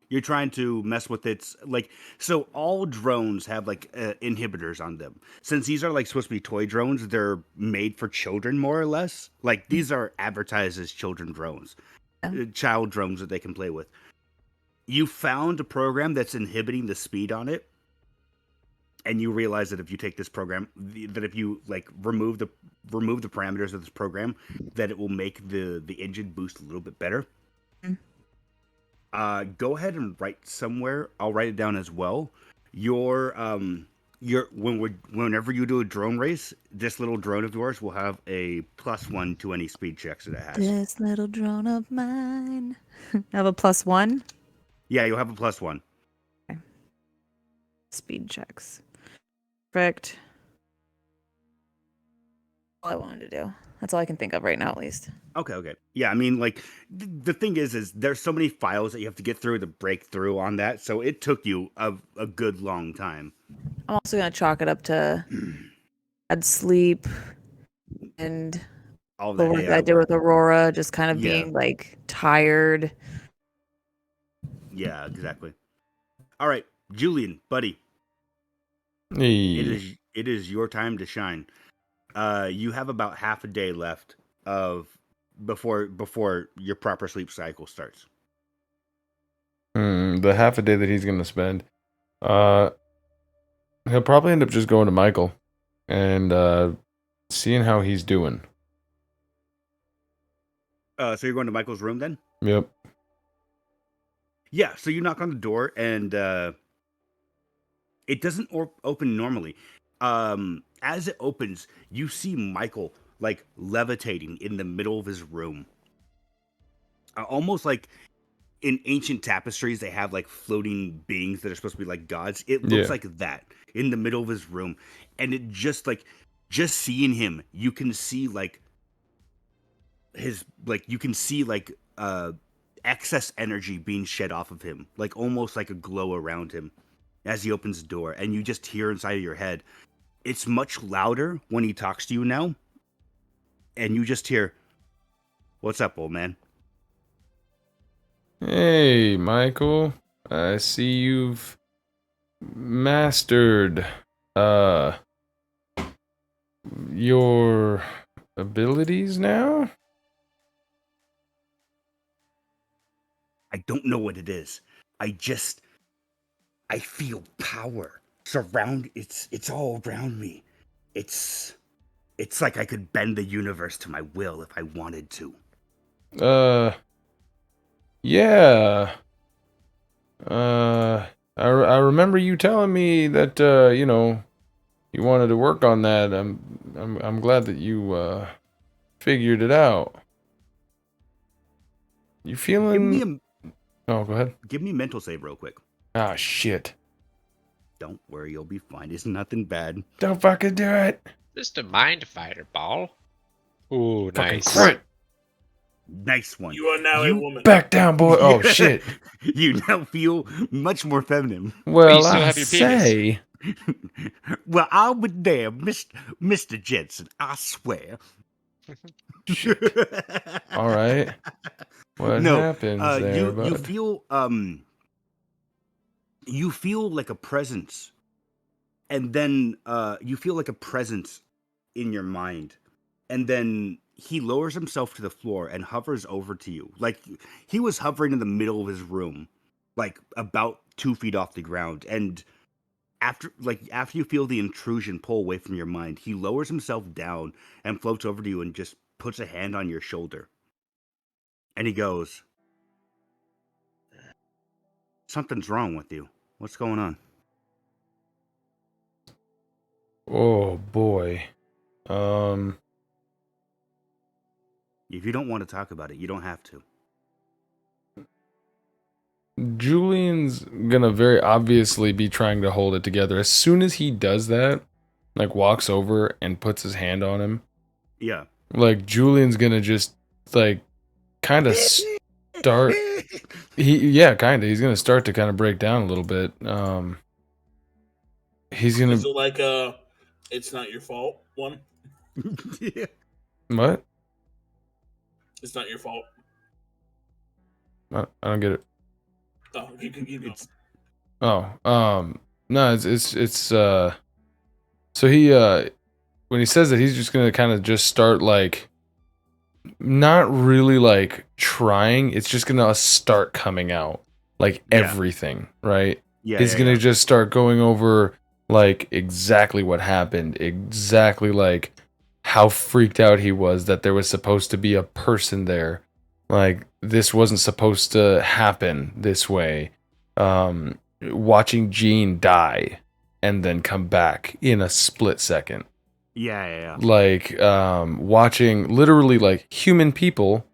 you're trying to mess with its like. So all drones have like inhibitors on them. Since these are like supposed to be toy drones, they're made for children more or less. Like these are advertised as children drones, Yeah. child drones that they can play with. You found a program that's inhibiting the speed on it, and you realize that if you take this program, that if you like remove the parameters of this program, that it will make the engine boost a little bit better. Mm. Go ahead and write somewhere. I'll write it down as well. Whenever you do a drone race, this little drone of yours will have a +1 to any speed checks that it has. This little drone of mine. I have a +1 Yeah, you'll have a +1. speed checks. Perfect. All I wanted to do. That's all I can think of right now, at least. Okay. Yeah, I mean, like, the thing is there's so many files that you have to get through to break through on that, so it took you a good long time. I'm also gonna chalk it up to add sleep and All the that work that AI I did work. with Aurora, just kind of Yeah. being like tired. Yeah, exactly. All right, Julyen, buddy, Hey. it is your time to shine. You have about half a day left of before your proper sleep cycle starts. The half a day that he's gonna spend, he'll probably end up just going to Michael and seeing how he's doing. So you're going to Michael's room then? Yep. Yeah. So you knock on the door and it doesn't open normally. As it opens, you see Michael like levitating in the middle of his room, almost like in ancient tapestries they have like floating beings that are supposed to be like gods. It looks Yeah. like that in the middle of his room, and it just seeing him, you can see like his you can see like excess energy being shed off of him, like almost like a glow around him. as he opens the door, and you just hear inside of your head. It's much louder when he talks to you now, and you just hear, "What's up, old man?" Hey, Michael. I see you've mastered your abilities now? I don't know what it is. I feel power surround. It's all around me. It's like I could bend the universe to my will if I wanted to. Yeah. I remember you telling me that you wanted to work on that. I'm glad that you figured it out. You feeling? Oh, go ahead. Give me a mental save real quick. Ah, shit. Don't worry, you'll be fine. It's nothing bad. Don't fucking do it. Just a mind fighter ball. Ooh, Fucking nice. crit. Nice one. You are now a woman. Back down, boy. Oh, shit. You now feel much more feminine. Well, you still I have your penis. say. Well, I'll be there, Mr. Jensen. I swear. All right. What happens there, you bud? you feel like a presence, and then you feel like a presence in your mind, and then he lowers himself to the floor and hovers over to you, like he was hovering in the middle of his room, like about 2 feet off the ground, and after you feel the intrusion pull away from your mind, he lowers himself down and floats over to you and just puts a hand on your shoulder. And he goes, "Something's wrong with you. What's going on?" Oh, boy. If you don't want to talk about it, you don't have to. Julian's gonna very obviously be trying to hold it together. As soon as he does that, like walks over and puts his hand on him, Yeah. like Julian's gonna just like kind of start. He's gonna start to kind of break down a little bit. He's gonna. Is it like it's not your fault one? Yeah. What? It's not your fault. I don't get it. Oh, you know. Oh, no, it's so he when he says that, he's just gonna kind of just start like not really like trying. It's just gonna start coming out like everything, right? Yeah. He's gonna just start going over like exactly what happened, exactly like how freaked out he was that there was supposed to be a person there. Like this wasn't supposed to happen this way. Watching Jean die and then come back in a split second. Yeah. Like watching literally like human people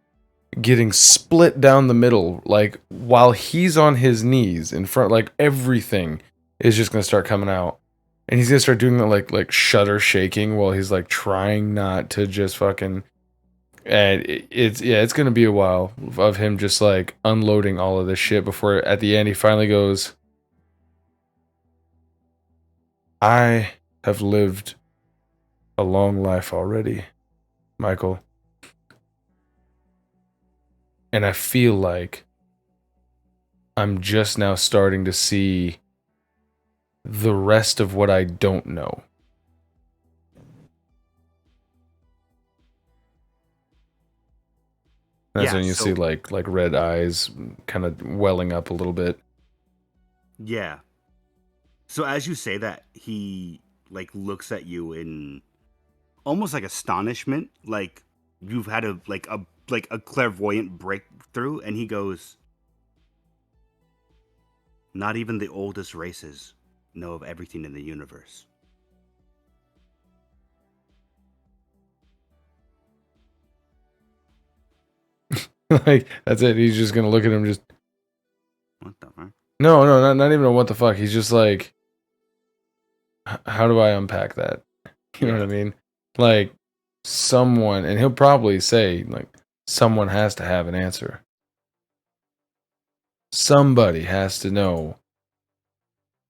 getting split down the middle, like while he's on his knees in front, like everything is just gonna start coming out. And he's gonna start doing that like shudder shaking while he's like trying not to just fucking. And it's gonna be a while of him just like unloading all of this shit before at the end he finally goes, "I have lived a long life already, Michael. And I feel like I'm just now starting to see the rest of what I don't know." That's when you see like red eyes kind of welling up a little bit. Yeah. So as you say that, he like looks at you in almost like astonishment, like you've had a clairvoyant breakthrough, and he goes, "Not even the oldest races know of everything in the universe." Like that's it. He's just gonna look at him. Just what the fuck? No, not even a what the fuck. He's just like, how do I unpack that? You know what I mean? Like someone, and he'll probably say like, someone has to have an answer. Somebody has to know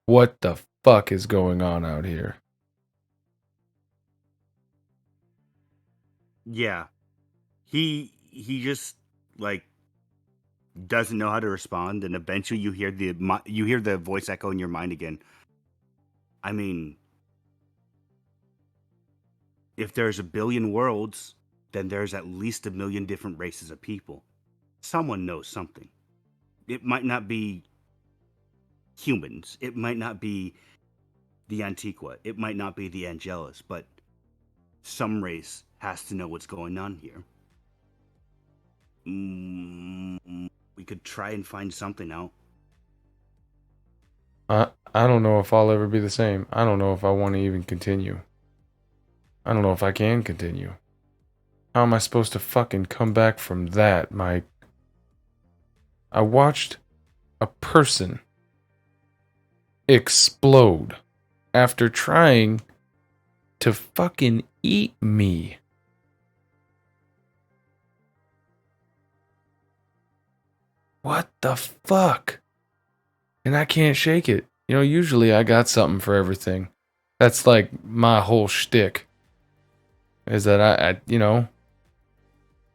what the fuck is going on out here? Yeah. He just like doesn't know how to respond, and eventually you hear the voice echo in your mind again. I mean, if there's a billion worlds, then there's at least a million different races of people. Someone knows something. It might not be humans. It might not be the Antiqua. It might not be the Angelus, but some race has to know what's going on here. We could try and find something out. I don't know if I'll ever be the same. I don't know if I want to even continue. I don't know if I can continue. How am I supposed to fucking come back from that, Mike? I watched a person explode after trying to fucking eat me. What the fuck? And I can't shake it. You know, usually I got something for everything. That's like my whole shtick. Is that I you know,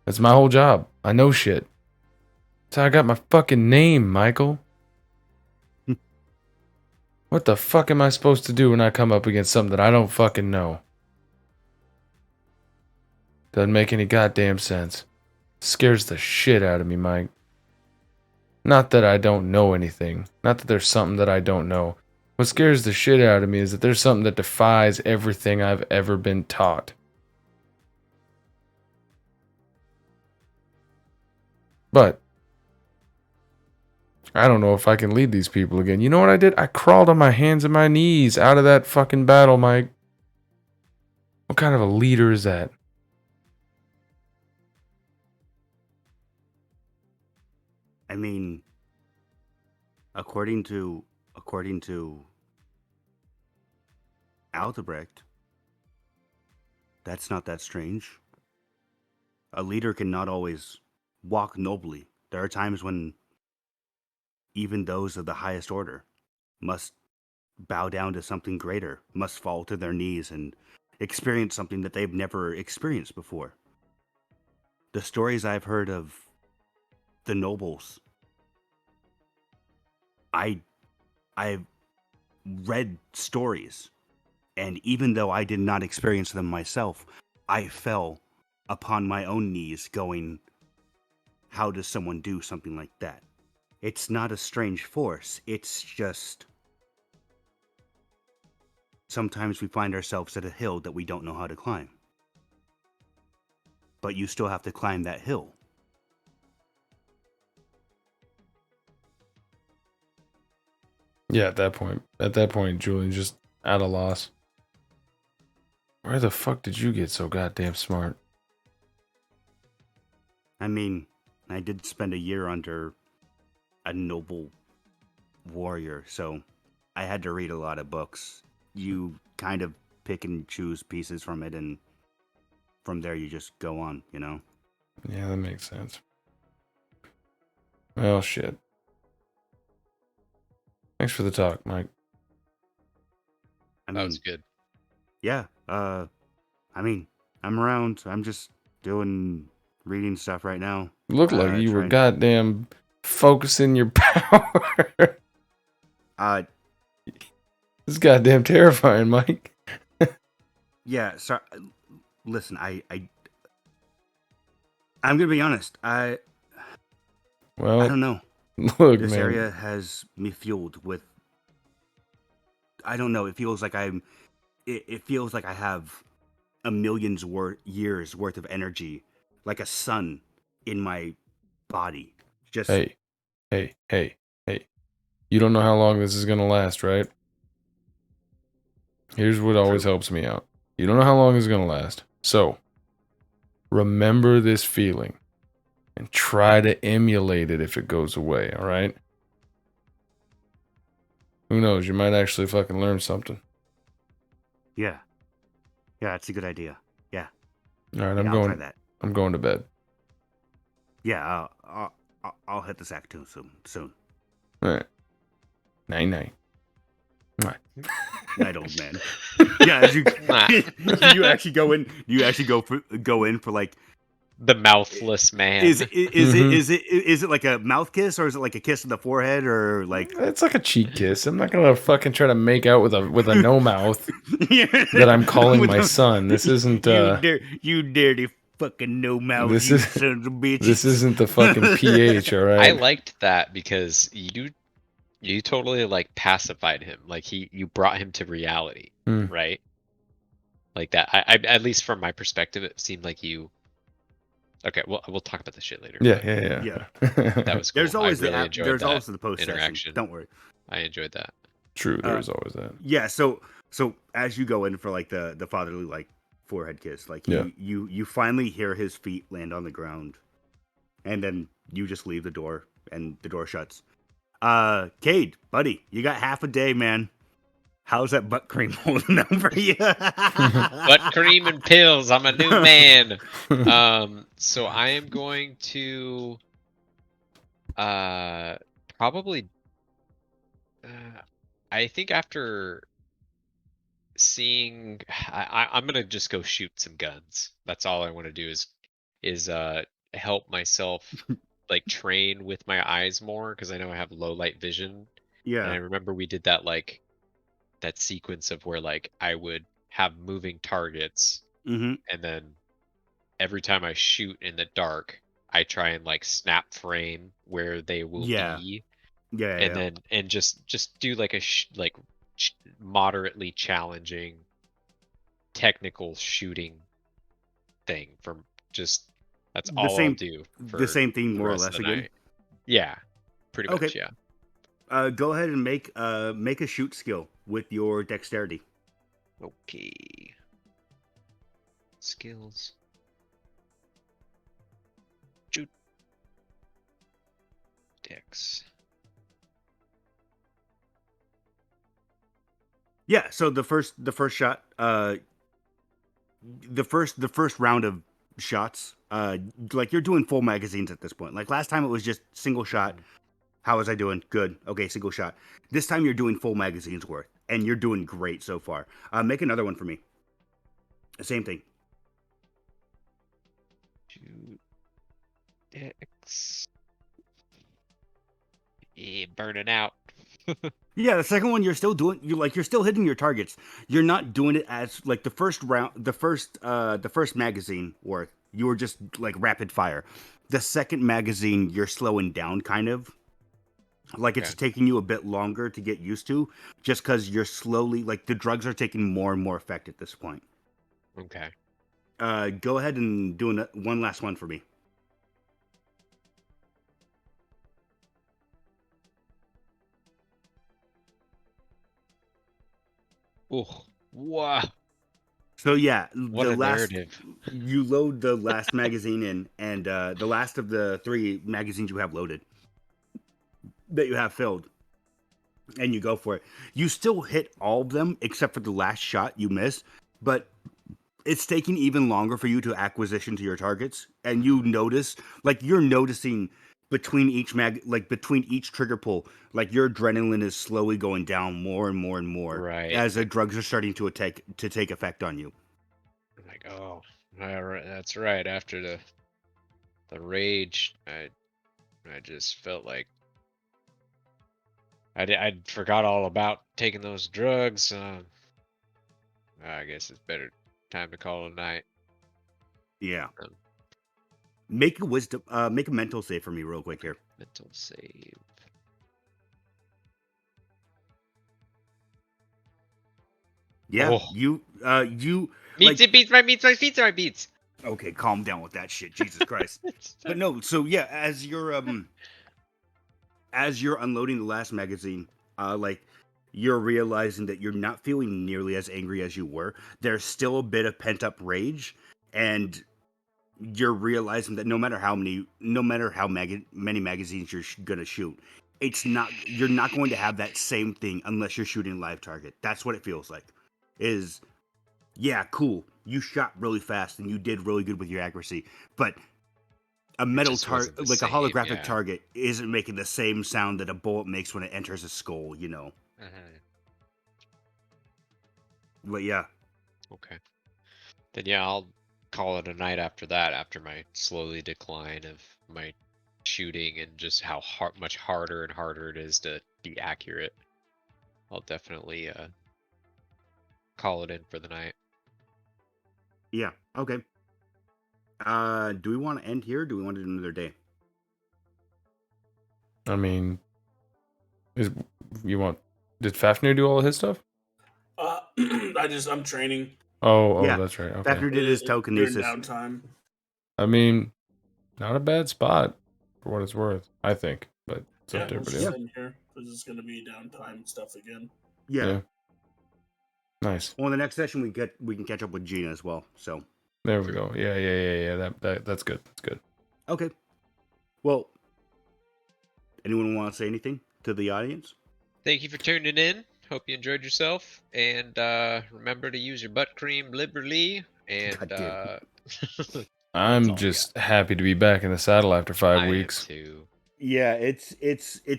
that's my whole job. I know shit. That's how I got my fucking name, Michael. What the fuck am I supposed to do when I come up against something that I don't fucking know? Doesn't make any goddamn sense. Scares the shit out of me, Mike. Not that I don't know anything. Not that there's something that I don't know. What scares the shit out of me is that there's something that defies everything I've ever been taught. But I don't know if I can lead these people again. You know what I did? I crawled on my hands and my knees out of that fucking battle, Mike. What kind of a leader is that? I mean, according to Aldebrecht, that's not that strange. A leader cannot always walk nobly. There are times when even those of the highest order must bow down to something greater, must fall to their knees and experience something that they've never experienced before. The stories I've heard of the nobles, I've read stories, and even though I did not experience them myself, I fell upon my own knees going, how does someone do something like that? It's not a strange force, it's just sometimes we find ourselves at a hill that we don't know how to climb. But you still have to climb that hill. Yeah, at that point, Julyen's just at a loss. Where the fuck did you get so goddamn smart? I mean, I did spend a year under a noble warrior, so I had to read a lot of books. You kind of pick and choose pieces from it, and from there you just go on, you know? Yeah, that makes sense. Well, shit. Thanks for the talk, Mike. I That mean, was good. yeah, I mean, I'm around. I'm just reading stuff right now. Looked like you were trying- goddamn focusing your power. This is goddamn terrifying, Mike. Yeah, so listen, I'm gonna be honest. I don't know. Look, This man. area has me fueled with. I don't know. It feels like It feels like I have a million's years worth of energy, like a sun, in my body. Just Hey. You don't know how long this is gonna last, right? Here's what always True. helps me out. You don't know how long it's gonna last. So, remember this feeling and try to emulate it if it goes away, alright? Who knows? You might actually fucking learn something. yeah, it's a good idea. Yeah, Alright, yeah, I'll try that. I'm going to bed. Yeah, I'll hit the sack too soon. Alright. Night night. Night, old man. Yeah, as you do you actually go in? Do you actually go in for like The mouthless man. is it like a mouth kiss or is it like a kiss on the forehead or like It's like a cheek kiss. I'm not gonna fucking try to make out with a no mouth that I'm calling With my a- son. This isn't you dirty fucking no mouth, This you is- sons of bitches. this isn't the fucking pH, all I right? liked that because you totally like pacified him. Like you brought him to reality, Hmm. right? Like that. I at least from my perspective, it seemed like you. Okay, well we'll talk about this shit later. Yeah, but yeah. That was cool. There's always I really enjoyed there's that always the post interaction. session. Don't worry. I enjoyed that. True. There's always that. Yeah, so as you go in for like the fatherly like forehead kiss, like Yeah. you finally hear his feet land on the ground, and then you just leave the door and the door shuts. Cayde, buddy, you got half a day, man. How's that butt cream holding up for you? Butt cream and pills. I'm a new man. So I am going to probably I think after seeing I'm gonna just go shoot some guns. That's all I want to do is help myself like train with my eyes more because I know I have low light vision. And I Yeah. remember we did that like that sequence of where like I would have moving targets Mm-hmm. and then every time I shoot in the dark, I try and like snap frame where they will Yeah. be, Yeah. and then just do like a moderately challenging technical shooting thing from just that's The all same- I'll do for the same thing the more or rest of less the again. night. Yeah, pretty Okay. much. Yeah. Go ahead and make a shoot skill with your dexterity. Okay. Skills. Shoot. Dex. Yeah, so the first shot, the first round of shots, like you're doing full magazines at this point. Like last time it was just single shot. How was I doing? Good. Okay, single shot. This time you're doing full magazines worth, and you're doing great so far. Make another one for me. Same thing. Shoot. Dex. Burning out. Yeah, the second one you're still doing. You're still hitting your targets. You're not doing it as like the first round, the first magazine worth. You were just like rapid fire. The second magazine you're slowing down, kind of. Like it's Okay. taking you a bit longer to get used to, just because you're slowly like the drugs are taking more and more effect at this point. Okay. Go ahead and do one last one for me. Ooh. Wow. So yeah, What the a last narrative. you load the last magazine in, and the last of the 3 magazines you have loaded that you have filled, and you go for it. You still hit all of them except for the last shot you missed, but it's taking even longer for you to acquisition to your targets, and you notice, like you're noticing between each between each trigger pull, like your adrenaline is slowly going down more and more and more Right. as the drugs are starting to take effect on you. I'm like, oh, all right, that's right. After the rage, I just felt like I forgot all about taking those drugs. I guess it's better time to call it a night. Yeah. Um, Make a mental save for me real quick here. Mental save. Yeah, Oh. you Meats and beats, my meats, my feet, my beats. okay, calm down with that shit, Jesus Christ. But no, so yeah, as you're unloading the last magazine, like you're realizing that you're not feeling nearly as angry as you were. There's still a bit of pent up rage, and you're realizing that no matter how many magazines you're gonna shoot, you're not going to have that same thing unless you're shooting live target. That's what it feels like. Yeah, cool. You shot really fast and you did really good with your accuracy, but a metal just wasn't target, the like a same, holographic yeah. target, isn't making the same sound that a bullet makes when it enters a skull. You know. Mhm. But yeah, Okay. Then yeah, I'll call it a night after that. After my slowly decline of my shooting and just how much harder and harder it is to be accurate, I'll definitely call it in for the night. yeah, okay. Do we want to end here? Or do we want to do another day? I mean, did Fafnir do all of his stuff? I'm training Oh, Yeah. that's right. Okay. Fafnir did his during telekinesis. downtime. I mean, not a bad spot for what it's worth, I think. But it's up to We'll everybody just else. end here. This is going to be downtime stuff again. Yeah. Yeah. Nice. Well, in the next session we can catch up with Gina as well. So There we go. Yeah. That's good. That's good. okay. Well, anyone want to say anything to the audience? Thank you for tuning in. Hope you enjoyed yourself, and remember to use your butt cream liberally. And God damn. I'm all I just happy to be back in the saddle after 5 I weeks. am too. Yeah, it's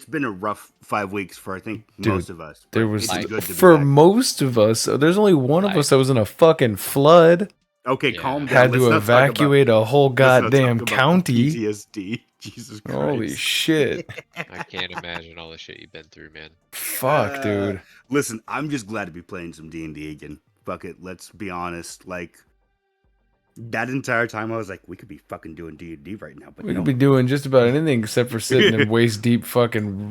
been a rough 5 weeks for I think Dude, most of us. There but was it's good to be for back. most of us. There's only one of Life. us that was in a fucking flood. Okay, Yeah. calm down. Had Let's to not talk about- evacuate a whole let's not talk goddamn about county. PTSD. Jesus Christ. Holy shit! I can't imagine all the shit you've been through, man. Fuck, dude. Listen, I'm just glad to be playing some D&D again. Fuck it, let's be honest. Like that entire time, I was like, we could be fucking doing D&D right now, but We no. could be doing just about anything except for sitting in waist deep fucking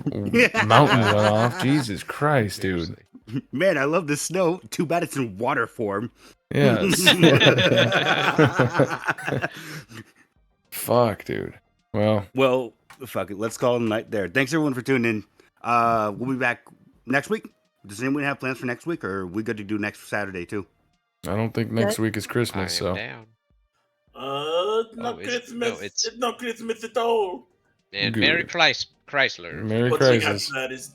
mountain runoff. Jesus Christ, dude. Seriously. Man, I love the snow. Too bad it's in water form. Yeah. Fuck, dude. Well, Well, fuck it. Let's call it a night there. Thanks everyone for tuning in. We'll be back next week. Does anyone have plans for next week, or are we good to do next Saturday too? I don't think next week is I am Christmas, so down. Not is it? Christmas. No, it's not Christmas at all. And Good. Merry Chrysler. Merry One thing Christmas. after that is